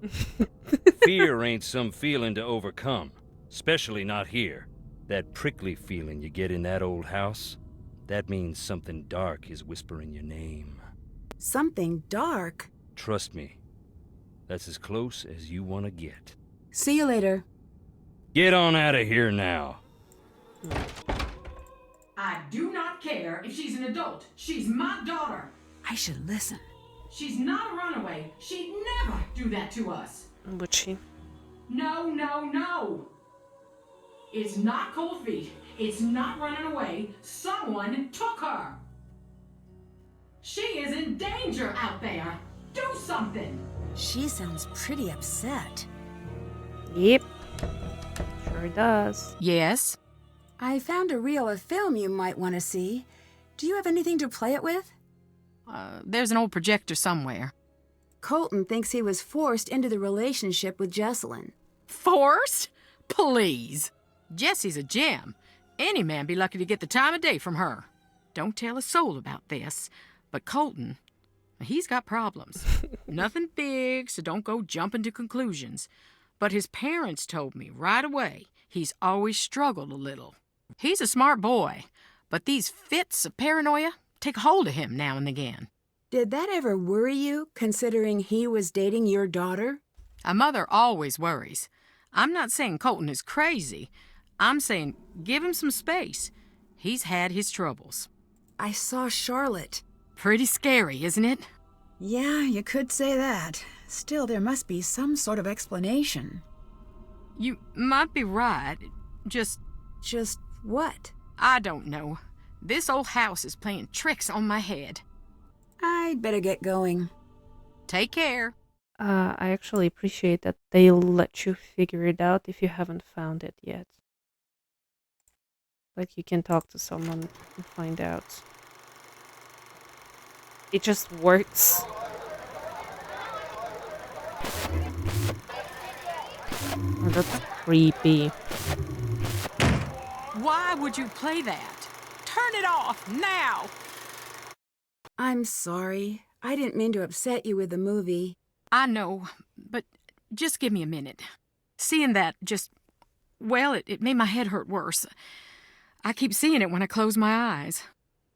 Fear ain't some feeling to overcome. Especially not here. That prickly feeling you get in that old house, that means something dark is whispering your name. Something dark? Trust me. That's as close as you want to get. See you later. Get on out of here now. I do not care if she's an adult. She's my daughter. I should listen. She's not a runaway. She'd never do that to us. Would she? No, no, no. It's not cold feet. It's not running away. Someone took her. She is in danger out there. Do something. She sounds pretty upset. Yep. Sure does. Yes? I found a reel of film you might want to see. Do you have anything to play it with? There's an old projector somewhere. Colton thinks he was forced into the relationship with Jessalyn. Forced? Please. Jessie's a gem. Any man be lucky to get the time of day from her. Don't tell a soul about this, but Colton, he's got problems. Nothing big, so don't go jumping to conclusions. But his parents told me right away he's always struggled a little. He's a smart boy, but these fits of paranoia take hold of him now and again. Did that ever worry you, considering he was dating your daughter? A mother always worries. I'm not saying Colton is crazy. I'm saying give him some space. He's had his troubles. I saw Charlotte. Pretty scary, isn't it? Yeah, you could say that. Still, there must be some sort of explanation. You might be right. Just what? I don't know. This old house is playing tricks on my head. I'd better get going. Take care. I actually appreciate that they'll let you figure it out if you haven't found it yet. Like you can talk to someone and find out. It just works. Oh, that's creepy. Why would you play that? Turn it off now! I'm sorry. I didn't mean to upset you with the movie. I know, but just give me a minute. Seeing that just, well, it made my head hurt worse. I keep seeing it when I close my eyes.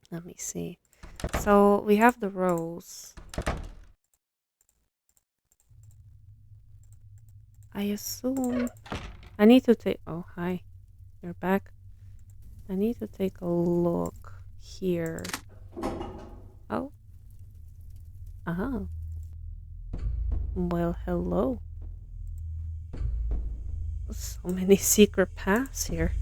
Let me see. So we have the rose. I assume I need to take. Oh, hi. You're back. I need to take a look here. Oh. Uh-huh. Well, hello. So many secret paths here.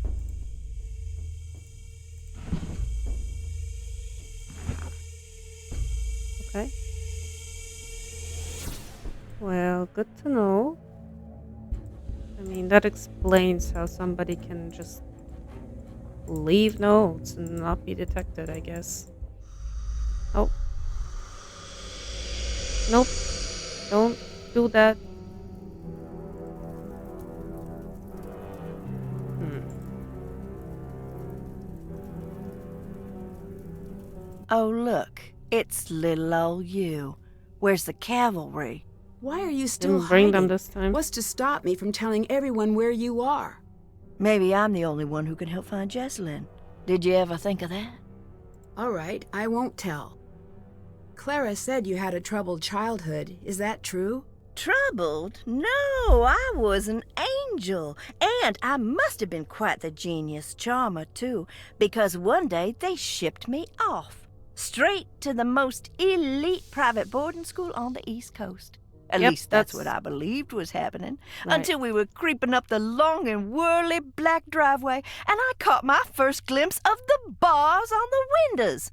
Okay. Well, good to know. I mean, that explains how somebody can just leave notes and not be detected, I guess. Oh. Nope. Don't do that. Oh, look. It's little old you. Where's the cavalry? Why are you still Didn't bring them hiding? this time. What's to stop me from telling everyone where you are? Maybe I'm the only one who can help find Jessalyn. Did you ever think of that? All right, I won't tell. Clara said you had a troubled childhood. Is that true? Troubled? No, I was an angel. And I must have been quite the genius charmer, too, because one day they shipped me off. Straight to the most elite private boarding school on the East Coast. At least that's what I believed was happening. Right. Until we were creeping up the long and whirly black driveway, and I caught my first glimpse of the bars on the windows.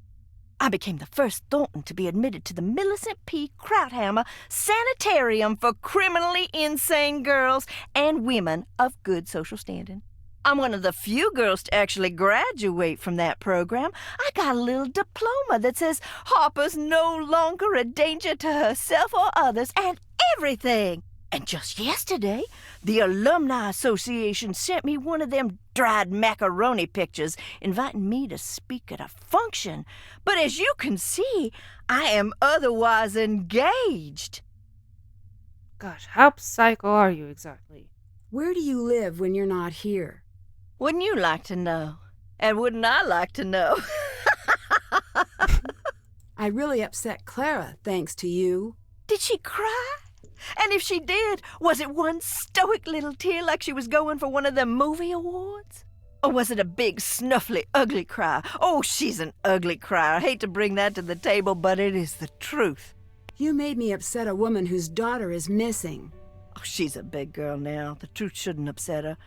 I became the first Thornton to be admitted to the Millicent P. Krauthammer Sanitarium for criminally insane girls and women of good social standing. I'm one of the few girls to actually graduate from that program. I got a little diploma that says Harper's no longer a danger to herself or others and everything. And just yesterday, the Alumni Association sent me one of them dried macaroni pictures inviting me to speak at a function. But as you can see, I am otherwise engaged. Gosh, how psycho are you exactly? Where do you live when you're not here? Wouldn't you like to know? And wouldn't I like to know? I really upset Clara, thanks to you. Did she cry? And if she did, was it one stoic little tear like she was going for one of them movie awards? Or was it a big, snuffly, ugly cry? Oh, she's an ugly crier. I hate to bring that to the table, but it is the truth. You made me upset a woman whose daughter is missing. Oh, she's a big girl now. The truth shouldn't upset her.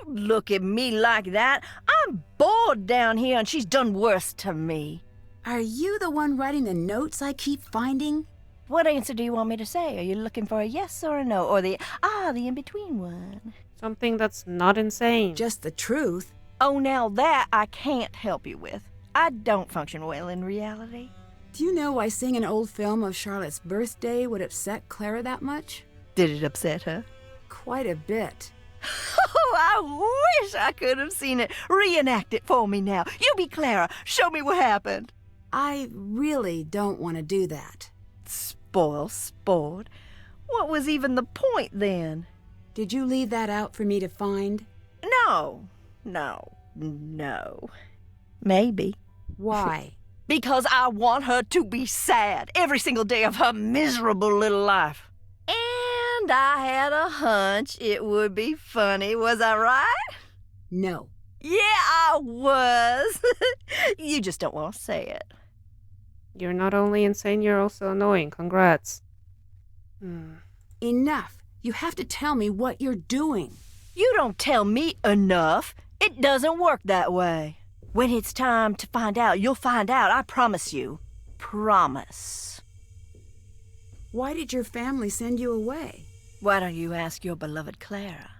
Don't look at me like that. I'm bored down here, and she's done worse to me. Are you the one writing the notes I keep finding? What answer do you want me to say? Are you looking for a yes or a no? Or the in-between one? Something that's not insane. Just the truth. Oh, now that I can't help you with. I don't function well in reality. Do you know why seeing an old film of Charlotte's birthday would upset Clara that much? Did it upset her? Quite a bit. Oh, I wish I could have seen it. Reenact it for me now. You be Clara. Show me what happened. I really don't want to do that. Spoil sport. What was even the point then? Did you leave that out for me to find? No. Maybe. Why? Because I want her to be sad every single day of her miserable little life. And I had a hunch it would be funny, was I right? No. Yeah, I was. You just don't want to say it. You're not only insane, you're also annoying. Congrats. Enough. You have to tell me what you're doing. You don't tell me enough. It doesn't work that way. When it's time to find out, you'll find out. I promise you. Promise. Why did your family send you away? Why don't you ask your beloved Clara?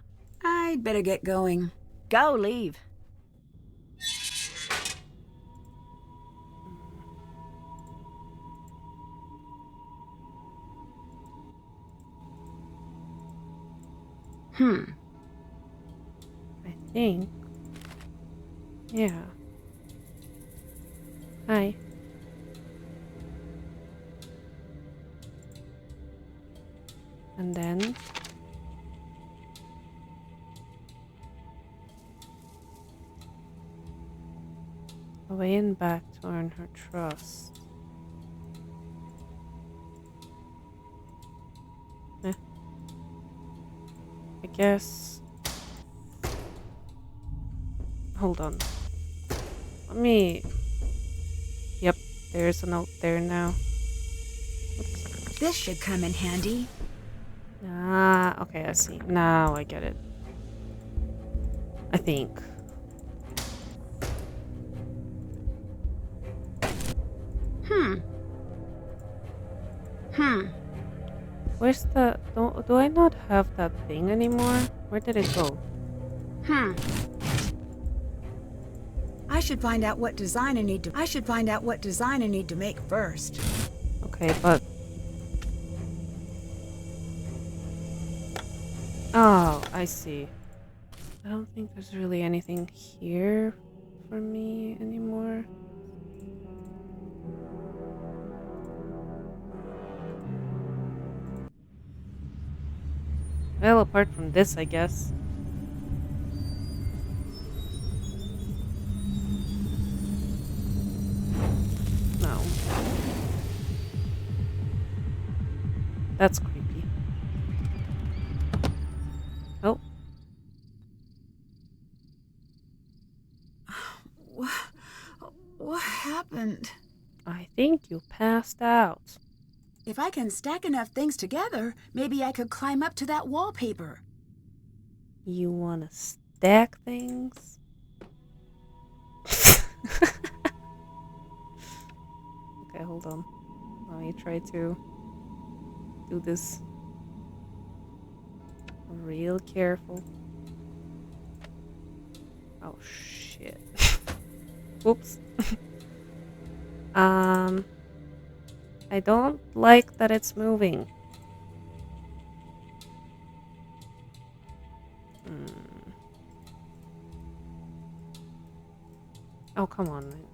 I'd better get going. Go, leave. I think. Yeah. Hi. And then away and back to earn her trust. I guess. Hold on. Let me. Yep, there's a note there now. Oops. This should come in handy. Ah, okay, I see. Now I get it. I think. Where's the... Do I not have that thing anymore? Where did it go? I should find out what design I need to make first. Okay, but... Oh, I see. I don't think there's really anything here for me anymore. Well, apart from this, I guess. No. That's creepy. Oh. What happened? I think you passed out. If I can stack enough things together, maybe I could climb up to that wallpaper. You wanna stack things? Okay, hold on. Let me try to do this real careful. Oh shit. Whoops. I don't like that it's moving. Oh, come on, man.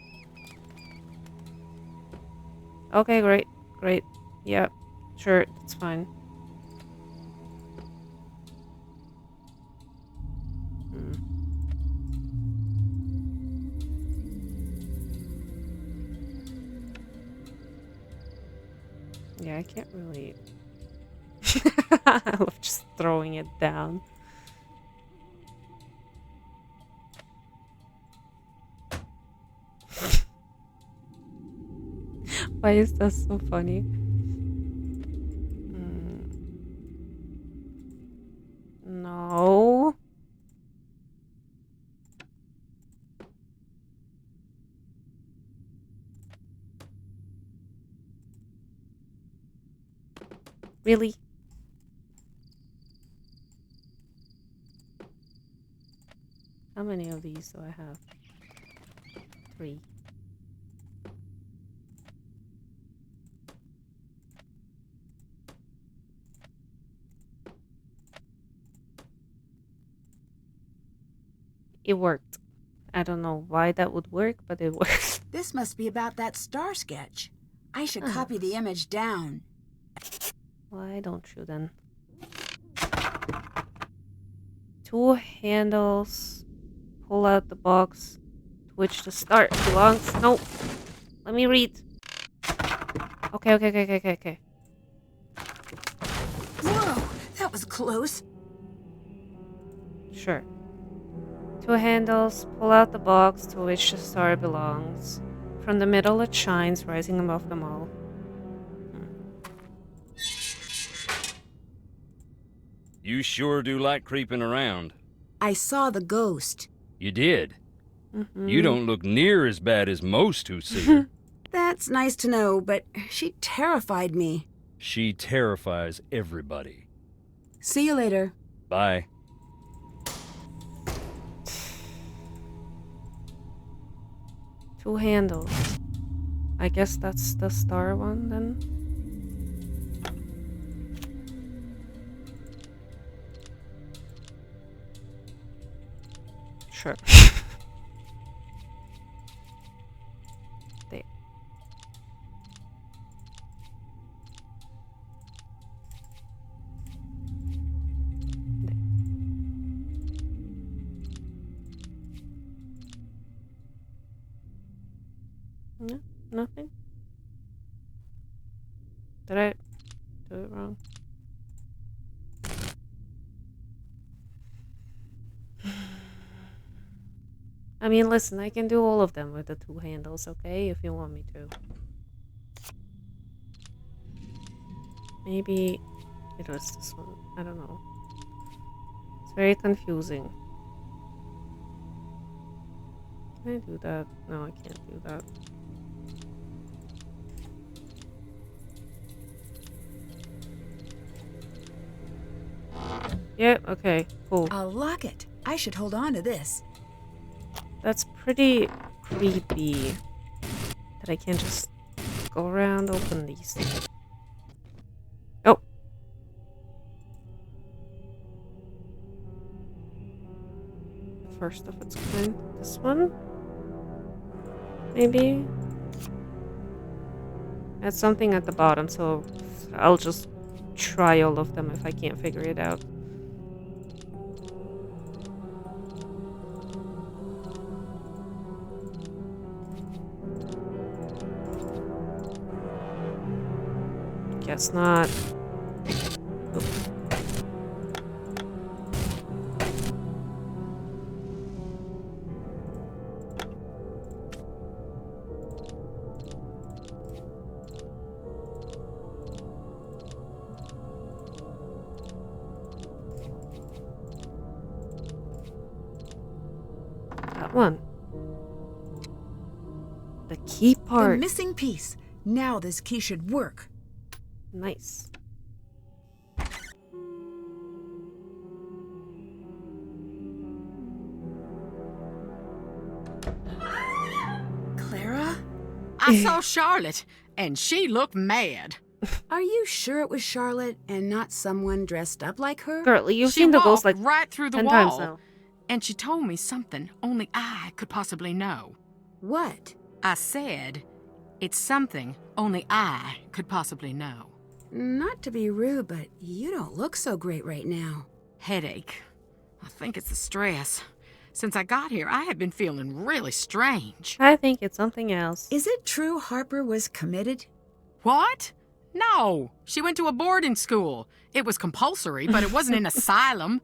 Okay, great. Great. Yeah, sure, it's fine. Yeah, I can't really... I love just throwing it down. Why is that so funny? No. Really? How many of these do I have? 3. It worked. I don't know why that would work, but it works. This must be about that star sketch. I should copy the image down. Why don't you then? 2 handles. Pull out the box to which the star belongs. No. Let me read. Okay. Whoa, that was close. Sure. 2 handles. Pull out the box to which the star belongs. From the middle it shines, rising above them all. You sure do like creeping around. I saw the ghost. You did? You don't look near as bad as most who see her. That's nice to know, but she terrified me. She terrifies everybody. See you later. Bye. Two handles. I guess that's the star one then. Sure. There. No, nothing. Did I do it wrong? I mean, listen, I can do all of them with the two handles, okay? If you want me to. Maybe it was this one. I don't know. It's very confusing. Can I do that? No, I can't do that. Yeah, okay, cool. I'll lock it. I should hold on to this. That's pretty creepy that I can't just go around open these. Oh. First of its kind. This one? Maybe? That's something at the bottom, so I'll just try all of them if I can't figure it out. Guess not. Oop. That one. The key part. The missing piece. Now this key should work. Nice. Clara? I saw Charlotte, and she looked mad. Are you sure it was Charlotte and not someone dressed up like her? Girl, you've She seen the ghost walked like right through the 10 times wall, now. and she told me something only I could possibly know. What? I said, it's something only I could possibly know. Not to be rude, but you don't look so great right now. Headache. I think it's the stress. Since I got here, I have been feeling really strange. I think it's something else. Is it true Harper was committed? What? No. She went to a boarding school. It was compulsory, but it wasn't an asylum.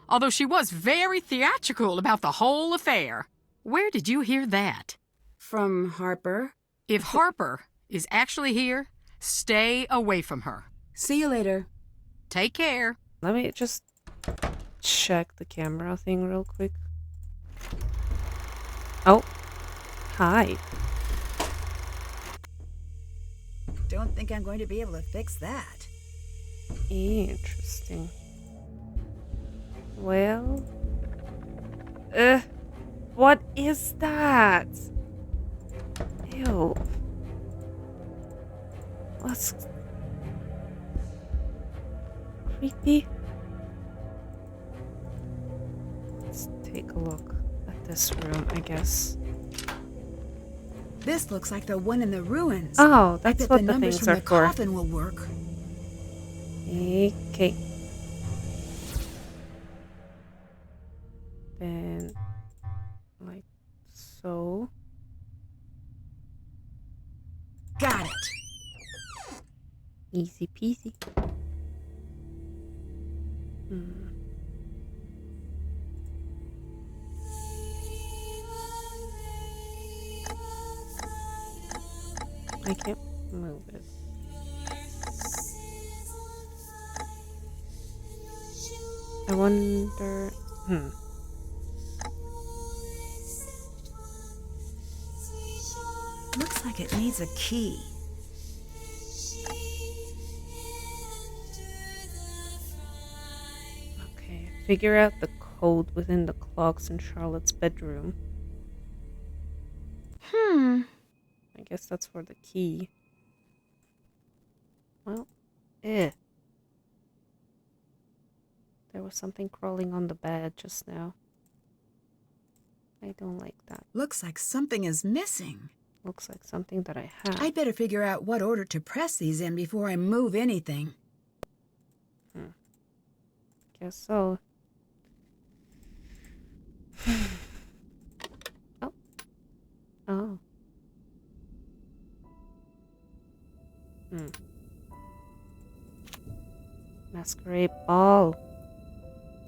Although she was very theatrical about the whole affair. Where did you hear that? From Harper. If Harper is actually here, stay away from her. See you later. Take care. Let me just check the camera thing real quick. Oh. Hi. Don't think I'm going to be able to fix that. Interesting. Well. What is that? Ew. That's creepy. Let's take a look at this room, I guess. This looks like the one in the ruins. Oh, that's I bet what the the numbers things from are the for. coffin will work. Okay. Then, like so. Got it. Easy peasy. I can't move it. I wonder. Looks like it needs a key. Figure out the code within the clocks in Charlotte's bedroom. I guess that's for the key. Well, There was something crawling on the bed just now. I don't like that. Looks like something is missing. Looks like something that I have. I'd better figure out what order to press these in before I move anything. Guess so. Oh. Masquerade ball.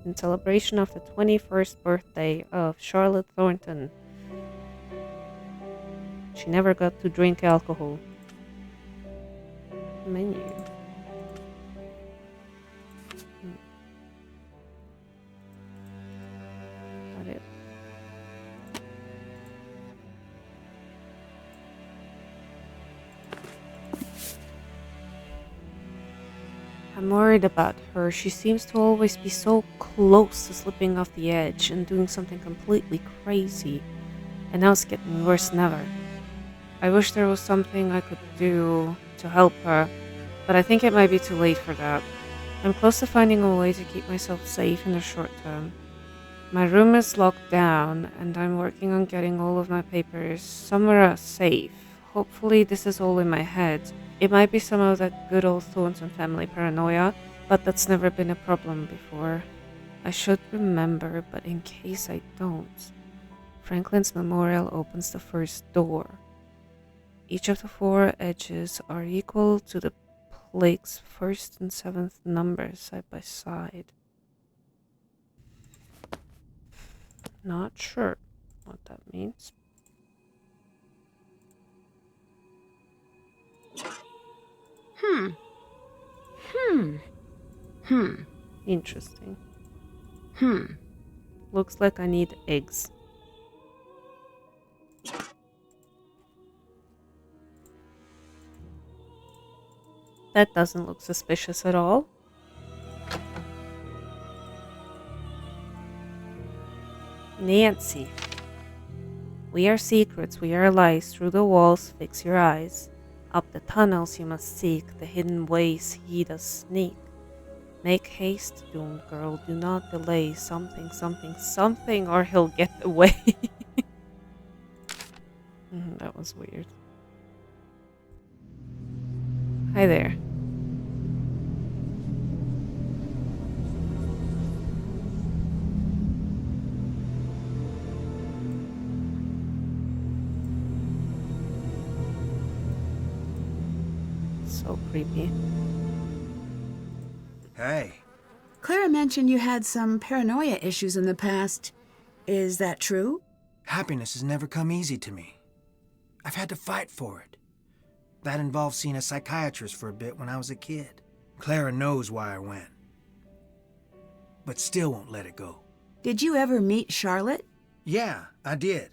In celebration of the 21st birthday of Charlotte Thornton. She never got to drink alcohol. Menu. Got it. I'm worried about her. She seems to always be so close to slipping off the edge and doing something completely crazy. And now it's getting worse than ever. I wish there was something I could do to help her, but I think it might be too late for that. I'm close to finding a way to keep myself safe in the short term. My room is locked down, and I'm working on getting all of my papers somewhere safe. Hopefully this is all in my head. It might be some of that good old Thornton family paranoia, but that's never been a problem before. I should remember, but in case I don't. Franklin's memorial opens the first door. Each of the 4 edges are equal to the plaque's 1st and 7th numbers side by side. Not sure what that means. Interesting. Looks like I need eggs. That doesn't look suspicious at all. Nancy. We are secrets, we are lies. Through the walls, fix your eyes. Up the tunnels you must seek, the hidden ways heed us sneak. Make haste, doomed girl, do not delay. Something, something, something, or he'll get away. That was weird. Hi there. So creepy. Hey. Clara mentioned you had some paranoia issues in the past. Is that true? Happiness has never come easy to me. I've had to fight for it. That involved seeing a psychiatrist for a bit when I was a kid. Clara knows why I went. But still won't let it go. Did you ever meet Charlotte? Yeah, I did.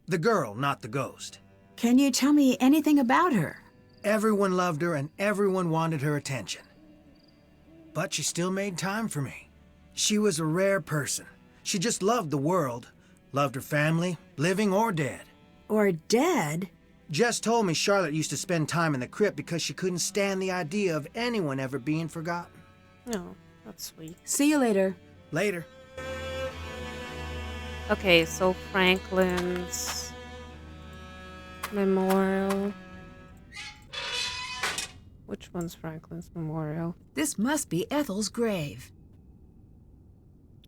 The girl, not the ghost. Can you tell me anything about her? Everyone loved her and everyone wanted her attention. But she still made time for me. She was a rare person. She just loved the world. Loved her family, living or dead. Or dead? Jess told me Charlotte used to spend time in the crypt because she couldn't stand the idea of anyone ever being forgotten. No, that's sweet. See you later. Later. Okay, so Franklin's memorial. Which one's Franklin's memorial? This must be Ethel's grave.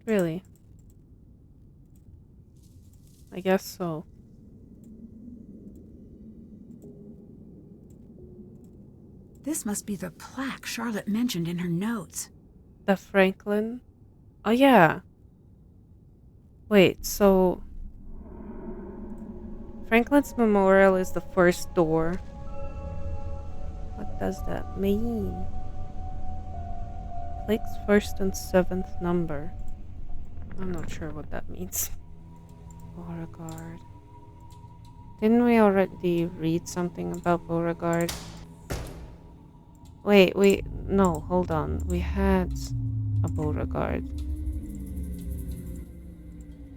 Really? I guess so. This must be the plaque Charlotte mentioned in her notes. The Franklin? Oh, yeah. Wait, so... Franklin's memorial is the first door. What does that mean? Plaque's 1st and 7th number. I'm not sure what that means. Beauregard. Didn't we already read something about Beauregard? Wait, no, hold on. We had a Beauregard.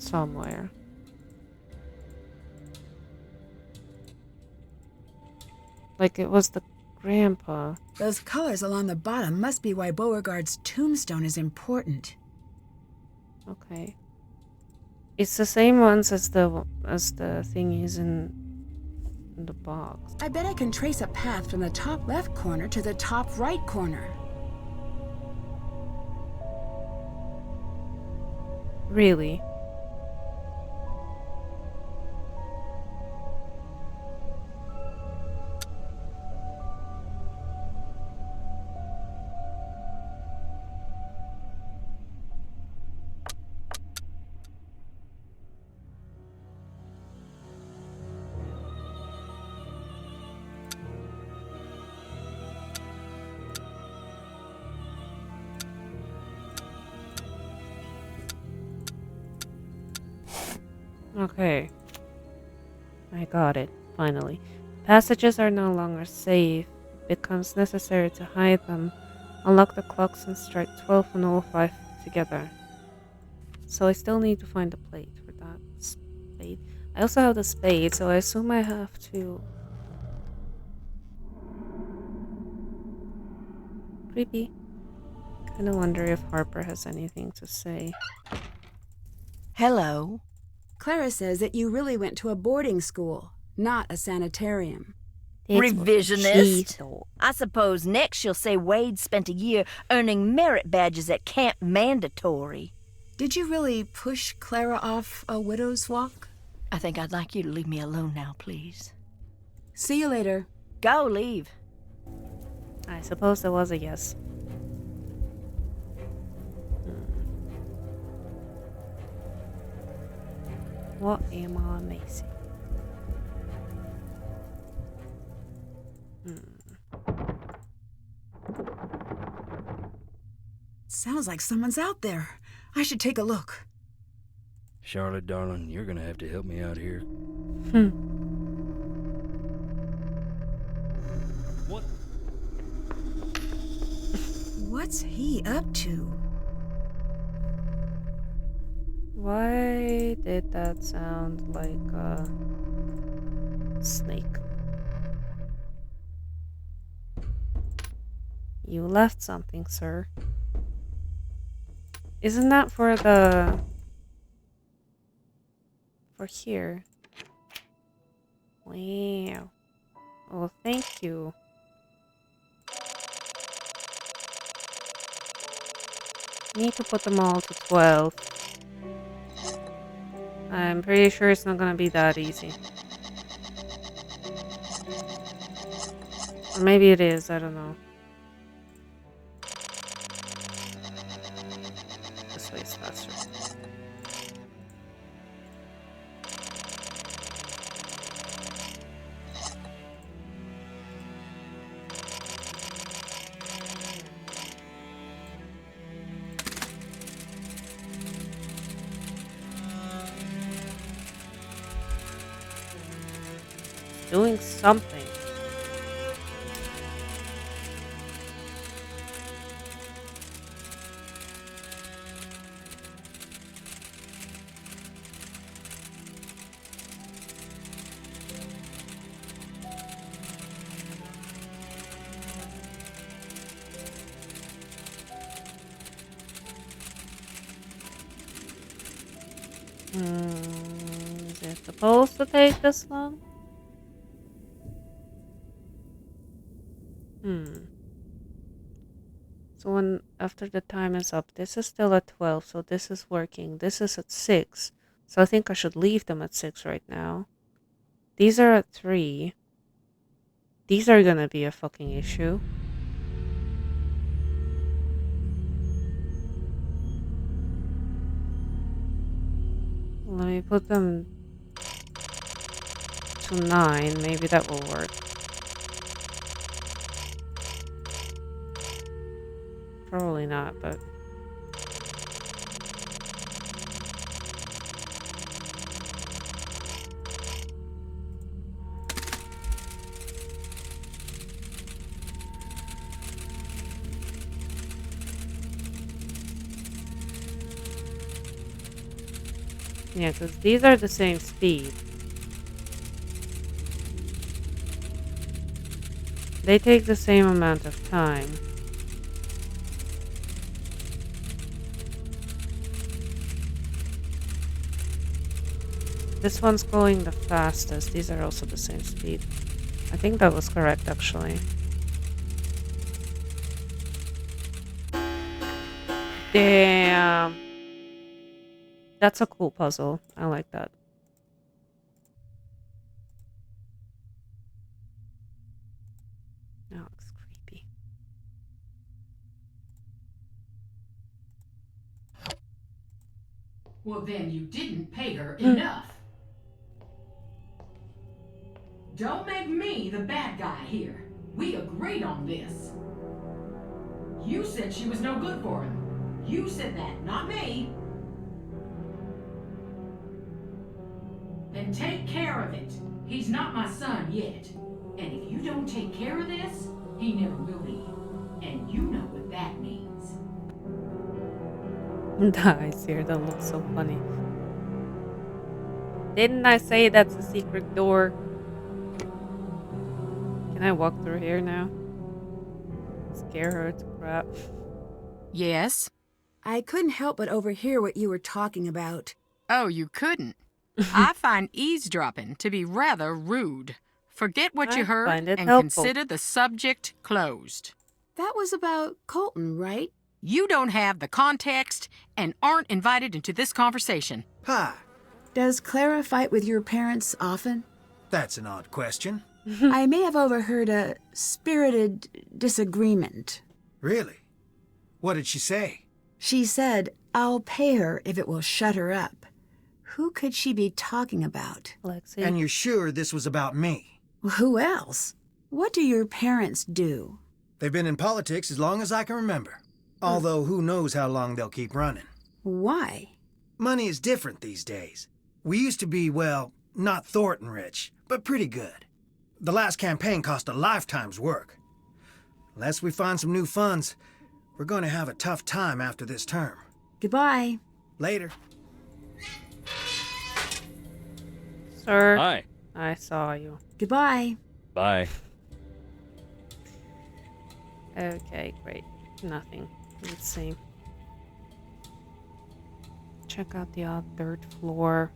somewhere. Like it was the grandpa. Those colors along the bottom must be why Beauregard's tombstone is important. Okay. It's the same ones as the thingies in the box. I bet I can trace a path from the top left corner to the top right corner. Really? Okay. I got it, finally. Passages are no longer safe. It becomes necessary to hide them. Unlock the clocks and strike 12 and 05 together. So I still need to find a plate for that spade. I also have the spade, so I assume I have to... Creepy. Kinda wonder if Harper has anything to say. Hello. Clara says that you really went to a boarding school, not a sanitarium. Revisionist. I suppose next she'll say Wade spent a year earning merit badges at Camp Mandatory. Did you really push Clara off a widow's walk? I think I'd like you to leave me alone now, please. See you later. Go, leave. I suppose there was a yes. What am I missing? Sounds like someone's out there. I should take a look. Charlotte, darling, you're gonna have to help me out here. What? What's he up to? Why did that sound like a snake? You left something, sir. Isn't that for the... for here? Wow. Oh, thank you. Need to put them all to 12. I'm pretty sure it's not gonna be that easy. Or maybe it is, I don't know. This way is faster. Doing something. Is it supposed to take this long? So when after the time is up, this is still at 12, so this is working. This is at 6. So I think I should leave them at 6 right now. These are at 3. These are gonna be a fucking issue. Let me put them to 9. Maybe that will work. Probably not, but... Yeah, because these are the same speed. They take the same amount of time. This one's going the fastest. These are also the same speed. I think that was correct, actually. Damn. That's a cool puzzle. I like that. That looks creepy. Well, then you didn't pay her enough. Don't make me the bad guy here. We agreed on this. You said she was no good for him. You said that, not me. Then take care of it. He's not my son yet. And if you don't take care of this, he never will be. And you know what that means. The eyes here don't look so funny. Didn't I say that's a secret door? Can I walk through here now? Scare her to crap. Yes? I couldn't help but overhear what you were talking about. Oh, you couldn't? I find eavesdropping to be rather rude. Forget what you heard and helpful. consider the subject closed. That was about Colton, right? You don't have the context and aren't invited into this conversation. Hi. Does Clara fight with your parents often? That's an odd question. I may have overheard a spirited disagreement. Really? What did she say? She said, I'll pay her if it will shut her up. Who could she be talking about? Lexi. And you're sure this was about me? Who else? What do your parents do? They've been in politics as long as I can remember. Although who knows how long they'll keep running. Why? Money is different these days. We used to be, well, not Thornton rich, but pretty good. The last campaign cost a lifetime's work. Unless we find some new funds, we're going to have a tough time after this term. Goodbye. Later. Sir. Hi. I saw you. Goodbye. Bye. Okay, great. Nothing. Let's see. Check out the third floor.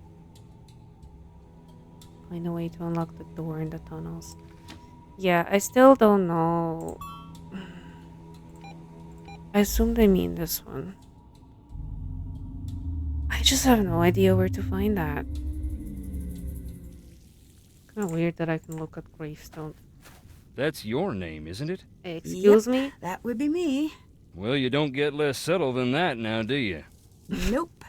Find a way to unlock the door in the tunnels. Yeah, I still don't know. I assume they mean this one. I just have no idea where to find that. Kind of weird that I can look at gravestone. That's your name, isn't it? Excuse me? That would be me. Well, you don't get less subtle than that now, do you? Nope.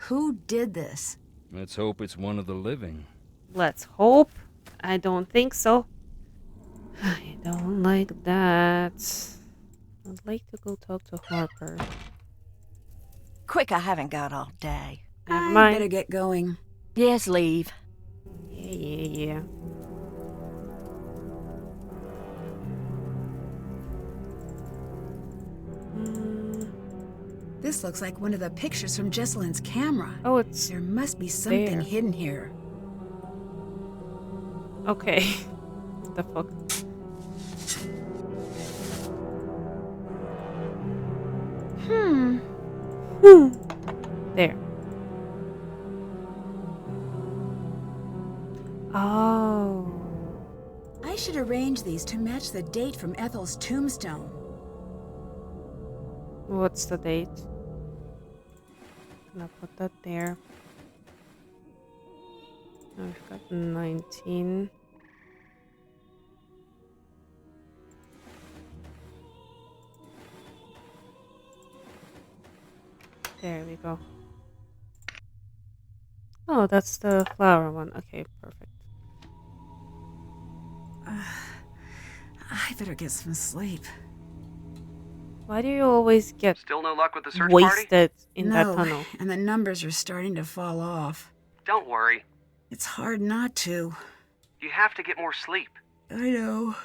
Who did this? Let's hope it's one of the living. Let's hope. I don't think so. I don't like that. I'd like to go talk to Harper. Quick, I haven't got all day. Never I mind. better get going. Yes, leave. Yeah. This looks like one of the pictures from Jessalyn's camera. Oh, it's There must be something there. hidden here. Okay. What the fuck? There. Oh. I should arrange these to match the date from Ethel's tombstone. What's the date? Gonna put that there. I've got 19. There we go. Oh, that's the flower one. Okay, perfect. I better get some sleep. Why do you always get Still no luck with the search wasted party? in that No, tunnel? and the numbers are starting to fall off. Don't worry. It's hard not to. You have to get more sleep. I know.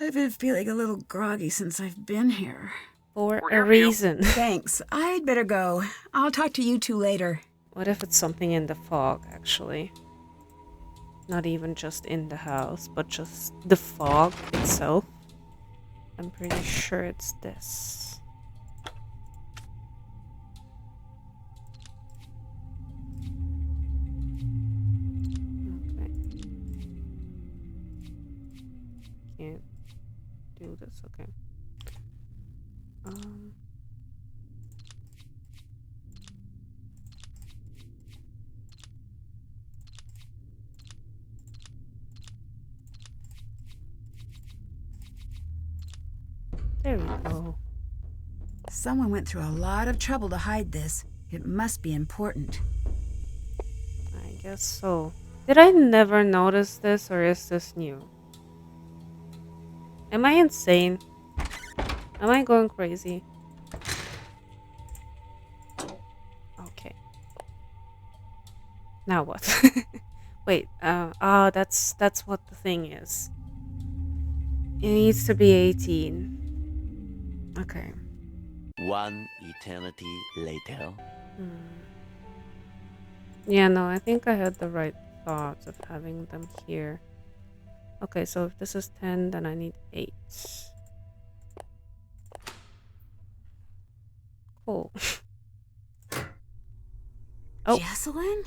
I've been feeling a little groggy since I've been here. For We're a here for you. reason. Thanks. I'd better go. I'll talk to you two later. What if it's something in the fog, actually? Not even just in the house, but just the fog itself. I'm pretty sure it's this. Okay. Can't do this, okay. There we go. Someone went through a lot of trouble to hide this. It must be important. I guess so. Did I never notice this, or is this new? Am I insane? Am I going crazy? Okay. Now what? Wait, that's what the thing is. It needs to be 18. Okay. One eternity later. Yeah, no, I think I had the right thoughts of having them here. Okay, so if this is 10, then I need 8. Cool. Oh. Jessalyn?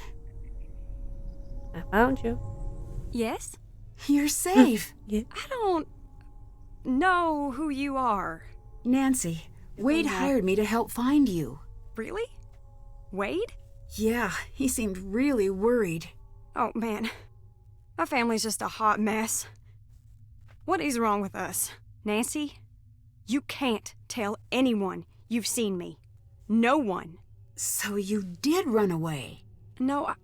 I found you. Yes? You're safe. Yeah. I don't know who you are. Nancy, Wade hired me to help find you. Really? Wade? Yeah, he seemed really worried. Oh, man. My family's just a hot mess. What is wrong with us? Nancy, you can't tell anyone you've seen me. No one. So you did run away? No,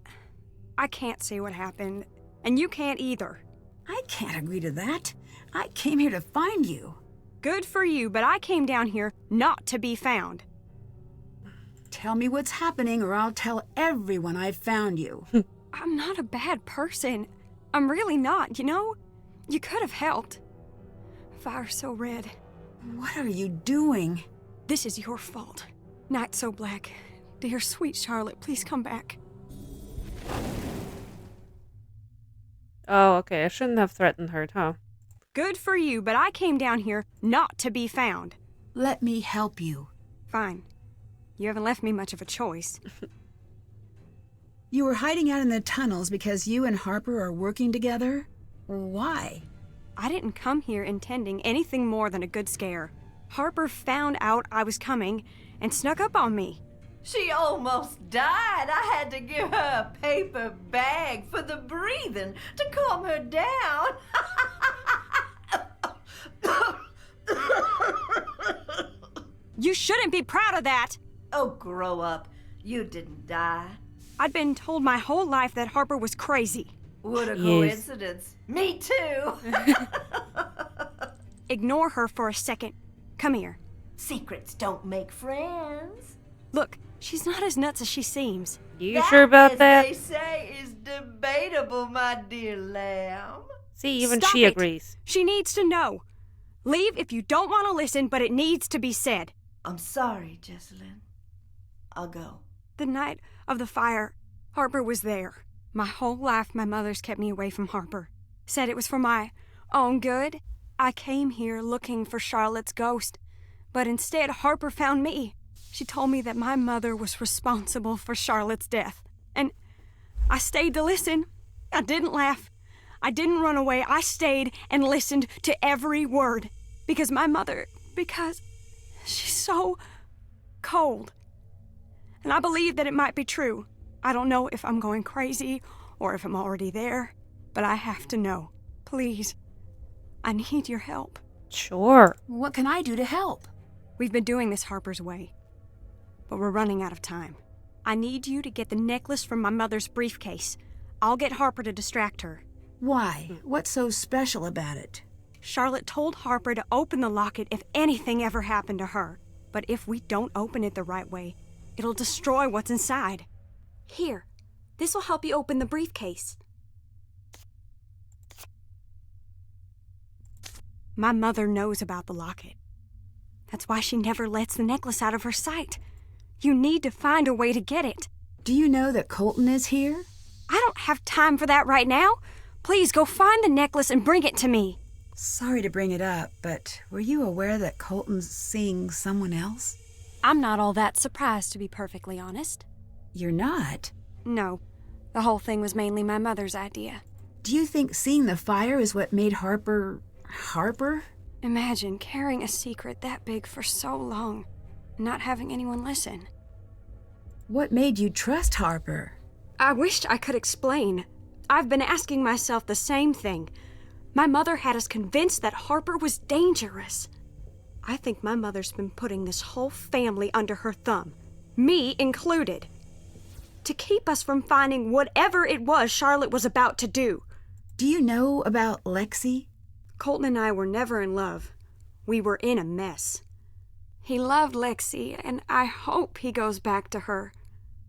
I can't say what happened. And you can't either. I can't agree to that. I came here to find you. Good for you, but I came down here not to be found. Tell me what's happening or I'll tell everyone I've found you. I'm not a bad person. I'm really not, you know? You could have helped. Fire's so red. What are you doing? This is your fault. Night so black. Dear sweet Charlotte, please come back. Oh, okay. I shouldn't have threatened her, huh? Good for you, but I came down here not to be found. Let me help you. Fine. You haven't left me much of a choice. You were hiding out in the tunnels because you and Harper are working together? Why? I didn't come here intending anything more than a good scare. Harper found out I was coming and snuck up on me. She almost died. I had to give her a paper bag for the breathing to calm her down. You shouldn't be proud of that. Oh, grow up. You didn't die. I'd been told my whole life that Harper was crazy. What a coincidence. Me too. Ignore her for a second. Come here. Secrets don't make friends. Look, she's not as nuts as she seems. You sure about that? They say is debatable, my dear lamb. See, even Stop she it. agrees. She needs to know. Leave if you don't want to listen, but it needs to be said. I'm sorry, Jessalyn. I'll go. The night of the fire, Harper was there. My whole life, my mother's kept me away from Harper. Said it was for my own good. I came here looking for Charlotte's ghost, but instead Harper found me. She told me that my mother was responsible for Charlotte's death. And I stayed to listen. I didn't laugh. I didn't run away. I stayed and listened to every word. Because she's so cold. And I believe that it might be true. I don't know if I'm going crazy or if I'm already there, but I have to know. Please, I need your help. Sure. What can I do to help? We've been doing this Harper's way, but we're running out of time. I need you to get the necklace from my mother's briefcase. I'll get Harper to distract her. Why? What's so special about it? Charlotte told Harper to open the locket if anything ever happened to her. But if we don't open it the right way, it'll destroy what's inside. Here, this will help you open the briefcase. My mother knows about the locket. That's why she never lets the necklace out of her sight. You need to find a way to get it. Do you know that Colton is here? I don't have time for that right now. Please go find the necklace and bring it to me. Sorry to bring it up, but were you aware that Colton's seeing someone else? I'm not all that surprised, to be perfectly honest. You're not? No. The whole thing was mainly my mother's idea. Do you think seeing the fire is what made Harper... Imagine carrying a secret that big for so long and not having anyone listen. What made you trust Harper? I wished I could explain. I've been asking myself the same thing. My mother had us convinced that Harper was dangerous. I think my mother's been putting this whole family under her thumb, me included, to keep us from finding whatever it was Charlotte was about to do. Do you know about Lexi? Colton and I were never in love. We were in a mess. He loved Lexi, and I hope he goes back to her.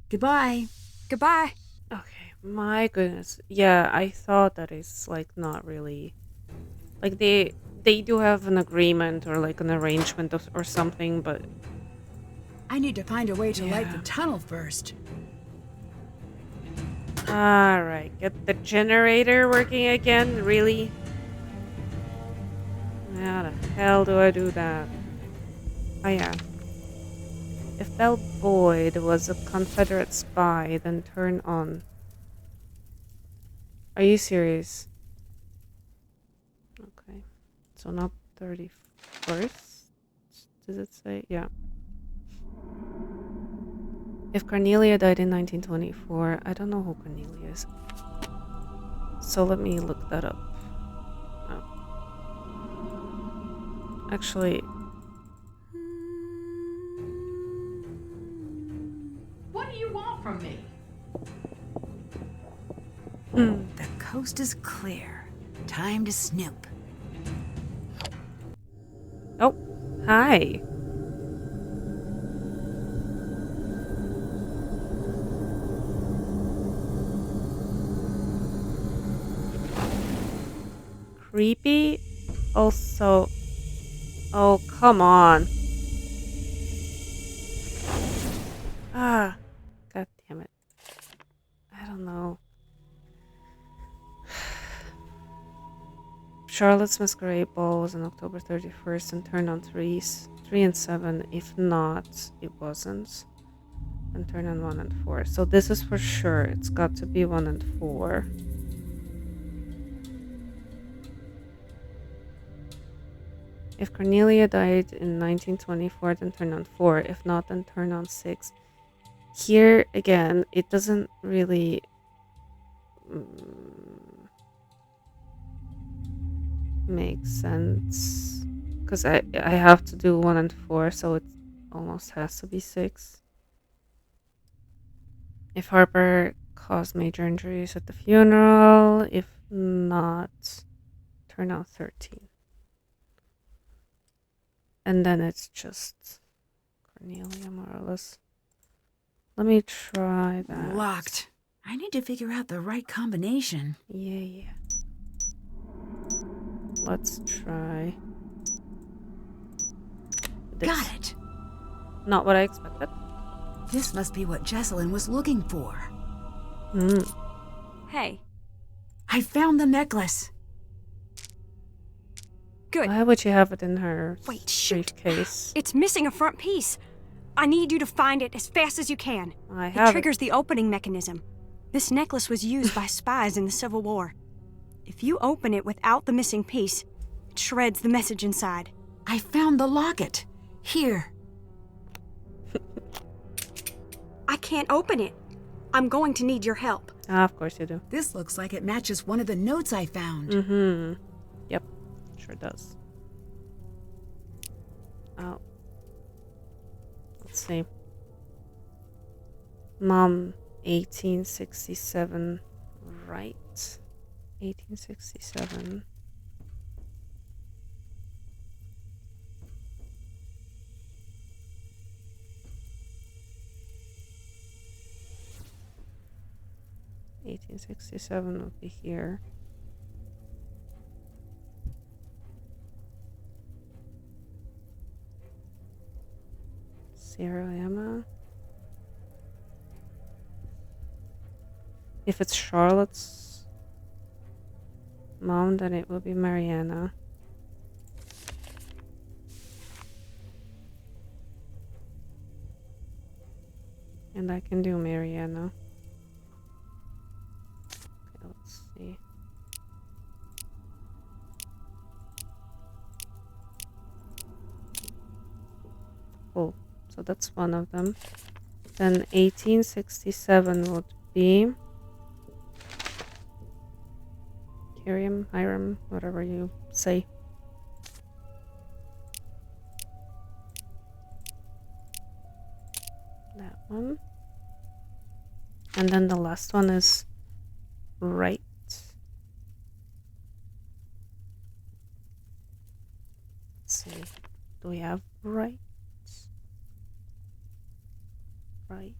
Goodbye. Goodbye. Okay, my goodness. Yeah, I thought that it's like not really... Like they do have an agreement or like an arrangement or something, but... I need to find a way to light the tunnel first. Alright, get the generator working again? Really? How the hell do I do that? Oh yeah. If Belle Boyd was a Confederate spy, then turn on. Are you serious? Okay. So not 31st? Does it say? Yeah. If Cornelia died in 1924, I don't know who Cornelia is. So let me look that up. Oh. Actually... What do you want from me? The coast is clear. Time to snoop. Oh, hi. Creepy. Also... Oh, come on. Ah, god damn it. I don't know. Charlotte's Masquerade Ball was on October 31st and turned on 3 and 7. If not, it wasn't. And turned on 1 and 4. So this is for sure. It's got to be 1 and 4. If Cornelia died in 1924, then turn on 4. If not, then turn on 6. Here, again, it doesn't really... make sense. Because I have to do 1 and 4, so it almost has to be 6. If Harper caused major injuries at the funeral. If not, turn on 13. And then it's just Cornelia, more or less. Let me try that. Locked. I need to figure out the right combination. Yeah. Let's try this. Got it. Not what I expected. This must be what Jessalyn was looking for. Hey. I found the necklace. Good. Why would she have it in her briefcase? It's missing a front piece. I need you to find it as fast as you can. It triggers the opening mechanism. This necklace was used by spies in the Civil War. If you open it without the missing piece, it shreds the message inside. I found the locket. Here. I can't open it. I'm going to need your help. Of course you do. This looks like it matches one of the notes I found. Yep. Sure does. Oh. Let's see. Mom, 1867, right? 1867. Would be here. Sarah Emma. If it's Charlotte's mom, then it will be Mariana. And I can do Mariana. Okay, let's see. Cool. So that's one of them. Then 1867 would be Hiram, whatever you say. That one. And then the last one is Wright. Let's see. Do we have Wright? Right.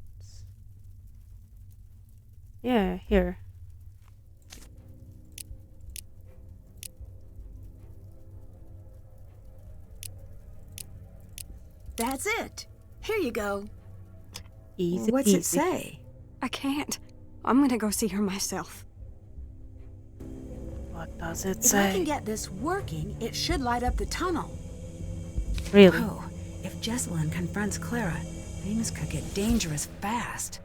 Yeah, here. That's it. Here you go. Easy What's it peasy. say? I can't. I'm gonna go see her myself. What does it If say? I can get this working, it should light up the tunnel. Really? Oh, if Jessalyn confronts Clara, things could get dangerous fast.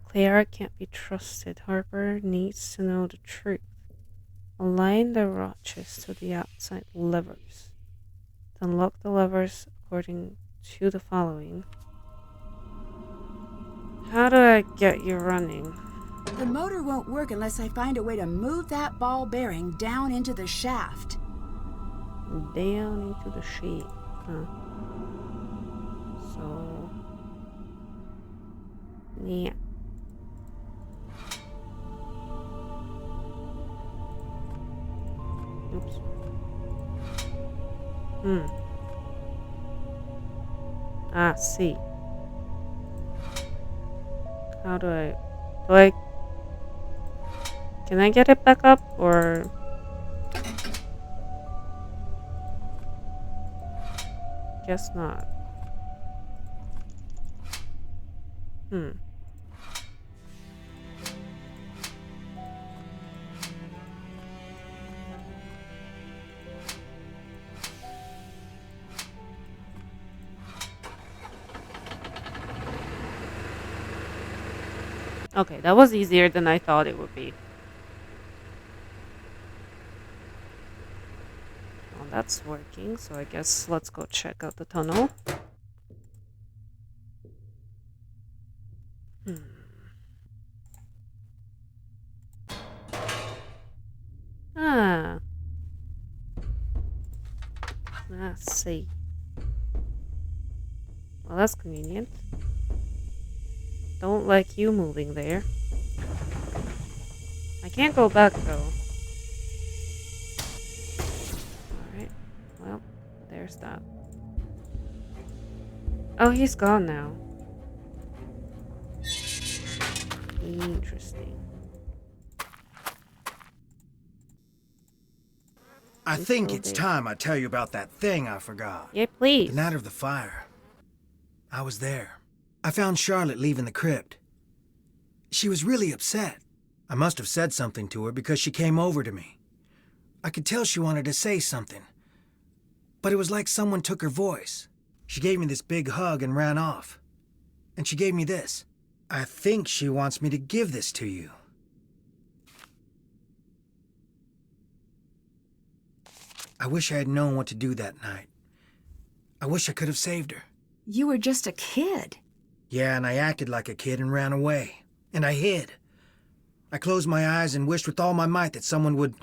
Clara can't be trusted. Harper needs to know the truth. Align the watches to the outside levers. Then lock the levers according to the following. How do I get you running? The motor won't work unless I find a way to move that ball bearing down into the shaft. Down into the shaft. Huh. So... yeah. Oops. Ah, see. How do I... Can I get it back up, or... Guess not. Okay, that was easier than I thought it would be. Well, that's working, so I guess let's go check out the tunnel. Ah. Let's see. Well, that's convenient. Don't like you moving there. I can't go back though. Alright. Well, there's that. Oh, he's gone now. Interesting. I think it's time I tell you about that thing I forgot. Yeah, please. The night of the fire. I was there. I found Charlotte leaving the crypt. She was really upset. I must have said something to her because she came over to me. I could tell she wanted to say something. But it was like someone took her voice. She gave me this big hug and ran off. And she gave me this. I think she wants me to give this to you. I wish I had known what to do that night. I wish I could have saved her. You were just a kid. Yeah, and I acted like a kid and ran away. And I hid. I closed my eyes and wished with all my might that someone would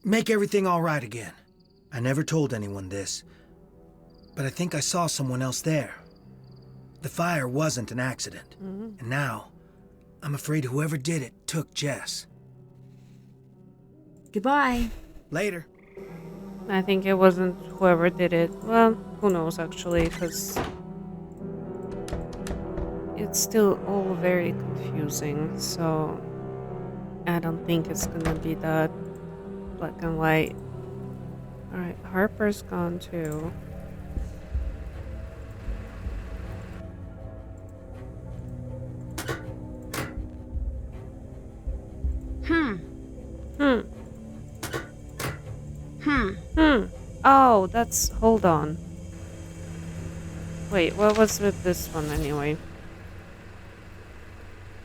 make everything all right again. I never told anyone this, but I think I saw someone else there. The fire wasn't an accident. And now, I'm afraid whoever did it took Jess. Goodbye. Later. I think it wasn't whoever did it. Well, who knows actually, because it's still all very confusing, so I don't think it's gonna be that black and white. Alright, Harper's gone too. Oh, that's... Hold on. Wait, what was with this one anyway?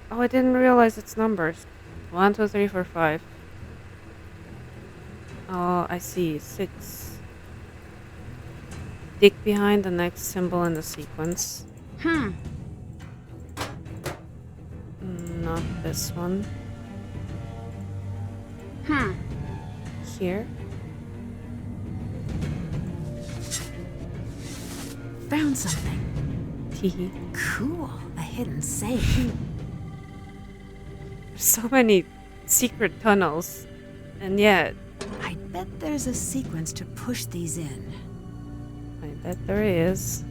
Oh, I didn't realize its numbers. 1, 2, 3, 4, 5. Oh, I see. 6. Dig behind the next symbol in the sequence. Not this one. Here. Found something. Teehee. Cool. A hidden safe. So many secret tunnels. And yet... I bet there's a sequence to push these in. I bet there is.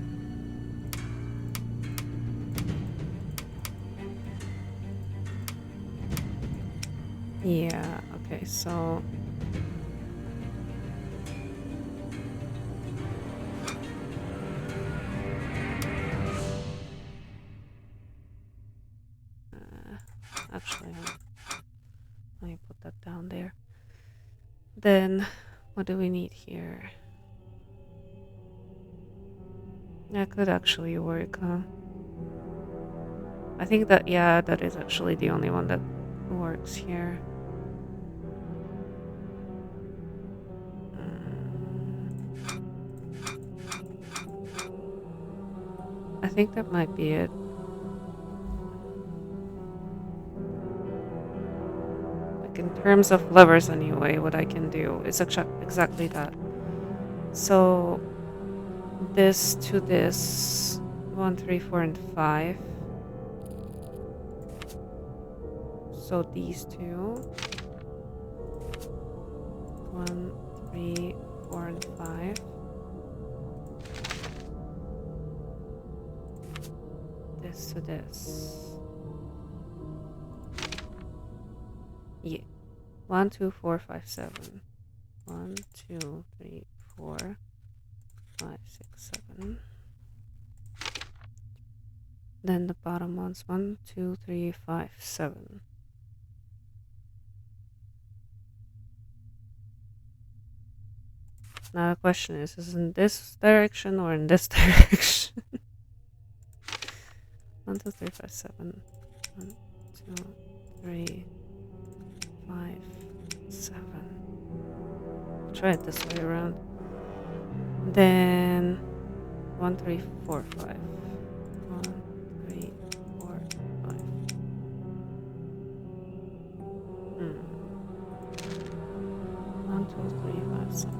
Yeah, okay, so... actually, let me put that down there. Then, what do we need here? That could actually work, huh? I think that, yeah, that is actually the only one that works here. I think that might be it. Like in terms of levers anyway, what I can do is exactly that. So this to this, 1, 3, 4, and 5. So these two. 1, 3, 4, and 5. This to this. Yeah. 1, 2, 4, 5, 7. 1, 2, 3, 4, 5, 6, 7. Then the bottom ones 1, 2, 3, 5, 7. Now the question is in this direction or in this direction? 1, 2, 3, 5, 7. 1, 2, 3, 5, 7. Try it this way around. Then 1, 3, 4, 5. 1, 3, 4, 5. 1, 2, 3, 5, 7.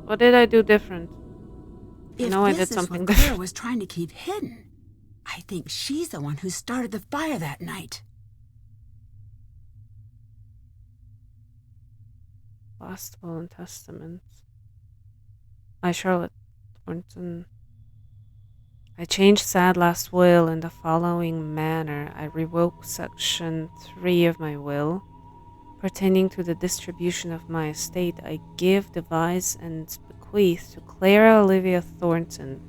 What did I do different? I did something different. Clara was trying to keep hidden. I think she's the one who started the fire that night. Last will and testament. I, Charlotte Thornton. I changed said last will in the following manner. I revoke section 3 of my will. Pertaining to the distribution of my estate, I give, devise, and bequeath to Clara Olivia Thornton,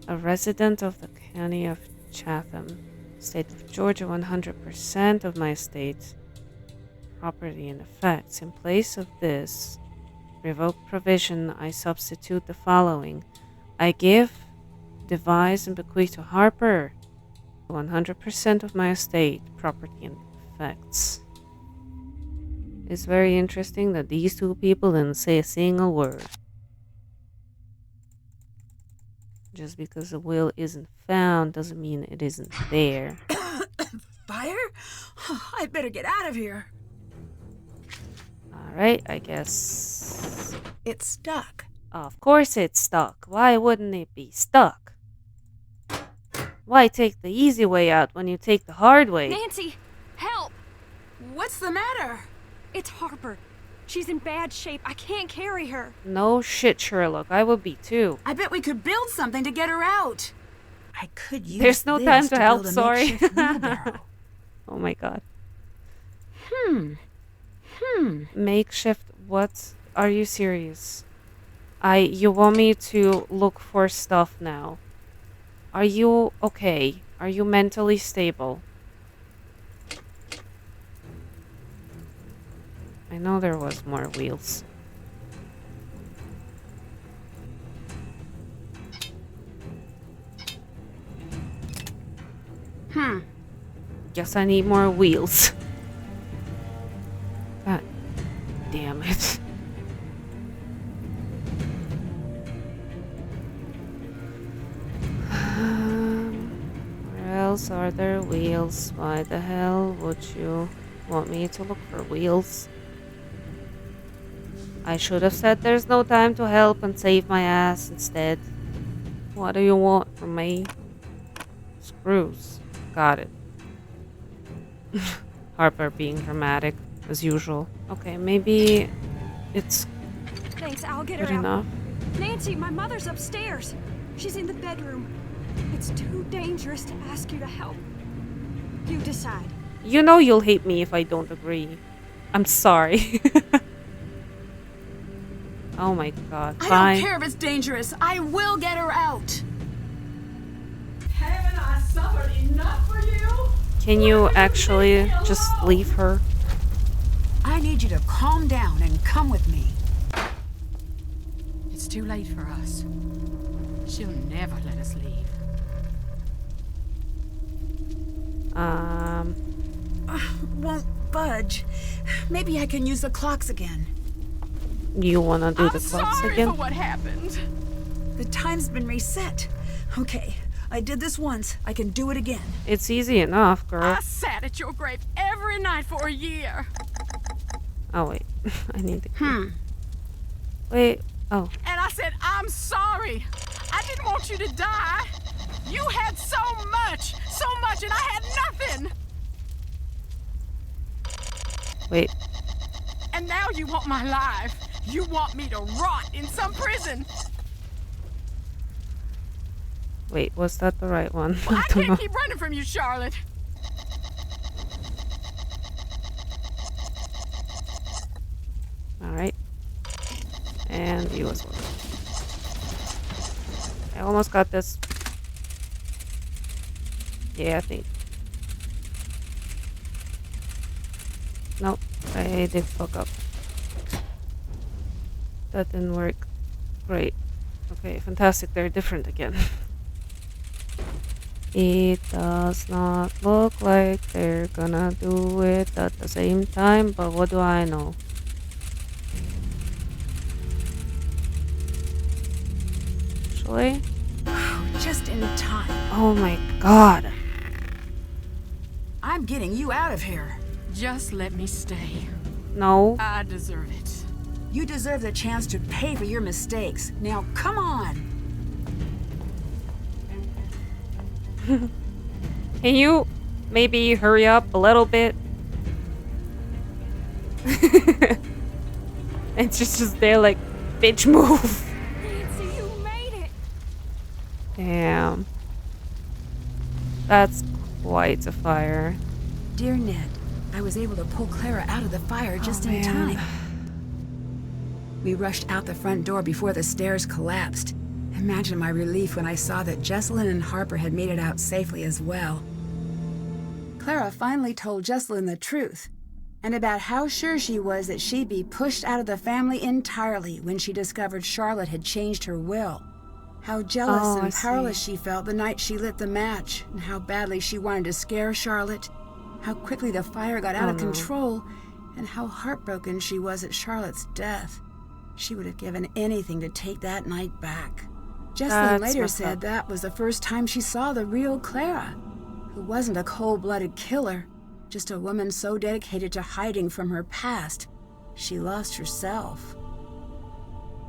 a resident of the county of Chatham, state of Georgia, 100% of my estate, property and effects. In place of this revoked provision, I substitute the following. I give, devise, and bequeath to Harper 100% of my estate, property, and effects. It's very interesting that these two people didn't say a single word. Just because a will isn't found doesn't mean it isn't there. Fire? I'd better get out of here. Alright, I guess... It's stuck. Of course it's stuck. Why wouldn't it be stuck? Why take the easy way out when you take the hard way? Nancy, help! What's the matter? It's Harper. She's in bad shape. I can't carry her. No shit, Sherlock. I would be too. I bet we could build something to get her out. I could use There's no time to help, sorry. Oh my god. Makeshift, what? Are you serious? You want me to look for stuff now? Are you okay? Are you mentally stable? I know there was more wheels. Guess I need more wheels. God damn it. Where else are there wheels? Why the hell would you want me to look for wheels? I should have said there's no time to help and save my ass instead. What do you want from me? Screws. Got it. Harper being dramatic, as usual. Okay, maybe it's Thanks, I'll get good her enough. out. Nancy, my mother's upstairs. She's in the bedroom. It's too dangerous to ask you to help. You decide. You know you'll hate me if I don't agree. I'm sorry. Oh my god, fine. I don't care if it's dangerous. I will get her out. Haven't I suffered enough for you? Can you actually just leave her? I need you to calm down and come with me. It's too late for us. She'll never let us leave. Won't budge. Maybe I can use the clocks again. You wanna do the clocks sorry again? For what happened. The time's been reset. Okay, I did this once. I can do it again. It's easy enough, girl. I sat at your grave every night for a year. Oh wait, I need to. Wait. Oh. And I said, I'm sorry. I didn't want you to die. You had so much, and I had nothing. Wait. And now you want my life. You want me to rot in some prison. Wait, was that the right one? Well, I can't keep running from you, Charlotte. Alright. And you as well. I almost got this. Yeah, I think. Nope, I did fuck up. That didn't work. Great. Okay, fantastic. They're different again. It does not look like they're gonna do it at the same time, but what do I know? Actually? Just in time. Oh my god. I'm getting you out of here. Just let me stay. No. I deserve it. You deserve the chance to pay for your mistakes. Now, come on. Can you maybe hurry up a little bit? And she's just there like, bitch, move. Nancy, you made it. Damn. That's quite a fire. Dear Ned, I was able to pull Clara out of the fire just in time. We rushed out the front door before the stairs collapsed. Imagine my relief when I saw that Jessalyn and Harper had made it out safely as well. Clara finally told Jessalyn the truth, and about how sure she was that she'd be pushed out of the family entirely when she discovered Charlotte had changed her will. How jealous and powerless she felt the night she lit the match, and how badly she wanted to scare Charlotte, how quickly the fire got out of control, and how heartbroken she was at Charlotte's death. She would have given anything to take that night back. Jessalyn later said that was the first time she saw the real Clara, who wasn't a cold-blooded killer, just a woman so dedicated to hiding from her past, she lost herself.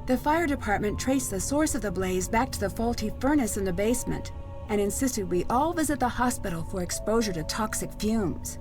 The fire department traced the source of the blaze back to the faulty furnace in the basement and insisted we all visit the hospital for exposure to toxic fumes.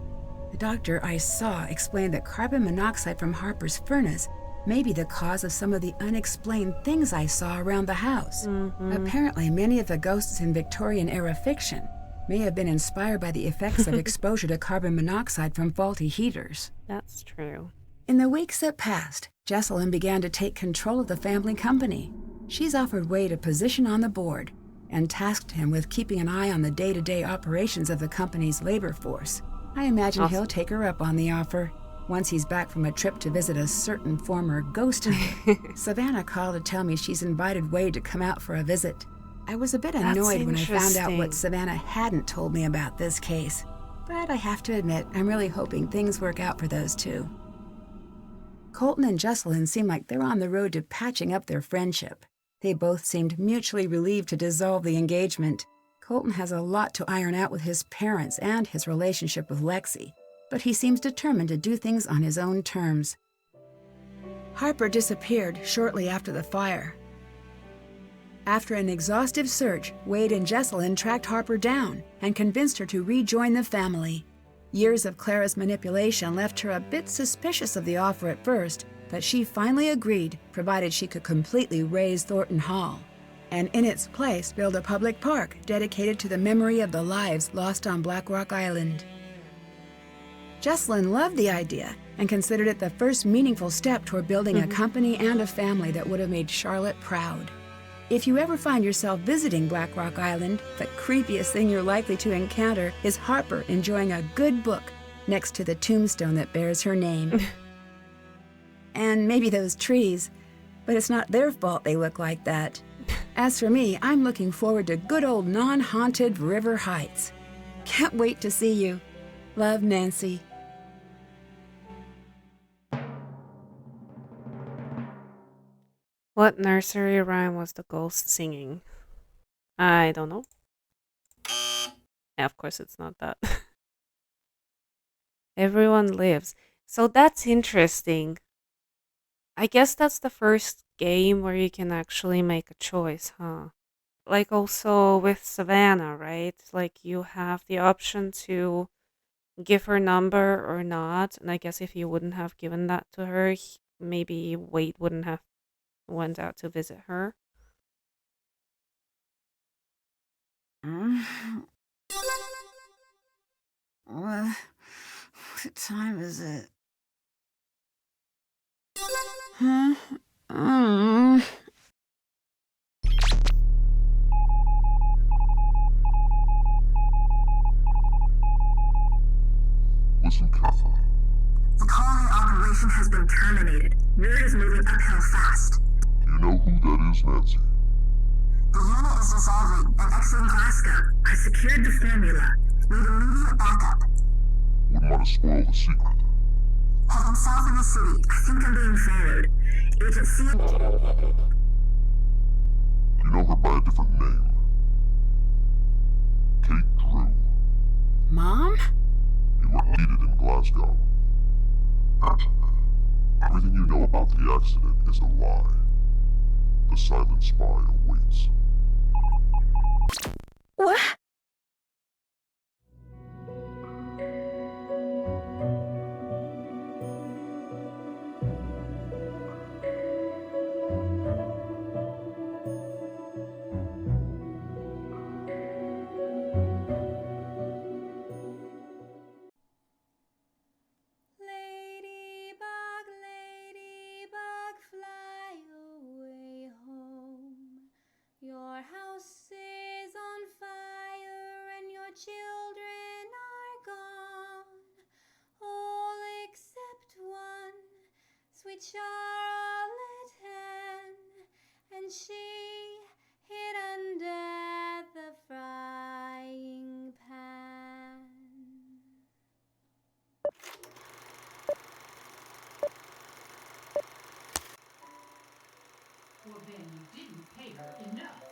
The doctor I saw explained that carbon monoxide from Harper's furnace may be the cause of some of the unexplained things I saw around the house. Apparently, many of the ghosts in Victorian-era fiction may have been inspired by the effects of exposure to carbon monoxide from faulty heaters. That's true. In the weeks that passed, Jessalyn began to take control of the family company. She's offered Wade a position on the board and tasked him with keeping an eye on the day-to-day operations of the company's labor force. I imagine he'll take her up on the offer once he's back from a trip to visit a certain former ghost hunter. Savannah called to tell me she's invited Wade to come out for a visit. I was a bit annoyed when I found out what Savannah hadn't told me about this case. But I have to admit, I'm really hoping things work out for those two. Colton and Jessalyn seem like they're on the road to patching up their friendship. They both seemed mutually relieved to dissolve the engagement. Colton has a lot to iron out with his parents and his relationship with Lexi, but he seems determined to do things on his own terms. Harper disappeared shortly after the fire. After an exhaustive search, Wade and Jessalyn tracked Harper down and convinced her to rejoin the family. Years of Clara's manipulation left her a bit suspicious of the offer at first, but she finally agreed, provided she could completely raze Thornton Hall, and in its place build a public park dedicated to the memory of the lives lost on Black Rock Island. Jessalyn loved the idea and considered it the first meaningful step toward building a company and a family that would have made Charlotte proud. If you ever find yourself visiting Black Rock Island, the creepiest thing you're likely to encounter is Harper enjoying a good book next to the tombstone that bears her name. And maybe those trees, but it's not their fault they look like that. As for me, I'm looking forward to good old non-haunted River Heights. Can't wait to see you. Love, Nancy. What nursery rhyme was the ghost singing? I don't know. Yeah, of course it's not that. Everyone lives. So that's interesting. I guess that's the first game where you can actually make a choice, huh? Like also with Savannah, right? Like you have the option to give her number or not. And I guess if you wouldn't have given that to her, maybe Wade wouldn't have went out to visit her. What time is it? Huh? Listen carefully. The colony operation has been terminated. Word is moving uphill fast. You know who that is, Nancy? The unit is dissolving and exiting Glasgow. I secured the formula. Need immediate backup. Wouldn't want to spoil the secret. Heading south in the city. I think I'm being followed. Agent C. You know her by a different name. Kate Drew. Mom? You were needed in Glasgow. Everything you know about the accident is a lie. The silent spy awaits. What? Your house is on fire and your children are gone, all except one, sweet Charlotte Hen, and she hid under the frying pan. Well, then you didn't pay her enough.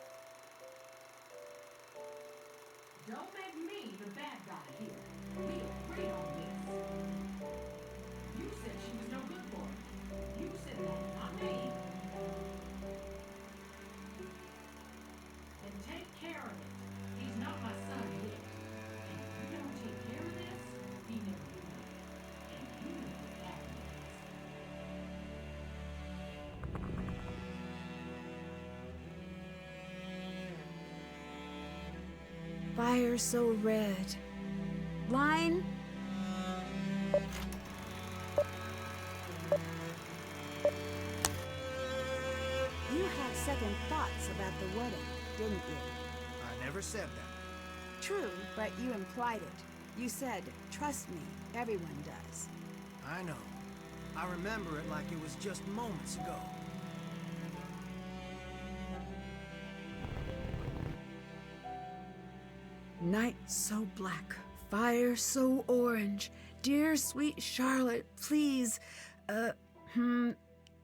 Don't make me the bad guy here. We agreed on this. You said she was no good for it. You said that, not me. And take care of it. He's not my son yet. And if you don't take care of this, he never will. And you know what that means. Fire so red. Line? had second thoughts about the wedding, didn't you? I never said that. True, but you implied it. You said, trust me, everyone does. I know. I remember it like it was just moments ago. Night so black, fire so orange. Dear sweet Charlotte, please,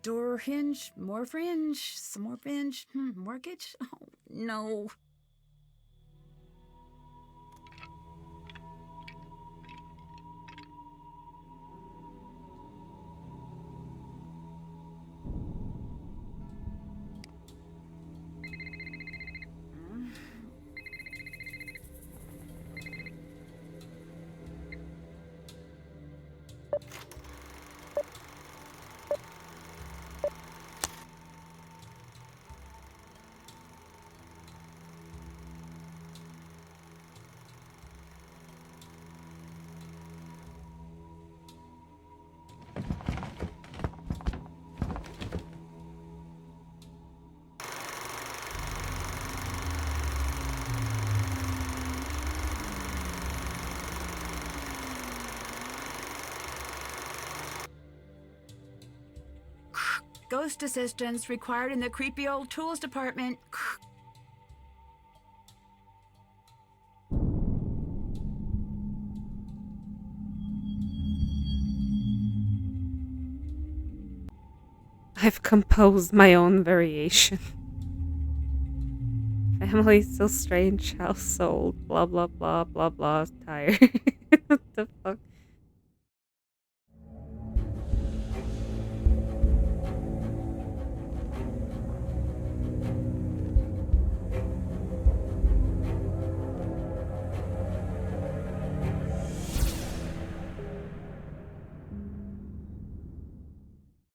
door hinge, more fringe, some more binge, mortgage? Oh, no. Ghost assistance required in the creepy old tools department. I've composed my own variation. Family so strange, house sold, blah blah blah blah blah, tired. What the fuck?